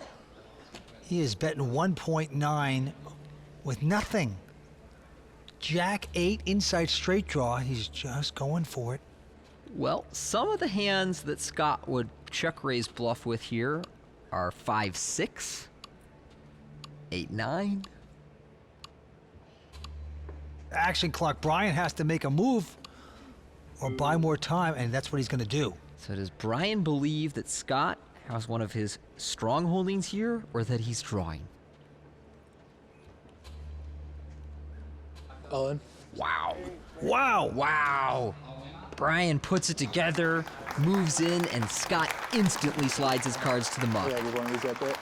He is betting 1.9 with nothing. Jack 8 inside straight draw. He's just going for it. Well, some of the hands that Scott would check raise bluff with here are 5-6, 8-9. Action clock. Brian has to make a move or buy more time, and that's what he's going to do. So does Brian believe that Scott has one of his strong holdings here, or that he's drawing? All in. Wow. Wow. Wow. Brian puts it together, moves in, and Scott instantly slides his cards to the muck. Yeah, we want to use that bet.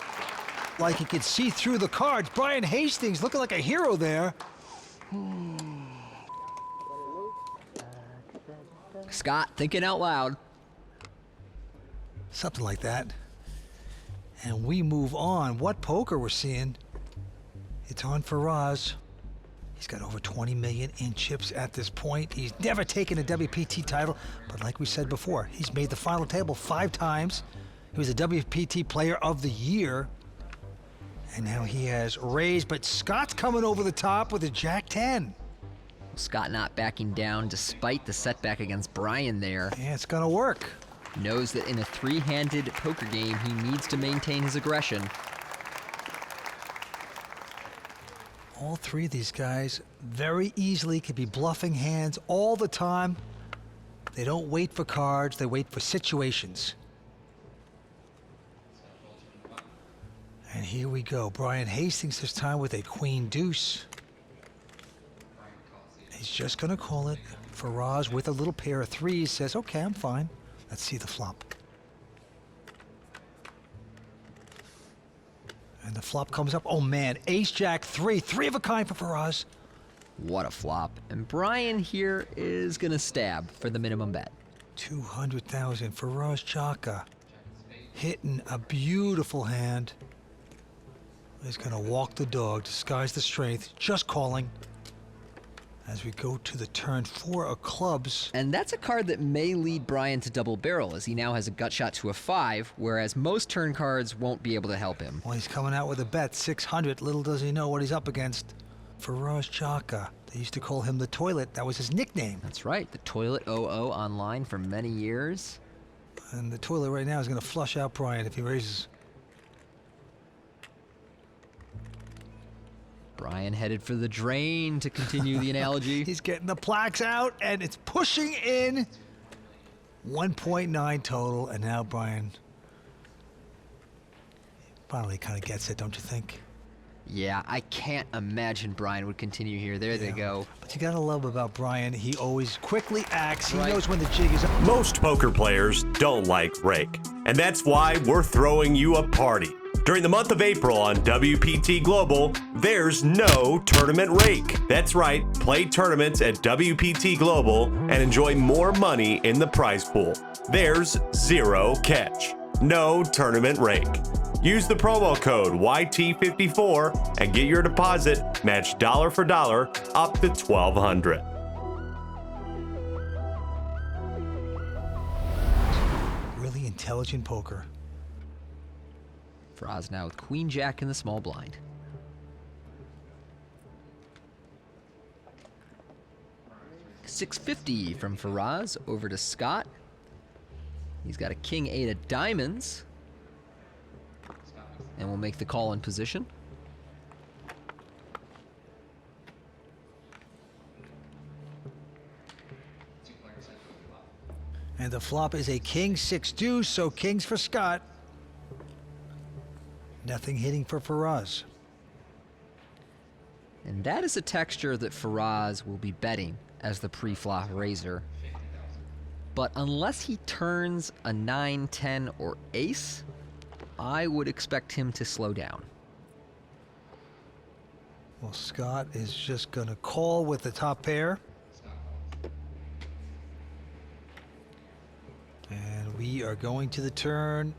Like he could see through the cards. Brian Hastings looking like a hero there. Scott thinking out loud. Something like that. And we move on. What poker we're seeing? It's on Faraz. He's got over 20 million in chips at this point. He's never taken a WPT title, but like we said before, he's made the final table 5 times. He was a WPT Player of the Year. And now he has raised, but Scott's coming over the top with a Jack 10. Scott not backing down despite the setback against Brian there. Yeah, it's gonna work. Knows that in a 3-handed poker game, he needs to maintain his aggression. All 3 of these guys very easily could be bluffing hands all the time. They don't wait for cards, they wait for situations. And here we go. Brian Hastings this time with a queen deuce. He's just gonna call it. Faraz with a little pair of 3s says, okay, I'm fine. Let's see the flop. And the flop comes up. Oh man, ace jack 3, 3 of a kind for Faraz. What a flop. And Brian here is gonna stab for the minimum bet. 200,000. Faraz Jaka hitting a beautiful hand. He's gonna walk the dog, disguise the strength, just calling. As we go to the turn 4 of clubs. And that's a card that may lead Brian to double barrel, as he now has a gut shot to a 5, whereas most turn cards won't be able to help him. Well, he's coming out with a bet, 600. Little does he know what he's up against. Faraz Jaka. They used to call him the Toilet. That was his nickname. That's right, the Toilet 00 online for many years. And the Toilet right now is going to flush out Brian if he raises. Brian headed for the drain, to continue the analogy. He's getting the plaques out, and it's pushing in. 1.9 total, and now Brian finally kind of gets it, don't you think? Yeah, I can't imagine Brian would continue here. There they go. But you gotta love about Brian, he always quickly acts. He knows when the jig is up. Most poker players don't like rake, and that's why we're throwing you a party. During the month of April on WPT Global, there's no tournament rake. That's right, play tournaments at WPT Global and enjoy more money in the prize pool. There's zero catch. No tournament rake. Use the promo code YT54 and get your deposit matched dollar for dollar up to $1,200. Really intelligent poker. Faraz now with queen jack in the small blind. $650 from Faraz over to Scott. He's got a king eight of diamonds. And we'll make the call in position. And the flop is a king six deuce, so kings for Scott. Nothing hitting for Faraz. And that is a texture that Faraz will be betting as the pre-flop raiser. But unless he turns a 9, 10, or ace, I would expect him to slow down. Well, Scott is just going to call with the top pair. And we are going to the turn.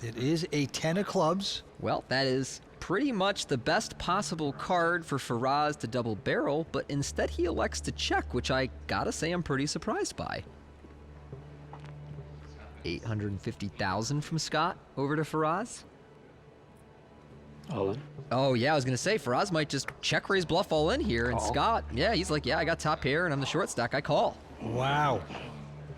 It is a 10 of clubs. Well, that is pretty much the best possible card for Faraz to double barrel, but instead he elects to check, which I gotta say I'm pretty surprised by. $850,000 from Scott over to Faraz. All in. Oh yeah, I was gonna say Faraz might just check raise bluff all in here, and Call. Scott, yeah, he's like, yeah, I got top pair and I'm the short stack, I call. Wow.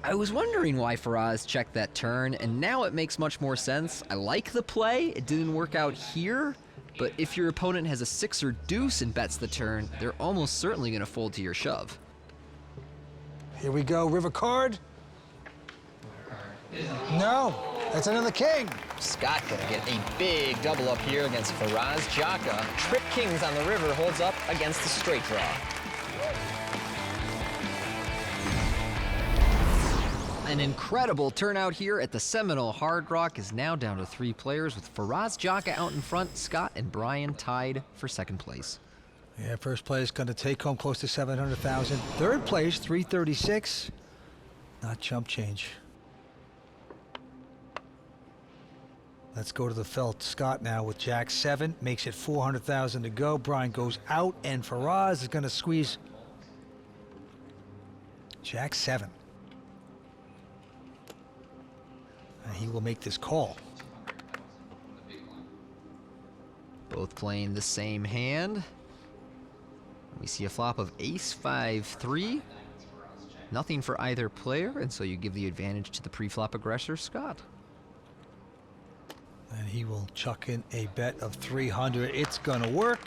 I was wondering why Faraz checked that turn, and now it makes much more sense. I like the play. It didn't work out here, but if your opponent has a 6 or deuce and bets the turn, they're almost certainly going to fold to your shove. Here we go, river card. No, that's another king. Scott gonna get a big double up here against Faraz Jaka. Trip kings on the river holds up against the straight draw. An incredible turnout here at the Seminole Hard Rock is now down to 3 players with Faraz Jaka out in front, Scott and Brian tied for second place. Yeah, first place going to take home close to $700,000. Third place, $336. Not chump change. Let's go to the felt. Scott now with Jack 7, makes it $400,000 to go. Brian goes out, and Faraz is going to squeeze Jack 7. And he will make this call. Both playing the same hand. We see a flop of ace 5-3. Nothing for either player, and so you give the advantage to the pre-flop aggressor, Scott. And he will chuck in a bet of 300. It's gonna work.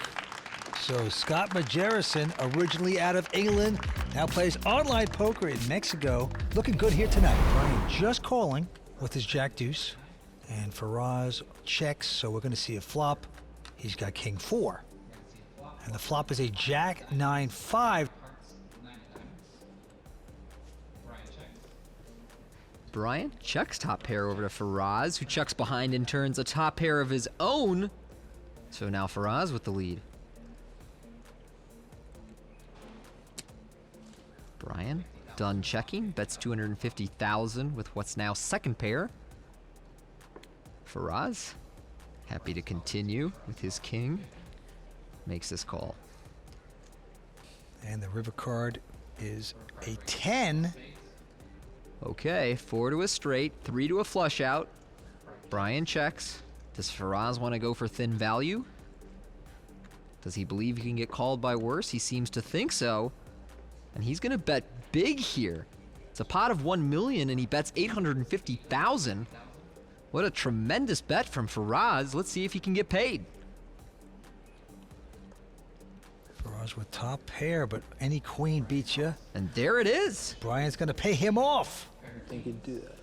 So Scott Margereson, originally out of England, now plays online poker in Mexico. Looking good here tonight. Brian just calling with his jack deuce. And Faraz checks, so we're gonna see a flop. He's got king 4. And the flop is a jack 9-5. Brian checks top pair over to Faraz, who checks behind and turns a top pair of his own. So now Faraz with the lead. Brian done checking, bets $250,000 with what's now second pair. Faraz, happy to continue with his king, makes this call. And the river card is a 10. Okay, 4 to a straight, 3 to a flush out. Brian checks. Does Faraz want to go for thin value? Does he believe he can get called by worse? He seems to think so. And he's going to bet big here. It's a pot of $1 million and he bets $850,000. What a tremendous bet from Faraz. Let's see if he can get paid. Faraz with top pair, but any queen beats you. And there it is. Brian's going to pay him off. I don't think he'd do that.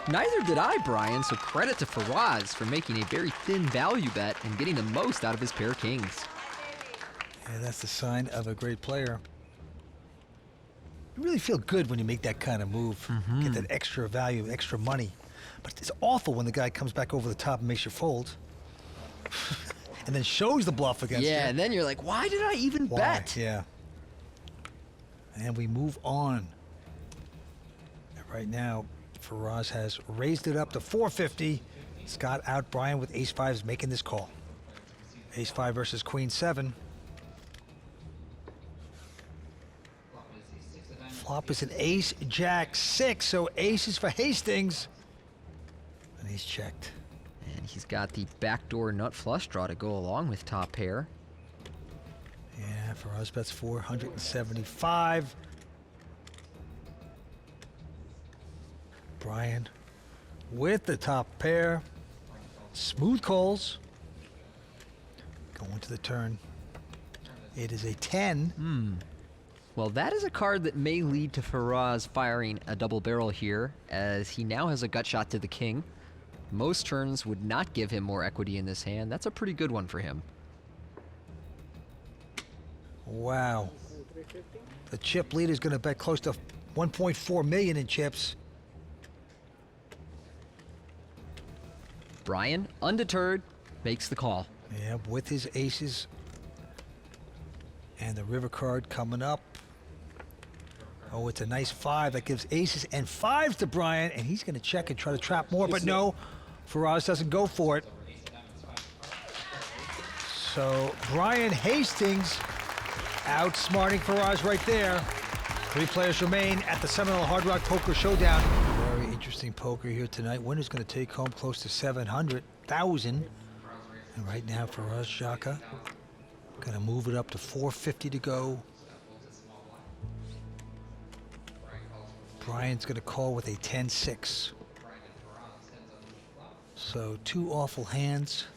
Neither did I, Brian, so credit to Faraz for making a very thin value bet and getting the most out of his pair kings. Yeah, that's the sign of a great player. You really feel good when you make that kind of move. Get that extra value, extra money. But it's awful when the guy comes back over the top and makes you fold. And then shows the bluff against you. Yeah, and then you're like, why did I even bet? Yeah. And we move on. And right now, Faraz has raised it up to 450. Scott out, Brian with ace-5 is making this call. Ace-5 versus queen 7. Flop is an ace-jack 6, so aces for Hastings. And he he's checked. And he's got the backdoor nut flush draw to go along with top pair. Yeah, Faraz bets 475. Brian with the top pair. Smooth calls. Going to the turn. It is a 10. Well, that is a card that may lead to Faraz firing a double barrel here, as he now has a gut shot to the king. Most turns would not give him more equity in this hand. That's a pretty good one for him. Wow. The chip leader is going to bet close to 1.4 million in chips. Brian, undeterred, makes the call. Yeah, with his aces. And the river card coming up. Oh, it's a nice 5 that gives aces and 5s to Brian, and he's going to check and try to trap more, but no, Faraz doesn't go for it. So Brian Hastings outsmarting Faraz right there. 3 players remain at the Seminole Hard Rock Poker Showdown. Very interesting poker here tonight. Winner's going to take home close to 700,000. And right now, Faraz Jaka going to move it up to 450 to go. Brian's going to call with a 10-6. So 2 awful hands.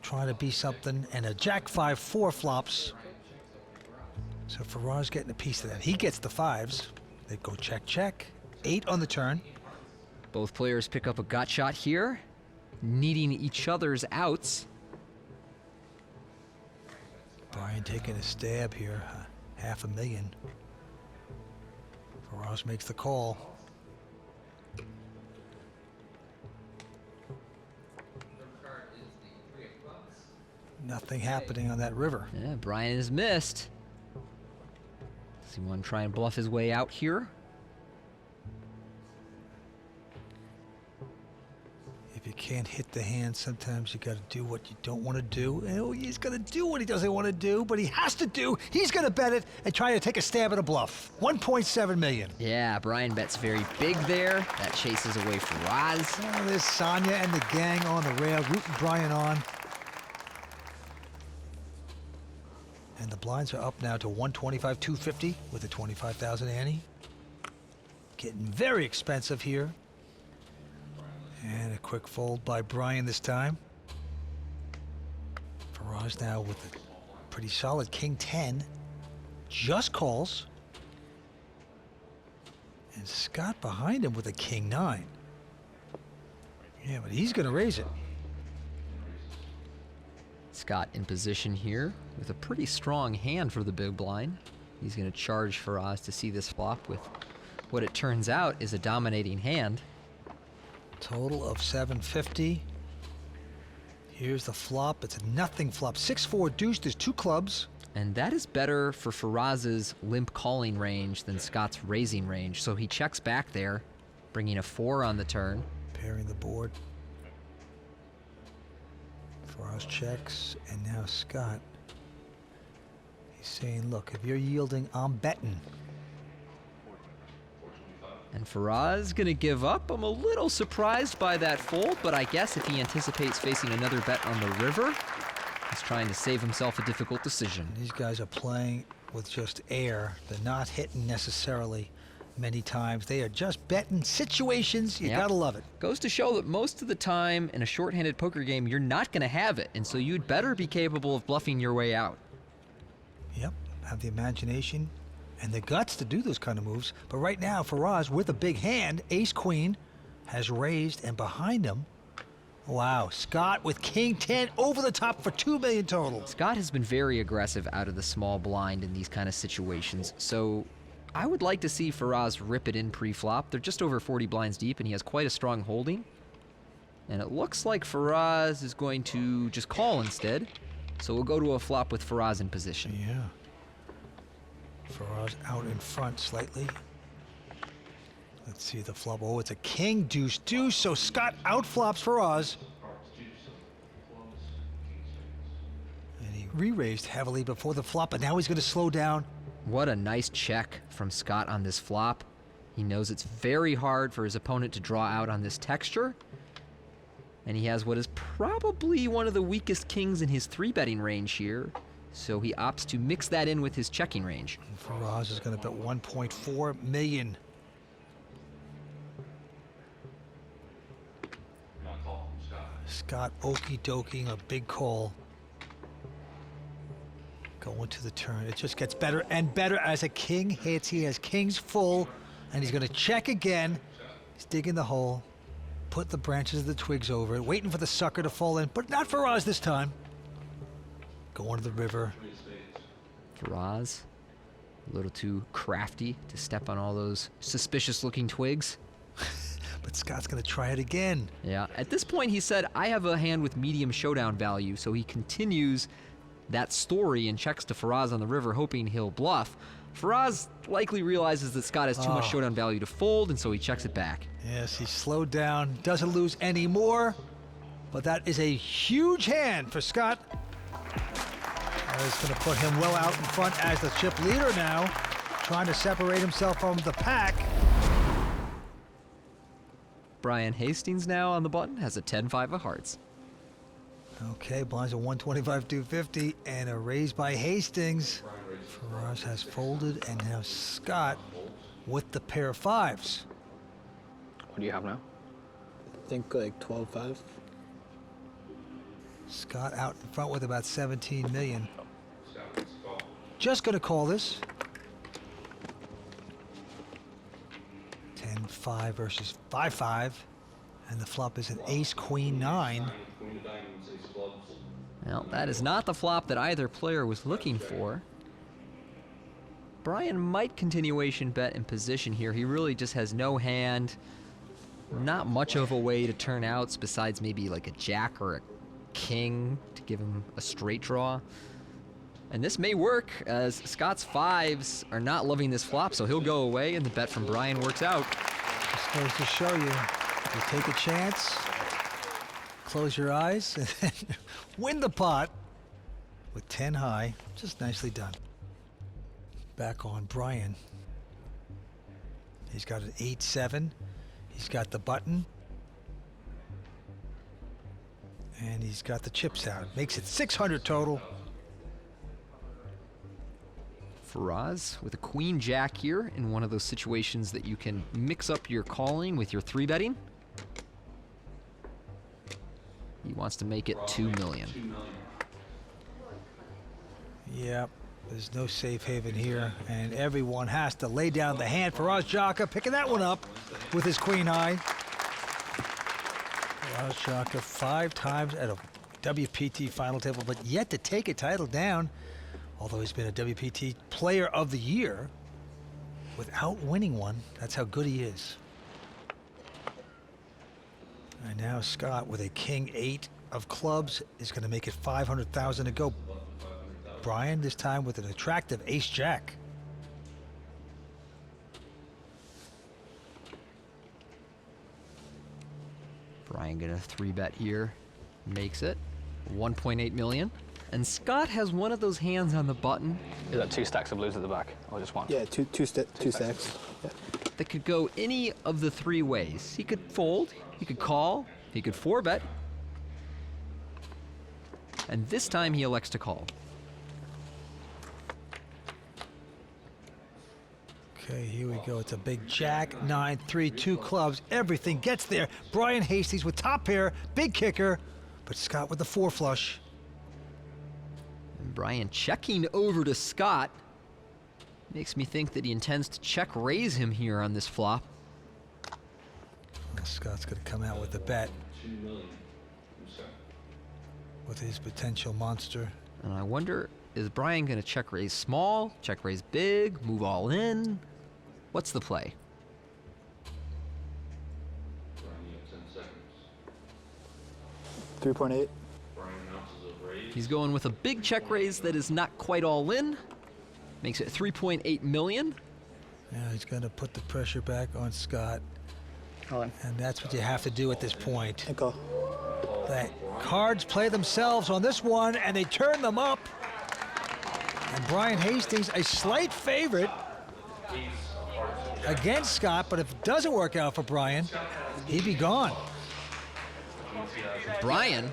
Trying to be something. And a Jack 5-4 flops. So Faraz getting a piece of that. He gets the 5s. They go check, check. 8 on the turn. Both players pick up a gut shot here, needing each other's outs. Brian taking a stab here. $500,000. Faraz makes the call. Nothing happening on that river. Yeah, Brian is missed. Does he want to try and bluff his way out here? If you can't hit the hand, sometimes you got to do what you don't want to do. And he's going to do what he doesn't want to do, but he has to do. He's going to bet it and try to take a stab at a bluff. 1.7 million. Yeah, Brian bets very big there. That chases away Faraz. Oh, there's Sonia and the gang on the rail, rooting Brian on. And the blinds are up now to 125, 250 with a 25,000 ante. Getting very expensive here. And a quick fold by Brian this time. Faraz now with a pretty solid King 10. Just calls. And Scott behind him with a King 9. Yeah, but he's going to raise it. Scott in position here with a pretty strong hand for the big blind. He's going to charge Faraz to see this flop with what it turns out is a dominating hand. Total of 750. Here's the flop. It's a nothing flop. 6-4 deuce. There's 2 clubs. And that is better for Faraz's limp calling range than Scott's raising range. So he checks back there, bringing a 4 on the turn. Pairing the board. Faraz checks, and now Scott. He's saying, look, if you're yielding, I'm betting. And Faraz gonna give up. I'm a little surprised by that fold, but I guess if he anticipates facing another bet on the river, he's trying to save himself a difficult decision. These guys are playing with just air. They're not hitting necessarily many times. They are just betting situations. You gotta love it. Goes to show that most of the time in a short-handed poker game, you're not gonna have it, and so you'd better be capable of bluffing your way out. Yep, have the imagination and the guts to do those kind of moves. But right now, Faraz with a big hand, ace-queen, has raised, and behind him, wow, Scott with King 10 over the top for 2 million total. Scott has been very aggressive out of the small blind in these kind of situations, so I would like to see Faraz rip it in pre-flop. They're just over 40 blinds deep, and he has quite a strong holding. And it looks like Faraz is going to just call instead. So we'll go to a flop with Faraz in position. Yeah. Faraz out in front slightly. Let's see the flop. Oh, it's a king, deuce, deuce. So Scott outflops Faraz. And he re-raised heavily before the flop, but now he's going to slow down. What a nice check from Scott on this flop. He knows it's very hard for his opponent to draw out on this texture. And he has what is probably one of the weakest kings in his 3-betting range here. So he opts to mix that in with his checking range. Faraz is going to bet 1.4 million. Scott okie doking a big call. Going to the turn. It just gets better and better as a king hits. He has kings full, and he's going to check again. He's digging the hole. Put the branches of the twigs over it, waiting for the sucker to fall in, but not Faraz this time. Going to the river. Faraz, a little too crafty to step on all those suspicious-looking twigs. But Scott's going to try it again. Yeah, at this point he said, I have a hand with medium showdown value, so he continues that story and checks to Faraz on the river, hoping he'll bluff. Faraz likely realizes that Scott has too much showdown value to fold, and so he checks it back. Yes, he's slowed down, doesn't lose any more, but that is a huge hand for Scott. That is going to put him well out in front as the chip leader now, trying to separate himself from the pack. Brian Hastings now on the button has a 10-5 of hearts. Okay, blinds a 125, 250, and a raise by Hastings. Faraz has folded, and now Scott with the pair of fives. What do you have now? I think like 12-5. Scott out in front with about 17 million. Just going to call this. 10-5 versus 5-5, and the flop is an ace, queen, 9. Well, that is not the flop that either player was looking for. Brian might continuation bet in position here. He really just has no hand. Not much of a way to turn outs besides maybe like a jack or a king to give him a straight draw. And this may work, as Scott's fives are not loving this flop, so he'll go away, and the bet from Brian works out. Just goes to show you, you take a chance, close your eyes, and then win the pot with 10 high. Just nicely done. Back on Brian. He's got an 8-7. He's got the button. And he's got the chips out. Makes it 600 total. Faraz with a queen jack here in one of those situations that you can mix up your calling with your 3-betting. He wants to make it 2 million. Yep, there's no safe haven here, and everyone has to lay down the hand. Faraz Jaka picking that one up with his queen high. Faraz Jaka 5 times at a WPT final table, but yet to take a title down. Although he's been a WPT Player of the Year, without winning one, that's how good he is. And now Scott with a king 8 of clubs is going to make it 500,000 to go. Brian this time with an attractive ace jack. Brian gonna 3-bet here, makes it 1.8 million. And Scott has one of those hands on the button. Is that 2 stacks of blues at the back, or just one? Yeah, two stacks. Yeah. That could go any of the 3 ways. He could fold, he could call, he could 4-bet. And this time he elects to call. Okay, here we go. It's a big jack, 9, 3, 2 clubs. Everything gets there. Brian Hastings with top pair, big kicker, but Scott with the 4 flush. And Brian checking over to Scott. Makes me think that he intends to check raise him here on this flop. Well, Scott's going to come out with the bet with his potential monster. And I wonder, is Brian going to check raise small, check raise big, move all in? What's the play? 3.8. He's going with a big check raise that is not quite all in. Makes it 3.8 million. Yeah, he's going to put the pressure back on Scott. And that's what you have to do at this point. The cards play themselves on this one, and they turn them up. And Brian Hastings, a slight favorite against Scott, but if it doesn't work out for Brian, he'd be gone. Brian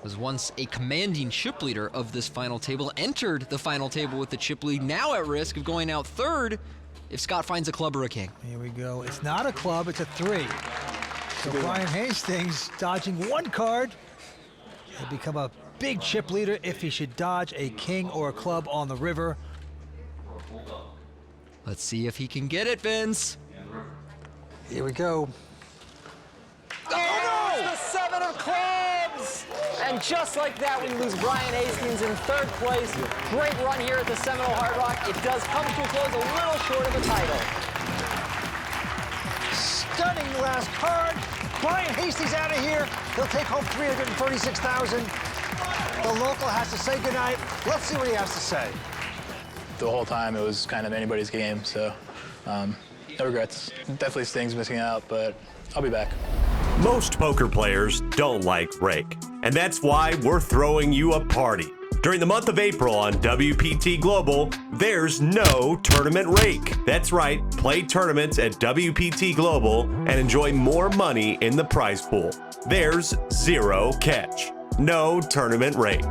was once a commanding chip leader of this final table, entered the final table with the chip lead, now at risk of going out third if Scott finds a club or a king. Here we go. It's not a club, it's a 3. So Brian Hastings dodging 1 card. He'll become a big chip leader if he should dodge a king or a club on the river. Let's see if he can get it, Vince. Here we go. Oh, no! The 7 of clubs! And just like that, we lose Brian Hastings in 3rd place. Great run here at the Seminole Hard Rock. It does come to a close, a little short of a title. Stunning last card. Brian Hastings out of here. He'll take home $336,000. The local has to say goodnight. Let's see what he has to say. The whole time it was kind of anybody's game, so no regrets. Definitely stings missing out, but I'll be back. Most poker players don't like rake, and that's why we're throwing you a party. During the month of April on WPT Global, there's no tournament rake. That's right, play tournaments at WPT Global and enjoy more money in the prize pool. There's zero catch, no tournament rake.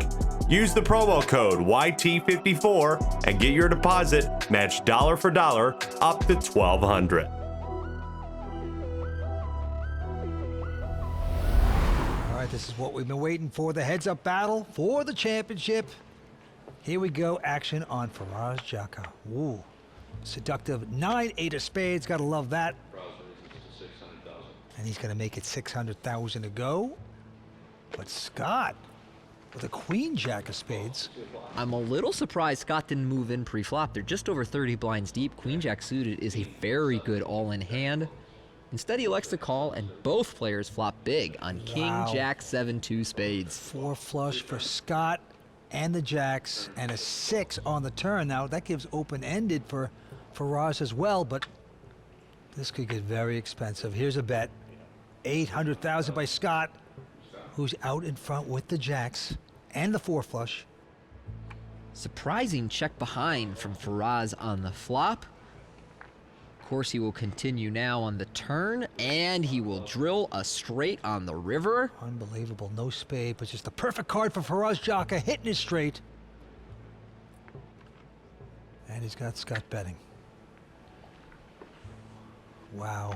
Use the promo code YT54 and get your deposit matched dollar for dollar up to $1,200. All right, this is what we've been waiting for, the heads-up battle for the championship. Here we go, action on Faraz Jaka. Ooh, seductive 9-8 of spades, gotta love that. And he's gonna make it 600,000 to go. But Scott, with a queen jack of spades. I'm a little surprised Scott didn't move in pre-flop. They're just over 30 blinds deep. Queen jack suited is a very good all-in hand. Instead, he elects to call, and both players flop big on king, jack, 7-2 spades. 4 flush for Scott and the jacks, and a 6 on the turn. Now, that gives open-ended for Faraz as well, but this could get very expensive. Here's a bet. 800,000 by Scott, who's out in front with the jacks and the 4 flush. Surprising check behind from Faraz on the flop. Of course, he will continue now on the turn, and he will drill a straight on the river. Unbelievable, no spade, but just the perfect card for Faraz Jaka, hitting his straight. And he's got Scott betting. Wow,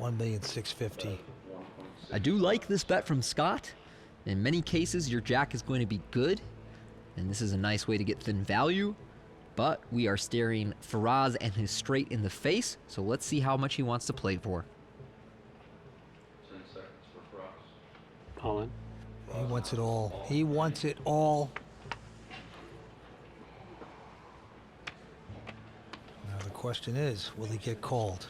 1,650,000. I do like this bet from Scott. In many cases, your jack is going to be good, and this is a nice way to get thin value. But we are staring Faraz and his straight in the face, so let's see how much he wants to play for. 10 seconds for Faraz. All in. He wants it all. He wants it all. Now the question is, will he get called?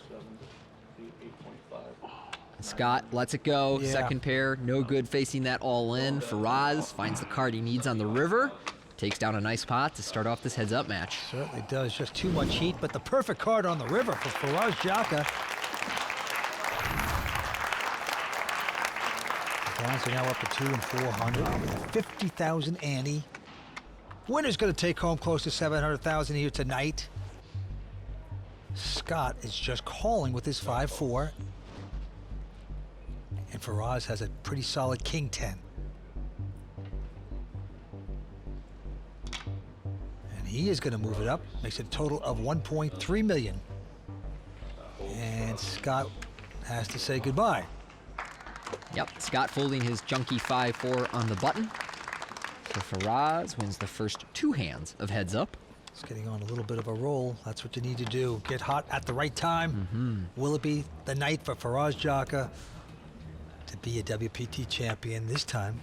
Scott lets it go. Yeah. Second pair, no good facing that all in. Faraz finds the card he needs on the river. Takes down a nice pot to start off this heads-up match. Certainly does. Just too much heat, but the perfect card on the river for Faraz Jaka. The blinds are now up to 2 and 400 with a 50,000 ante. Winner's going to take home close to 700,000 here tonight. Scott is just calling with his 5-4. And Faraz has a pretty solid king 10. He is going to move it up, makes it a total of 1.3 million. And Scott has to say goodbye. Yep, Scott folding his junky 5-4 on the button. So Faraz wins the first 2 hands of heads up. It's getting on a little bit of a roll. That's what you need to do. Get hot at the right time. Will it be the night for Faraz Jaka to be a WPT champion? This time,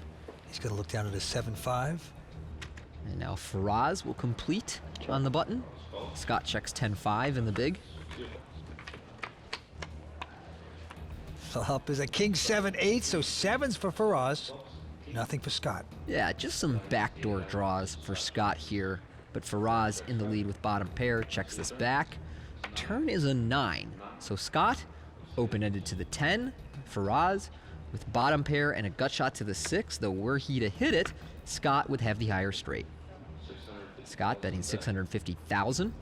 he's going to look down at a 7-5. And now Faraz will complete on the button. Scott checks 10-5 in the big. Up is a king 7-8, so 7s for Faraz. Nothing for Scott. Yeah, just some backdoor draws for Scott here. But Faraz in the lead with bottom pair, checks this back. Turn is a 9. So Scott open-ended to the 10. Faraz with bottom pair and a gut shot to the 6, though were he to hit it, Scott would have the higher straight. Scott betting 650,000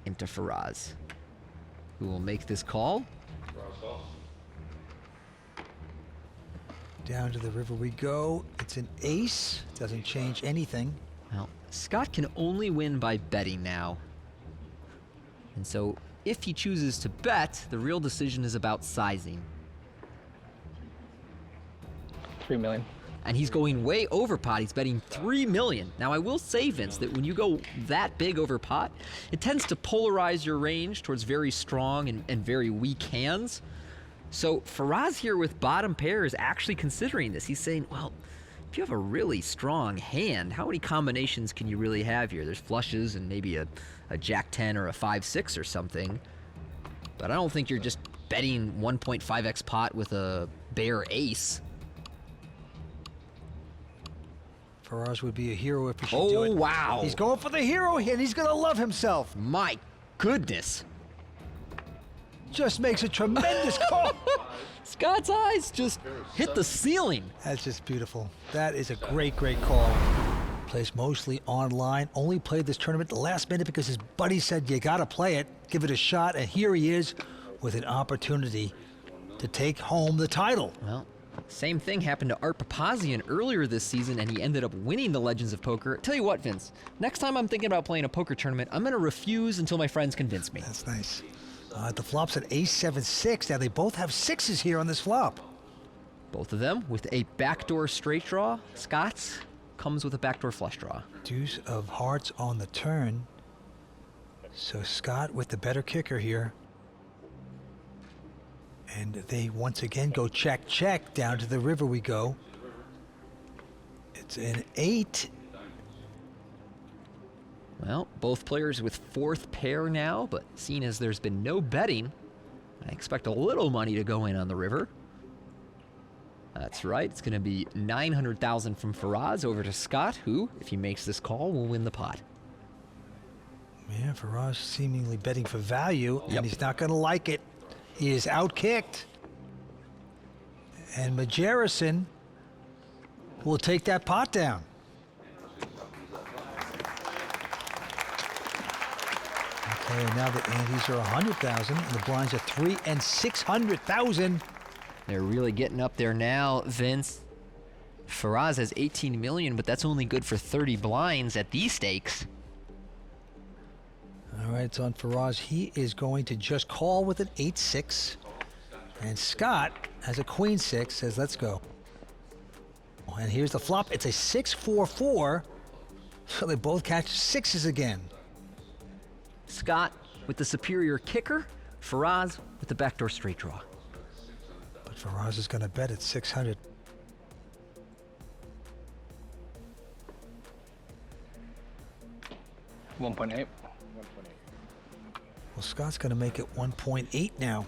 into Faraz, who will make this call. Down to the river we go. It's an ace. Doesn't change anything. Well, Scott can only win by betting now. And so if he chooses to bet, the real decision is about sizing. 3 million. And he's going way over pot. He's betting 3 million. Now, I will say, Vince, that when you go that big over pot, it tends to polarize your range towards very strong and very weak hands. So Faraz here with bottom pair is actually considering this. He's saying, well, if you have a really strong hand, how many combinations can you really have here? There's flushes and maybe a Jack 10 or a 5-6 or something. But I don't think you're just betting 1.5x pot with a bare ace. Faraz would be a hero if he should do it. Oh, wow. He's going for the hero here, and he's going to love himself. My goodness. Just makes a tremendous call. Scott's eyes just hit the ceiling. That's just beautiful. That is a great, great call. Plays mostly online. Only played this tournament the last minute because his buddy said, you got to play it. Give it a shot. And here he is with an opportunity to take home the title. Well, same thing happened to Art Papazian earlier this season, and he ended up winning the Legends of Poker. Tell you what, Vince, next time I'm thinking about playing a poker tournament, I'm going to refuse until my friends convince me. That's nice. The flop's at ace 7-6. Now they both have sixes here on this flop. Both of them with a backdoor straight draw. Scott's comes with a backdoor flush draw. Deuce of hearts on the turn. So Scott with the better kicker here. And they once again go check, check. Down to the river we go. It's an 8. Well, both players with fourth pair now, but seeing as there's been no betting, I expect a little money to go in on the river. That's right, it's going to be $900,000 from Faraz over to Scott, who, if he makes this call, will win the pot. Yeah, Faraz seemingly betting for value, and he's not going to like it. He is outkicked. And Margereson will take that pot down. Okay, and now the antes are 100,000, and the blinds are 3 and 600,000. They're really getting up there now, Vince. Faraz has 18 million, but that's only good for 30 blinds at these stakes. All right, it's on Faraz. He is going to just call with an 8-6. And Scott has a queen 6, says, let's go. And here's the flop. It's a 6-4-4. So they both catch sixes again. Scott with the superior kicker, Faraz with the backdoor straight draw. But Faraz is going to bet at 600. $1.8. Well, Scott's going to make it 1.8 now.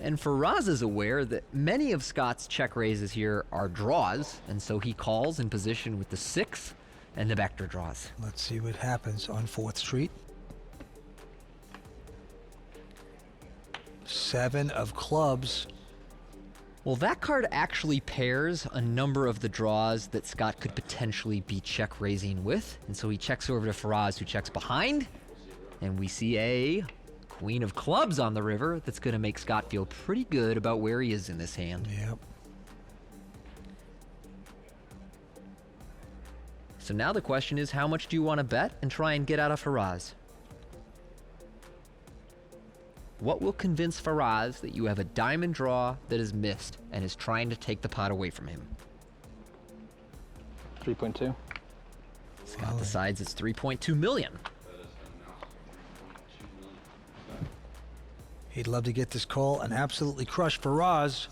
And Faraz is aware that many of Scott's check raises here are draws, and so he calls in position with the 6 and the backdoor draws. Let's see what happens on 4th Street. 7 of clubs. Well, that card actually pairs a number of the draws that Scott could potentially be check raising with. And so he checks over to Faraz, who checks behind. And we see a queen of clubs on the river that's going to make Scott feel pretty good about where he is in this hand. Yep. So now the question is, how much do you want to bet and try and get out of Faraz? What will convince Faraz that you have a diamond draw that is missed and is trying to take the pot away from him? 3.2. Scott decides it's 3.2 million. He'd love to get this call and absolutely crush Faraz.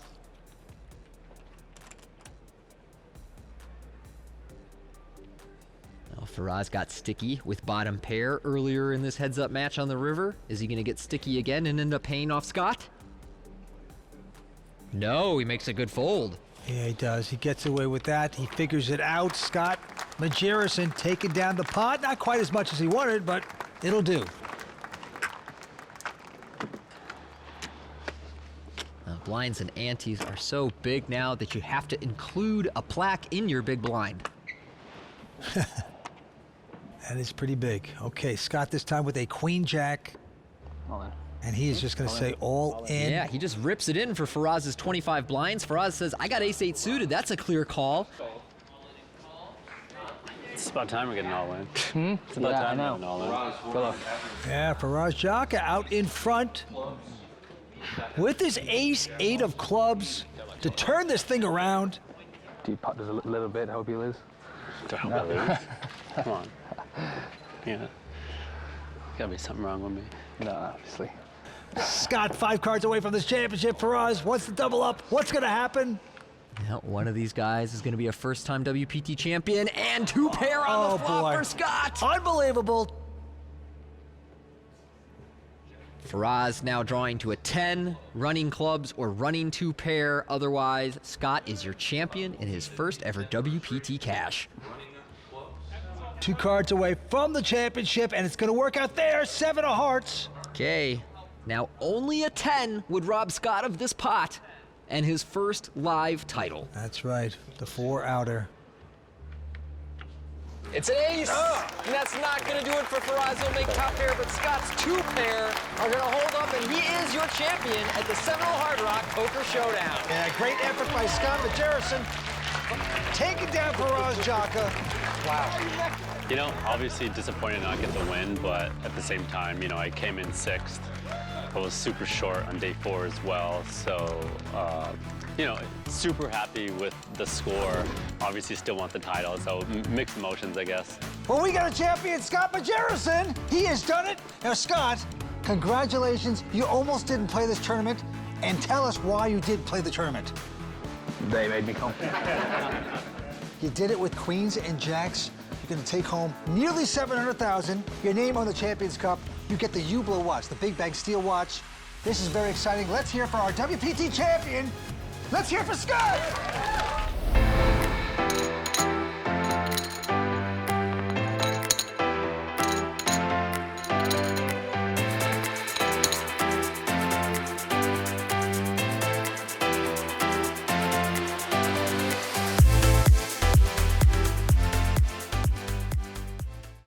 Well, Faraz got sticky with bottom pair earlier in this heads-up match on the river. Is he going to get sticky again and end up paying off Scott? No, he makes a good fold. Yeah, he does. He gets away with that. He figures it out. Scott Margereson taking down the pot. Not quite as much as he wanted, but it'll do. Blinds and antes are so big now that you have to include a plaque in your big blind. That is pretty big. Okay, Scott this time with a queen jack. All in. And he is just going to say all in. Yeah, he just rips it in for Faraz's 25 blinds. Faraz says, I got ace-8 suited. That's a clear call. It's about time we're getting all in. It's about time we're getting all in. Good luck. Yeah, Faraz Jaka out in front with his ace-8 of clubs to turn this thing around. Do you putt just a little bit, hope you lose? To hope I lose? Come on. Yeah. Gotta be something wrong with me. No, obviously. Scott 5 cards away from this championship. Faraz wants to double up. What's going to happen? Now, one of these guys is going to be a first-time WPT champion, and 2 pair on the flop for Scott. Unbelievable. Faraz now drawing to a 10, running clubs or running 2 pair. Otherwise, Scott is your champion in his first ever WPT cash. 2 cards away from the championship, and it's going to work out there. 7 of hearts. Okay, now only a 10 would rob Scott of this pot and his first live title. That's right, the 4-outer. It's an ace, and that's not going to do it for Faraz. He'll make top pair, but Scott's 2 pair are going to hold up, and he is your champion at the Seminole Hard Rock Poker Showdown. Yeah, great effort by Scott Margereson, taking down Faraz Jaka. Wow. You know, obviously disappointed not get the win, but at the same time, you know, I came in 6th. I was super short on day 4 as well, so, you know, super happy with the score. Obviously still want the title, so mixed emotions, I guess. Well, we got a champion, Scott Margereson. He has done it. Now, Scott, congratulations. You almost didn't play this tournament, and tell us why you did play the tournament. They made me come. You did it with queens and jacks. You're going to take home nearly $700,000. Your name on the Champions Cup. You get the Hublot watch, the Big Bang Steel watch. This is very exciting. Let's hear for our WPT champion. Let's hear for Scott.